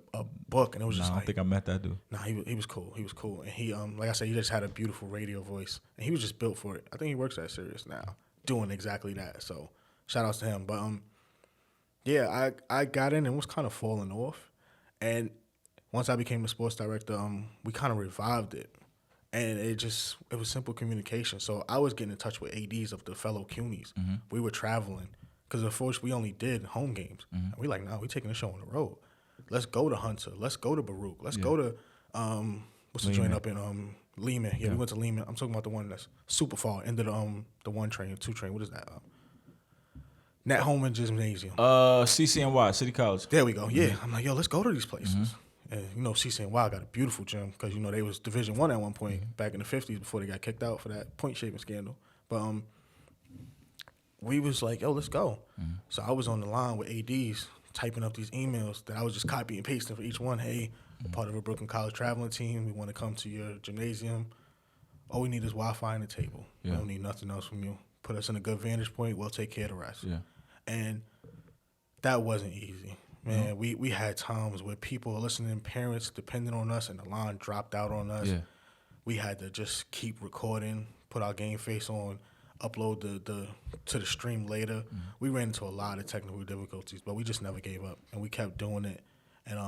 book, and it was just I don't think I met that dude. Nah, he was cool. He was cool, and he like I said, he just had a beautiful radio voice, and he was just built for it. I think he works at Sirius now, doing exactly that. So shout outs to him. But yeah, I got in and was kind of falling off, and once I became the sports director, we kind of revived it, and it was simple communication. So I was getting in touch with ADs of the fellow CUNYs. We were traveling because of course we only did home games. And we like, nah, we taking the show on the road. Let's go to Hunter. Let's go to Baruch. Let's go to what's the joint up in Lehman? Yeah, we went to Lehman. I'm talking about the one that's super far into the 1 train, 2 train. What is that? Nat Holman Gymnasium. CCNY, City College. There we go. Yeah, I'm like, yo, let's go to these places. And CCNY got a beautiful gym because they was Division I at one point back in the '50s before they got kicked out for that point shaving scandal. But we was like, yo, let's go. So I was on the line with ADs typing up these emails that I was just copying and pasting for each one. Hey, we're part of a Brooklyn College traveling team. We want to come to your gymnasium. All we need is Wi-Fi and a table. We don't need nothing else from you. Put us in a good vantage point. We'll take care of the rest. Yeah. And that wasn't easy. Man, we had times where people were listening, parents depended on us, and the line dropped out on us. Yeah. We had to just keep recording, put our game face on, upload to the stream later. We ran into a lot of technical difficulties, but we just never gave up, and we kept doing it. And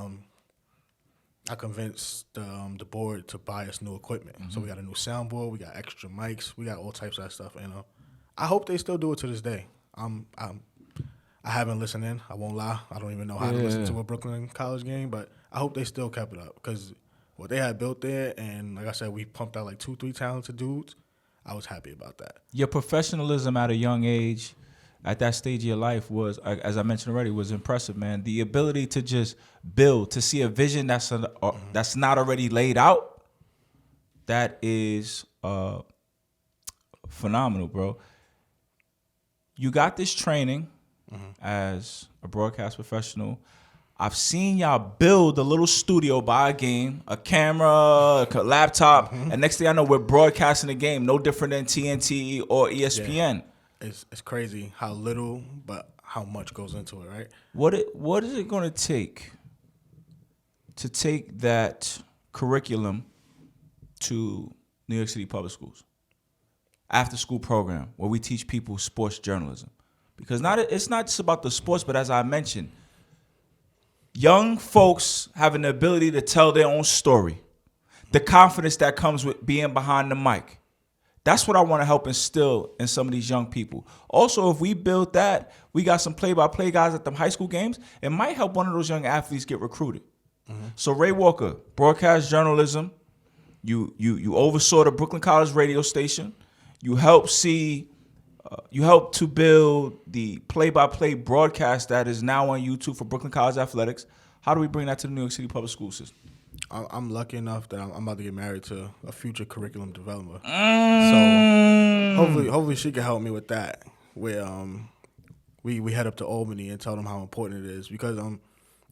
I convinced the board to buy us new equipment. So we got a new soundboard, we got extra mics, we got all types of that stuff. And I hope they still do it to this day. I haven't listened in. I won't lie. I don't even know how to listen to a Brooklyn College game, but I hope they still kept it up because what they had built there, and like I said, we pumped out like 2-3 talented dudes. I was happy about that. Your professionalism at a young age, at that stage of your life was, as I mentioned already, was impressive, man. The ability to just build, to see a vision that's not already laid out, that is phenomenal, bro. You got this training as a broadcast professional. I've seen y'all build a little studio by a game, a camera, a laptop, and next thing I know, we're broadcasting the game, no different than TNT or ESPN. Yeah. It's crazy how little, but how much goes into it, right? What is it going to take that curriculum to New York City public schools? After school program where we teach people sports journalism. Because it's not just about the sports, but as I mentioned, young folks having the ability to tell their own story, the confidence that comes with being behind the mic. That's what I want to help instill in some of these young people. Also, if we build that, we got some play-by-play guys at them high school games, it might help one of those young athletes get recruited. So Ray Walker, broadcast journalism, you oversaw the Brooklyn College radio station. You helped to build the play-by-play broadcast that is now on YouTube for Brooklyn College Athletics. How do we bring that to the New York City public school system? I'm lucky enough that I'm about to get married to a future curriculum developer. So hopefully she can help me with that. Where we head up to Albany and tell them how important it is. Because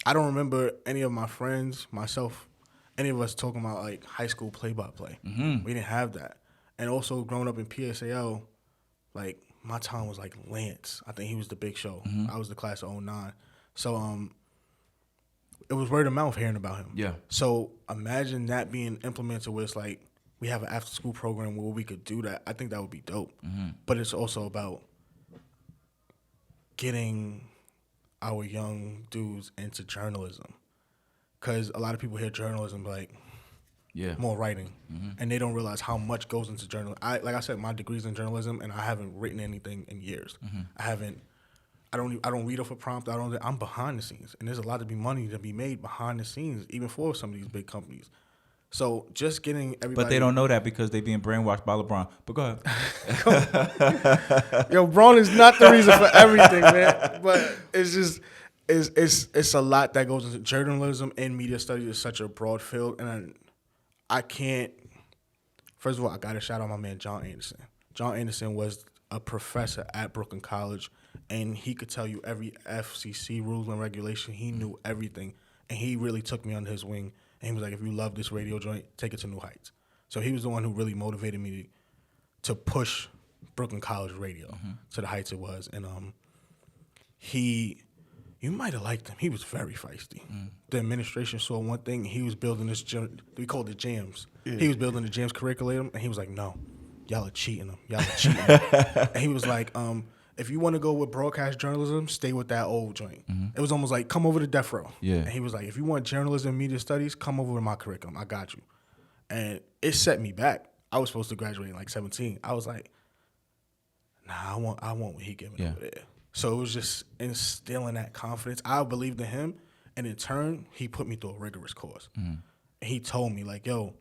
I don't remember any of my friends, myself, any of us talking about like high school play-by-play. We didn't have that. And also growing up in PSAL, like my time was like Lance. I think he was the big show. I was the class of 09. So it was word of mouth hearing about him. Yeah. So imagine that being implemented where it's like we have an after school program where we could do that. I think that would be dope. But it's also about getting our young dudes into journalism. Because a lot of people hear journalism like, more writing, and they don't realize how much goes into journalism. Like I said, my degree's in journalism, and I haven't written anything in years. I don't read off a prompt. I'm behind the scenes, and there's a lot of money to be made behind the scenes, even for some of these big companies. So just getting everybody. But they don't know that because they're being brainwashed by LeBron. But go ahead. Yo, Braun is not the reason for everything, man. But it's just it's a lot that goes into journalism and media studies. Is such a broad field, and I can't. First of all, I got to shout out my man John Anderson. John Anderson was a professor at Brooklyn College, and he could tell you every FCC rule and regulation. He knew everything, and he really took me under his wing. And he was like, "If you love this radio joint, take it to new heights." So he was the one who really motivated me to push Brooklyn College radio to the heights it was. And you might have liked him. He was very feisty. The administration saw one thing. He was building this, we called it jams. Yeah. He was building the jams curriculum, and he was like, "No, y'all are cheating them. Y'all are cheating them." And he was like, if you want to go with broadcast journalism, stay with that old joint. It was almost like, come over to Death Row. Yeah. And he was like, if you want journalism and media studies, come over to my curriculum. I got you. And it set me back. I was supposed to graduate in like 17. I was like, nah, I want what he gave me over there. So it was just instilling that confidence. I believed in him, and in turn, he put me through a rigorous course. And he told me, like, yo,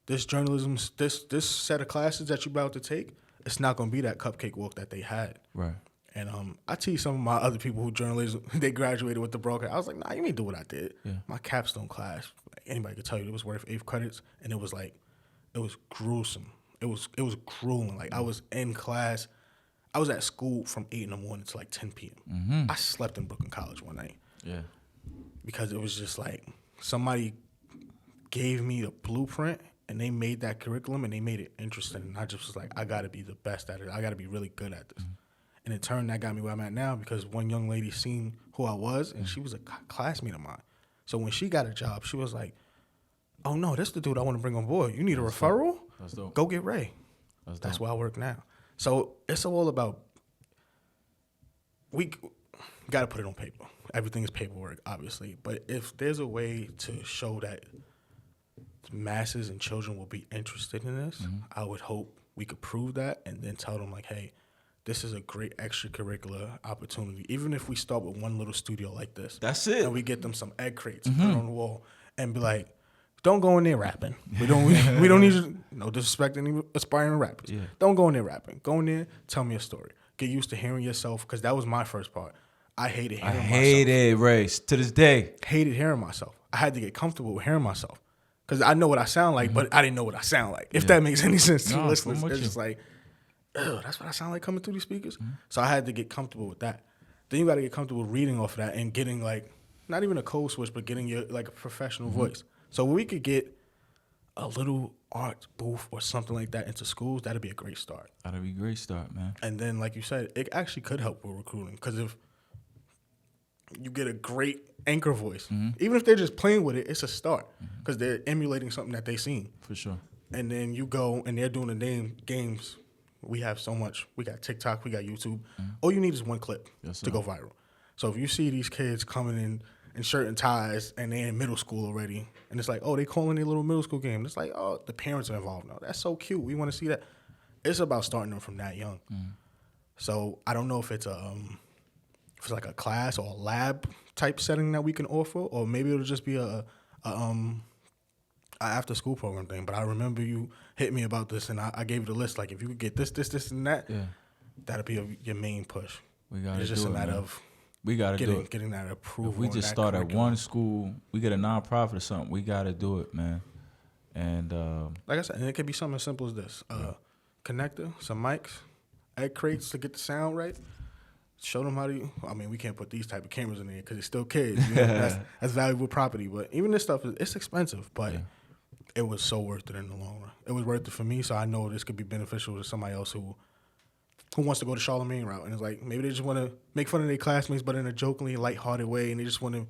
this journalism, this set of classes that you're about to take, it's not going to be that cupcake walk that they had. Right. And I teach some of my other people who journalism, they graduated with the broadcast. I was like, nah, you ain't do what I did. Yeah. My capstone class, like, anybody could tell you, it was worth 8 credits, and it was like, it was gruesome. It was grueling. Like, I was in class. I was at school from 8 in the morning to like 10 p.m. I slept in Brooklyn College one night. Yeah. Because it was just like somebody gave me the blueprint, and they made that curriculum, and they made it interesting. And I just was like, I got to be the best at it. I got to be really good at this. And in turn, that got me where I'm at now, because one young lady seen who I was, and she was a classmate of mine. So when she got a job, she was like, "Oh, no, that's the dude I want to bring on board. You need a referral? That's dope. Go get Ray." That's where I work now. So it's all about, we got to put it on paper. Everything is paperwork, obviously. But if there's a way to show that masses and children will be interested in this, I would hope we could prove that, and then tell them, like, hey, this is a great extracurricular opportunity. Even if we start with one little studio like this. That's it. And we get them some egg crates and put it on the wall and be like, don't go in there rapping. We don't need you. No disrespect to any aspiring rappers. Yeah. Don't go in there rapping. Go in there, tell me a story. Get used to hearing yourself, because that was my first part. I hated hearing myself. I hated Race to this day. Hated hearing myself. I had to get comfortable with hearing myself, because I know what I sound like, but I didn't know what I sound like. If that makes any sense to listeners, it's just like, oh, that's what I sound like coming through these speakers. So I had to get comfortable with that. Then you got to get comfortable reading off of that and getting, like, not even a code switch, but getting your, like, a professional voice. So when we could get a little art booth or something like that into schools, that'd be a great start. That'd be a great start, man. And then, like you said, it actually could help with recruiting, because if you get a great anchor voice, even if they're just playing with it, it's a start, because they're emulating something that they've seen. For sure. And then you go and they're doing the games. We have so much. We got TikTok, we got YouTube. All you need is one clip to go viral. So if you see these kids coming in shirt and ties, and they're in middle school already, and it's like, oh, they calling their little middle school game. It's like, oh, the parents are involved now. That's so cute. We want to see that. It's about starting them from that young. So I don't know if it's like a class or a lab type setting that we can offer, or maybe it'll just be a after school program thing. But I remember you hit me about this, and I gave you the list. Like, if you could get this, and that, that'll be your main push. It's just a matter of we gotta do it. Getting that approval. If we just start at one school, we get a nonprofit or something, we gotta do it, man. And like I said, and it could be something as simple as this: connector, some mics, egg crates to get the sound right. Show them how to. I mean, we can't put these type of cameras in there because it's still kids. You know, that's valuable property. But even this stuff, it's expensive. But it was so worth it in the long run. It was worth it for me, so I know this could be beneficial to somebody else who wants to go the Charlemagne route. And it's like, maybe they just want to make fun of their classmates, but in a jokingly, lighthearted way. And they just want to,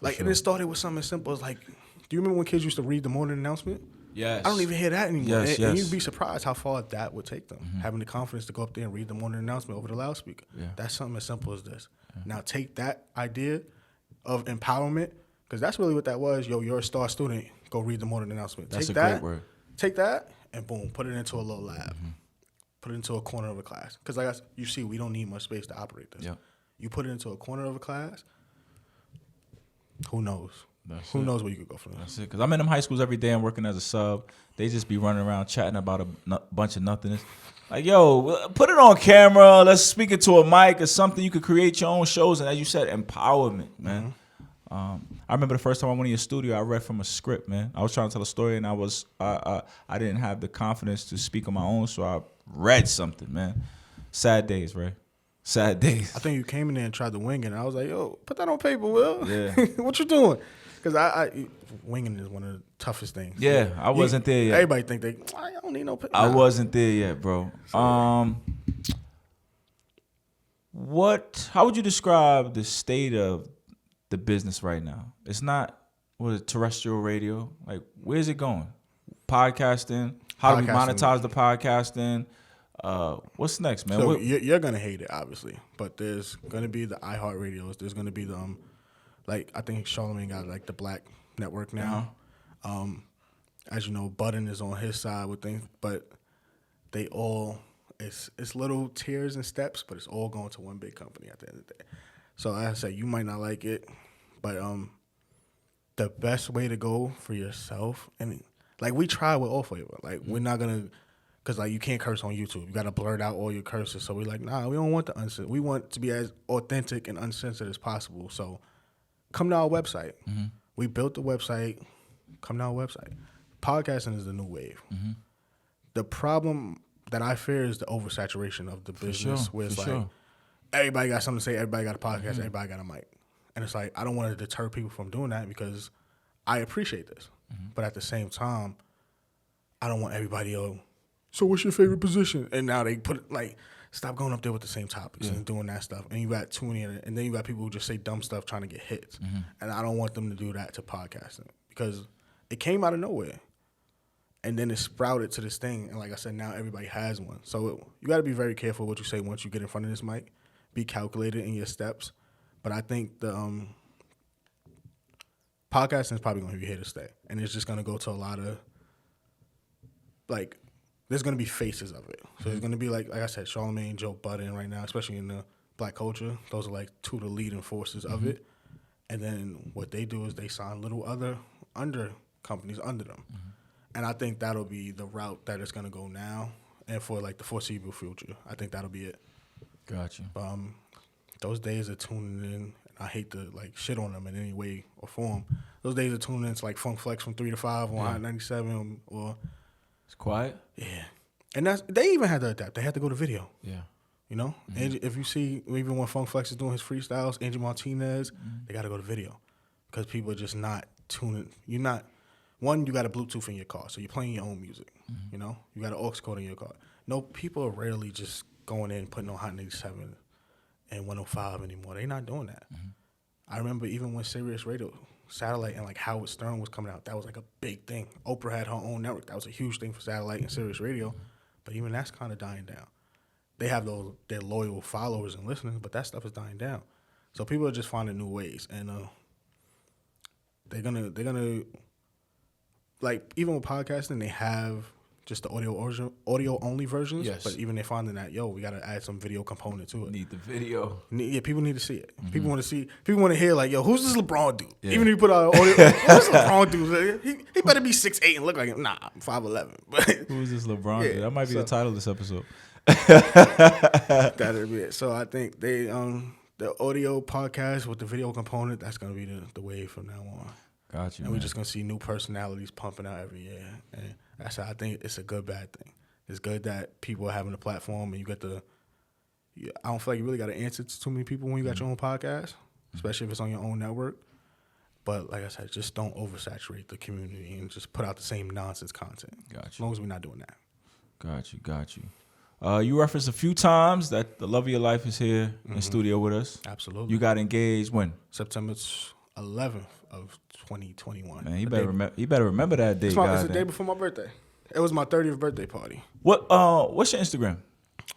like, and it started with something as simple as, like, do you remember when kids used to read the morning announcement? Yes. I don't even hear that anymore. And you'd be surprised how far that would take them. Having the confidence to go up there and read the morning announcement over the loudspeaker. Yeah. That's something as simple as this. Yeah. Now take that idea of empowerment, because that's really what that was. Yo, you're a star student. Go read the morning announcement. That's great word. Take that and boom, put it into a little lab. Put it into a corner of a class. Because like you see, we don't need much space to operate this. Yep. You put it into a corner of a class, who knows? Who knows where you could go from there? That's it. Because I'm in them high schools every day. I'm working as a sub. They just be running around chatting about a bunch of nothingness. Like, yo, put it on camera. Let's speak it to a mic or something. You could create your own shows. And as you said, empowerment, man. I remember the first time I went in your studio, I read from a script, man. I was trying to tell a story, and I didn't have the confidence to speak on my own, so I read something, man. Sad days, right? Sad days. I think you came in there and tried to wing it, and I was like, yo, put that on paper, Will. Yeah. What you doing? Because winging is one of the toughest things. Yeah, I wasn't there yet. Everybody think I don't need no paper. I wasn't there yet, bro. How would you describe the state of the business right now? It's not terrestrial radio. Like, where's it going? Podcasting. How do we monetize the podcasting? What's next, man? So you're gonna hate it, obviously, but there's gonna be the iHeartRadios. There's gonna be the like I think Charlamagne got like the Black Network now. As you know, Budden is on his side with things, but they all it's little tiers and steps, but it's all going to one big company at the end of the day. So as I said, you might not like it, but the best way to go for yourself, and like we try with all flavor. Like we're not gonna, cause like you can't curse on YouTube. You gotta blurt out all your curses. So we're like, nah, we don't want the uncensored. We want to be as authentic and uncensored as possible. So come to our website. Mm-hmm. We built the website. Come to our website. Podcasting is the new wave. Mm-hmm. The problem that I fear is the oversaturation of the business, where it's like everybody got something to say, everybody got a podcast, everybody got a mic. And it's like, I don't want to deter people from doing that because I appreciate this. Mm-hmm. But at the same time, I don't want everybody, so what's your favorite position? And now they put it like, stop going up there with the same topics and doing that stuff. And you got tuning in, and then you got people who just say dumb stuff trying to get hits. Mm-hmm. And I don't want them to do that to podcasting because it came out of nowhere. And then it sprouted to this thing. And like I said, now everybody has one. So you got to be very careful what you say once you get in front of this mic. Be calculated in your steps. But I think the podcasting is probably going to be here to stay. And it's just going to go to a lot of, like, there's going to be faces of it. So there's going to be, like I said, Charlamagne, Joe Budden right now, especially in the Black culture. Those are, like, two of the leading forces of it. And then what they do is they sign little other companies under them. Mm-hmm. And I think that'll be the route that it's going to go now and for, like, the foreseeable future. I think that'll be it. Gotcha. Those days of tuning in, and I hate to, like, shit on them in any way or form. Those days of tuning in to, like, Funk Flex from 3 to 5 on Hot 97 or... It's quiet? Yeah. And they even had to adapt. They had to go to video. Yeah. You know? Mm-hmm. And if you see, even when Funk Flex is doing his freestyles, Angie Martinez, they got to go to video. Because people are just not tuning. You're not... One, you got a Bluetooth in your car, so you're playing your own music. Mm-hmm. You know, you got an aux cord in your car. No, people are rarely just going in and putting on Hot 97 and 105 anymore. They're not doing that. Mm-hmm. I remember even when Sirius Radio, satellite, and like Howard Stern was coming out, that was like a big thing. Oprah had her own network. That was a huge thing for satellite and Sirius Radio. Mm-hmm. But even that's kind of dying down. They have their loyal followers and listeners, but that stuff is dying down. So people are just finding new ways, and they're gonna. Like, even with podcasting, they have just the audio only versions. Yes. But even they're finding that, we got to add some video component to it. Need the video. Yeah, people need to see it. Mm-hmm. People want to hear, like, who's this LeBron dude? Yeah. Even if you put out audio, who's this LeBron dude? He better be 6'8" and look like him. Nah, I'm 5'11". But who's this LeBron dude? That might be the title of this episode. That'll be it. So I think they, the audio podcast with the video component, that's going to be the wave from now on. Gotcha. And we're just going to see new personalities pumping out every year. And that's how I think it's a good, bad thing. It's good that people are having a platform and you get I don't feel like you really got to answer to too many people when you got your own podcast, especially if it's on your own network. But like I said, just don't oversaturate the community and just put out the same nonsense content. Gotcha. As long as we're not doing that. Got you. You referenced a few times that the love of your life is here in studio with us. Absolutely. You got engaged when? September 11th of 2021. Man, you better remember that day. It's the day before my birthday. It was my 30th birthday party. What's your Instagram?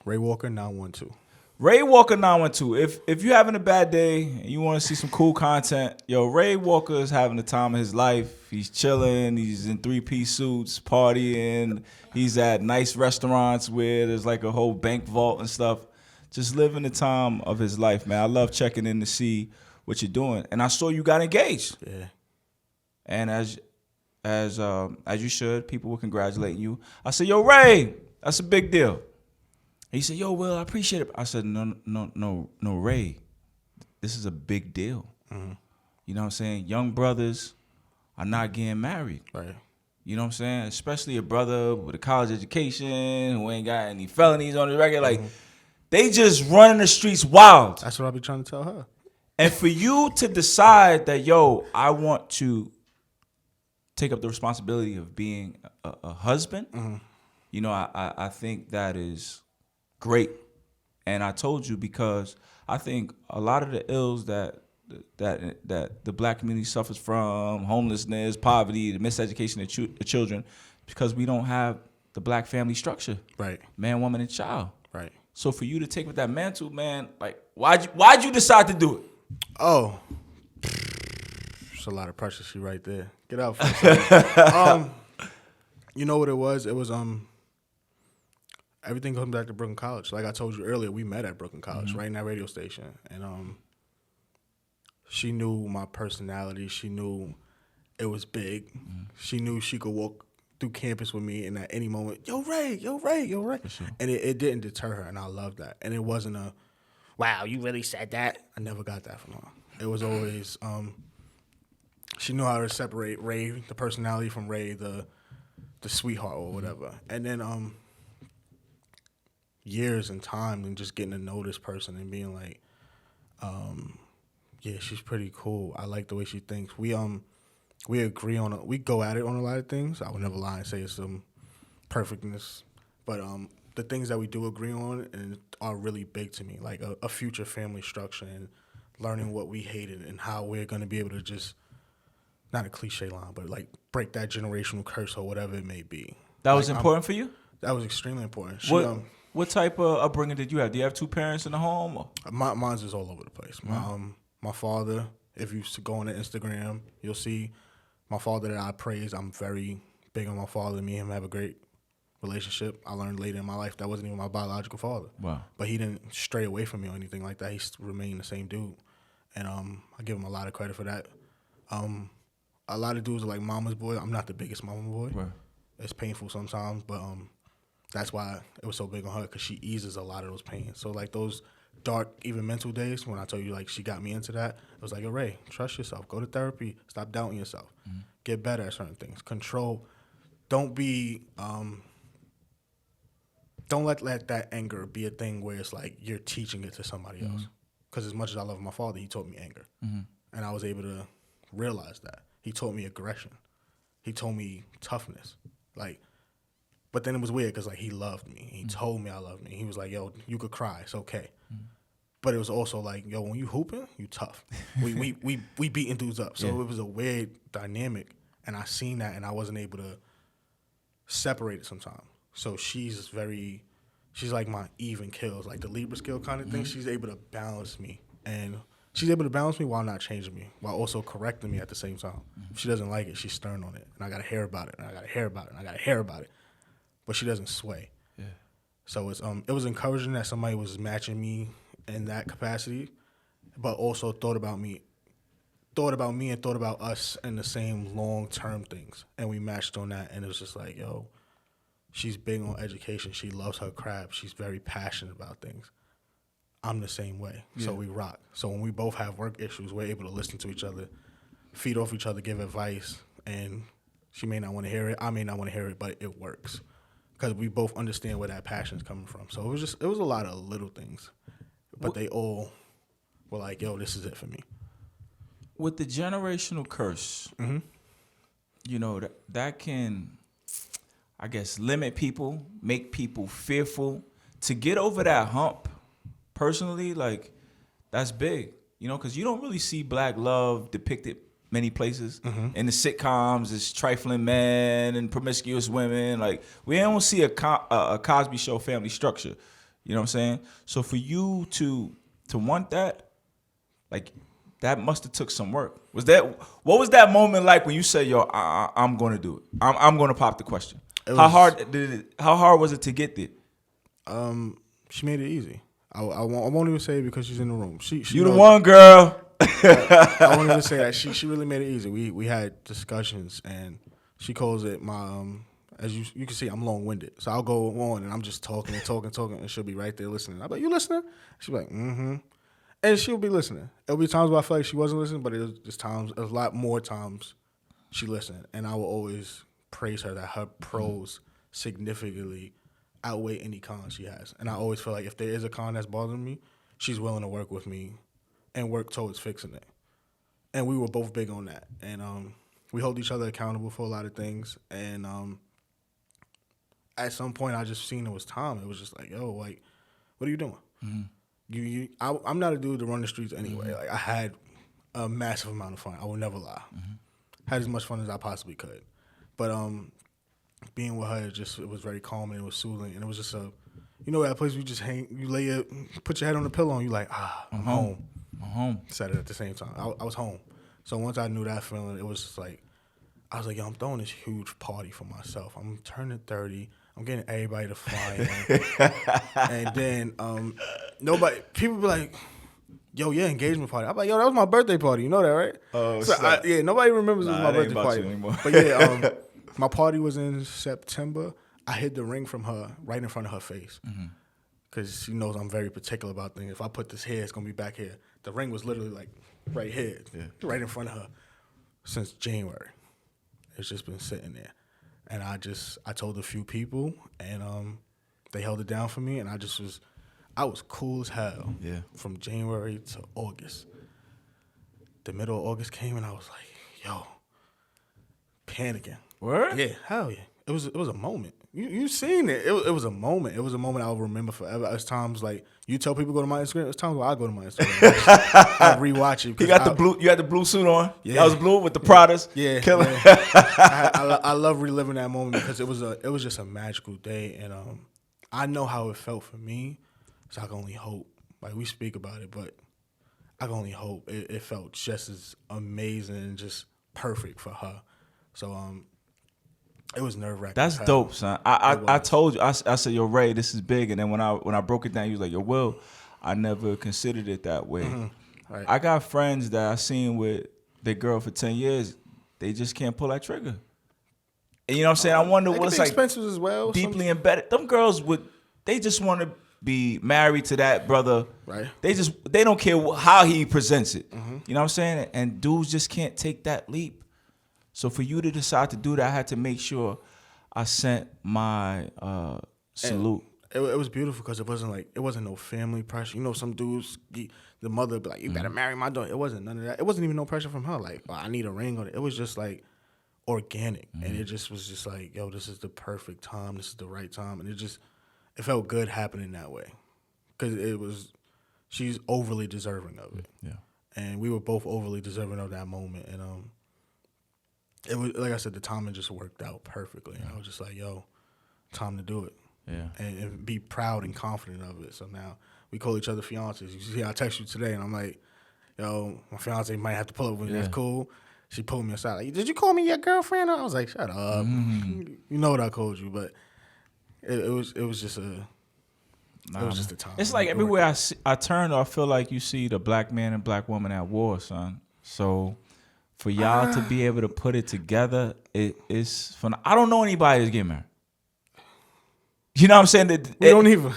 Ray Walker 912. Ray Walker 912. If you're having a bad day and you want to see some cool content, Ray Walker is having the time of his life. He's chilling. He's in 3-piece suits, partying. He's at nice restaurants where there's like a whole bank vault and stuff. Just living the time of his life, man. I love checking in to see what you're doing. And I saw you got engaged. Yeah. and as you should, people were congratulating you. I said, "Yo, Ray, that's a big deal." He said, "Yo, Will, I appreciate it." I said, "No, Ray, this is a big deal. Mm-hmm. You know what I'm saying? Young brothers are not getting married. Right. You know what I'm saying? Especially a brother with a college education who ain't got any felonies on the record. Like, they just running the streets wild. That's what I be trying to tell her. And for you to decide that, yo, I want to take up the responsibility of being a husband, you know, I think that is great. And I told you because I think a lot of the ills that the black community suffers from, homelessness, poverty, the miseducation of children, because we don't have the black family structure. Right. Man, woman, and child. Right. So for you to take with that mantle, man, like, why'd you decide to do it? Oh. There's a lot of pressure she right there. Get out for a second. You know what it was? It was everything comes back to Brooklyn College. Like I told you earlier, we met at Brooklyn College, right in that radio station. And she knew my personality. She knew it was big. She knew she could walk through campus with me and at any moment, yo, Ray. Sure. And it didn't deter her, and I loved that. And it wasn't a, wow, you really said that? I never got that from her. It was always, she knew how to separate Ray, the personality, from Ray, the sweetheart or whatever. And then years and time and just getting to know this person and being like, yeah, she's pretty cool. I like the way she thinks. We agree on we go at it on a lot of things. I would never lie and say it's some perfectness, but the things that we do agree on and are really big to me, like a future family structure and learning what we hated and how we're going to be able to just, not a cliche line, but like break that generational curse or whatever it may be. That was important for you? That was extremely important. What type of upbringing did you have? Do you have two parents in the home? Or? Mine's is all over the place. My father, if you go on the Instagram, you'll see my father that I praise. I'm very big on my father. Me and him have a great relationship. I learned later in my life that wasn't even my biological father. Wow. But he didn't stray away from me or anything like that. He remained the same dude. And I give him a lot of credit for that. A lot of dudes are like mama's boy. I'm not the biggest mama boy. Right. It's painful sometimes, but that's why it was so big on her, because she eases a lot of those pains. So like those dark, even mental days, when I told you like she got me into that, it was like, yo, Ray, trust yourself. Go to therapy. Stop doubting yourself. Get better at certain things. Control. Don't be, don't let that anger be a thing where it's like you're teaching it to somebody else. Because as much as I love my father, he taught me anger. And I was able to realize that. He taught me aggression. He taught me toughness. Like, but then it was weird because like he loved me. He told me I loved me. He was like, yo, you could cry. It's okay. But it was also like, yo, when you hooping, you tough. We beating dudes up. So it was a weird dynamic. And I seen that and I wasn't able to separate it sometimes. So she's like my even kills, like the Libra skill kind of thing. She's able to balance me. And she's able to balance me while not changing me, while also correcting me at the same time. If she doesn't like it, she's stern on it. And I got to hear about it. And I got to hear about it. And I got to hear about it. But she doesn't sway. Yeah. So it was encouraging that somebody was matching me in that capacity, but also thought about me and thought about us in the same long-term things. And we matched on that. And it was just like, yo, she's big on education. She loves her craft. She's very passionate about things. I'm the same way. Yeah. So we rock. So when we both have work issues, we're able to listen to each other, feed off each other, give advice. And she may not want to hear it. I may not want to hear it, but it works. Because we both understand where that passion is coming from. So it was a lot of little things. But they all were like, yo, this is it for me. With the generational curse, you know, that can, I guess, limit people, make people fearful. To get over that hump, personally, like, that's big. You know, because you don't really see black love depicted many places. In the sitcoms, it's trifling men and promiscuous women. Like, we don't see a Cosby Show family structure. You know what I'm saying? So for you to want that, like, that must have took some work. What was that moment like when you said, yo, I'm going to do it? I'm going to pop the question. How hard was it to get there? She made it easy. I won't even say it because she's in the room. She you the one, girl. I wanted to say that she really made it easy. We had discussions, and she calls it my as you can see, I'm long winded, so I'll go on and I'm just talking, and she'll be right there listening. I'm like, you listening? She'll be like, mm-hmm, and she'll be listening. There'll be times where I feel like she wasn't listening, but it was a lot more times she listened, and I will always praise her that her pros significantly outweigh any cons she has. And I always feel like if there is a con that's bothering me, she's willing to work with me and work towards fixing it. And we were both big on that. And we hold each other accountable for a lot of things. And at some point, I just seen it was time. It was just like, yo, like, what are you doing? Mm-hmm. I'm not a dude to run the streets anyway. Mm-hmm. Like, I had a massive amount of fun. I will never lie. Mm-hmm. Had as much fun as I possibly could. But being with her, it was very calming. It was soothing, and it was just that place where you just hang, put your head on the pillow, and you like, I'm home. I'm home. Said it at the same time. I was home. So once I knew that feeling, it was just like, I was like, yo, I'm throwing this huge party for myself. I'm turning 30. I'm getting everybody to fly in. And then people be like, yo, your engagement party. I'm like, yo, that was my birthday party. You know that, right? Oh, so nobody remembers it was my birthday party anymore. But yeah, my party was in September. I hid the ring from her right in front of her face because she knows I'm very particular about things. If I put this here, it's gonna be back here. The ring was literally like right here, right in front of her since January. It's just been sitting there, and I told a few people, and they held it down for me, and I was cool as hell. Yeah. From January to August. The middle of August came, and I was like, yo, panicking. Word? Yeah, hell yeah. It was a moment. You seen it. It was a moment. It was a moment I'll remember forever. It's times like you tell people go to my Instagram. It's times where I go to my Instagram. I rewatch it. He got the blue. You had the blue suit on. Yeah, that was blue with the Pradas. Yeah, killing. Yeah. I love reliving that moment because it was just a magical day, and I know how it felt for me. So I can only hope. Like we speak about it, but I can only hope it felt just as amazing and just perfect for her. So it was nerve-wracking. That's dope, son. I told you. I said, yo, Ray, this is big. And then when I broke it down, he was like, yo, Will, I never considered it that way. Mm-hmm. Right. I got friends that I seen with their girl for 10 years. They just can't pull that trigger. And you know what I'm saying? I wonder what's like expenses as well. Deeply embedded. Them girls they just want to be married to that brother. Right. They don't care how he presents it. Mm-hmm. You know what I'm saying? And dudes just can't take that leap. So for you to decide to do that, I had to make sure I sent my salute. It was beautiful because it wasn't no family pressure. You know, some dudes, the mother be like, you better marry my daughter. It wasn't none of that. It wasn't even no pressure from her. Like, I need a ring on it. It was just like organic. Mm-hmm. And it just was just like, yo, this is the perfect time. This is the right time. And it felt good happening that way. Because she's overly deserving of it. Yeah. And we were both overly deserving of that moment. And it was, like I said, the timing just worked out perfectly. And I was just like, yo, time to do it. Yeah. And be proud and confident of it. So now we call each other fiancés. You see, I text you today, and I'm like, yo, my fiancé might have to pull up with me. That's cool. She pulled me aside. Like, did you call me your girlfriend? I was like, shut up. Mm-hmm. You know what I called you, but it was just a time. It's like everywhere I turn, I feel like you see the black man and black woman at war, son. So for y'all to be able to put it together, it's fun. I don't know anybody that's getting married. You know what I'm saying? We don't even.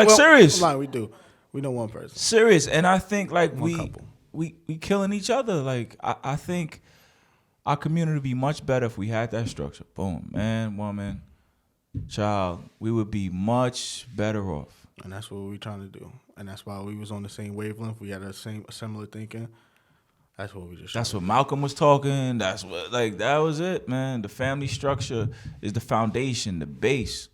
Serious. We do. We know one person. Serious. And I think like we killing each other. Like I think our community would be much better if we had that structure. Boom. Man, woman, child. We would be much better off. And that's what we're trying to do. And that's why we was on the same wavelength. We had similar thinking. That's what we just. That's what Malcolm was talking. That's what that was it, man. The family structure is the foundation, the base.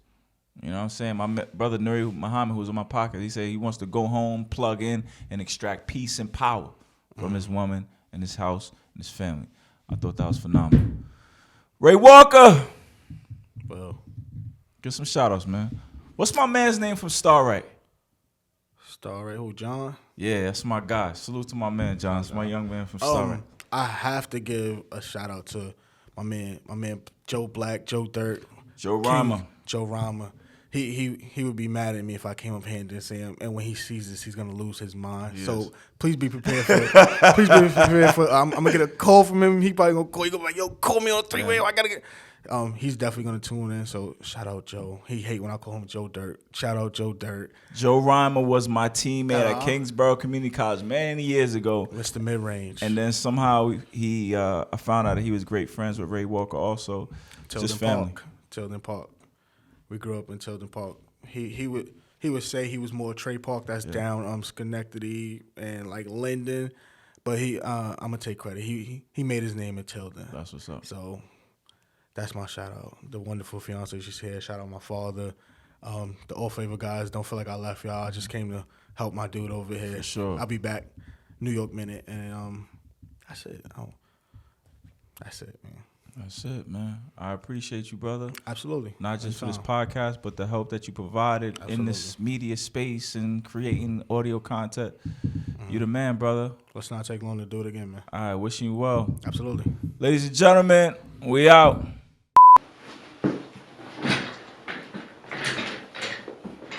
You know what I'm saying? My brother Nuri Muhammad, who was in my pocket, he said he wants to go home, plug in, and extract peace and power from his woman and his house and his family. I thought that was phenomenal. Ray Walker. Well, give some shout outs, man. What's my man's name from Starlight? Starlight, who, John? Yeah, that's my guy. Salute to my man, John. It's my young man from Starlight. I have to give a shout out to my man Joe Black, Joe Dirt. Joe Rama. Joe Rama. he would be mad at me if I came up here and didn't say him. And when he sees this, he's gonna lose his mind. Yes. So please be prepared for it. Please be prepared for it. I'm gonna get a call from him. He probably gonna call. He gonna be like, yo, call me on 3-way. I gotta get. He's definitely gonna tune in. So shout out Joe. He hate when I call him Joe Dirt. Shout out Joe Dirt. Joe Reimer was my teammate at Kingsborough Community College many years ago. Mr. Mid Range. And then somehow I found out that he was great friends with Ray Walker also. Just family. Tilden Park. We grew up in Tilden Park. He would say he was more Trey Park. That's down Schenectady and like Linden. But I'm gonna take credit. He made his name in Tilden. That's what's up. So that's my shout out. The wonderful fiance she's here. Shout out my father. The All Favor guys. Don't feel like I left y'all. I just came to help my dude over here. For sure. I'll be back. New York Minute. And that's it. That's it, man. That's it, man. I appreciate you, brother. Absolutely. Not just for this podcast, but the help that you provided in this media space and creating audio content. Mm-hmm. You the man, brother. Let's not take long to do it again, man. All right, wishing you well. Absolutely. Ladies and gentlemen, we out.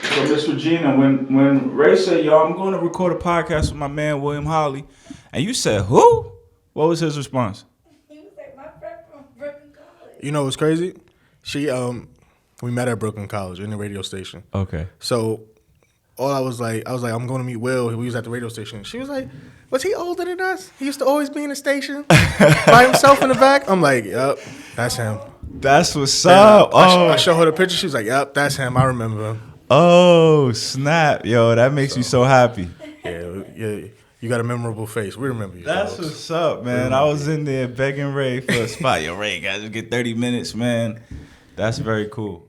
So, Miss Regina, when Ray said, yo, I'm going to record a podcast with my man, William Holley, and you said, who? What was his response? You know what's crazy? We met at Brooklyn College in the radio station. Okay. So I was like, I'm going to meet Will. We was at the radio station. She was like, was he older than us? He used to always be in the station by himself in the back. I'm like, yep, that's him. That's what's up. I showed her the picture. She was like, yep, that's him. I remember him. Oh, snap. Yo, that makes me so happy. Yeah. You got a memorable face. We remember you. That's folks. What's up, man. I was in there begging Ray for a spot. Yo, Ray, guys, get 30 minutes, man. That's very cool.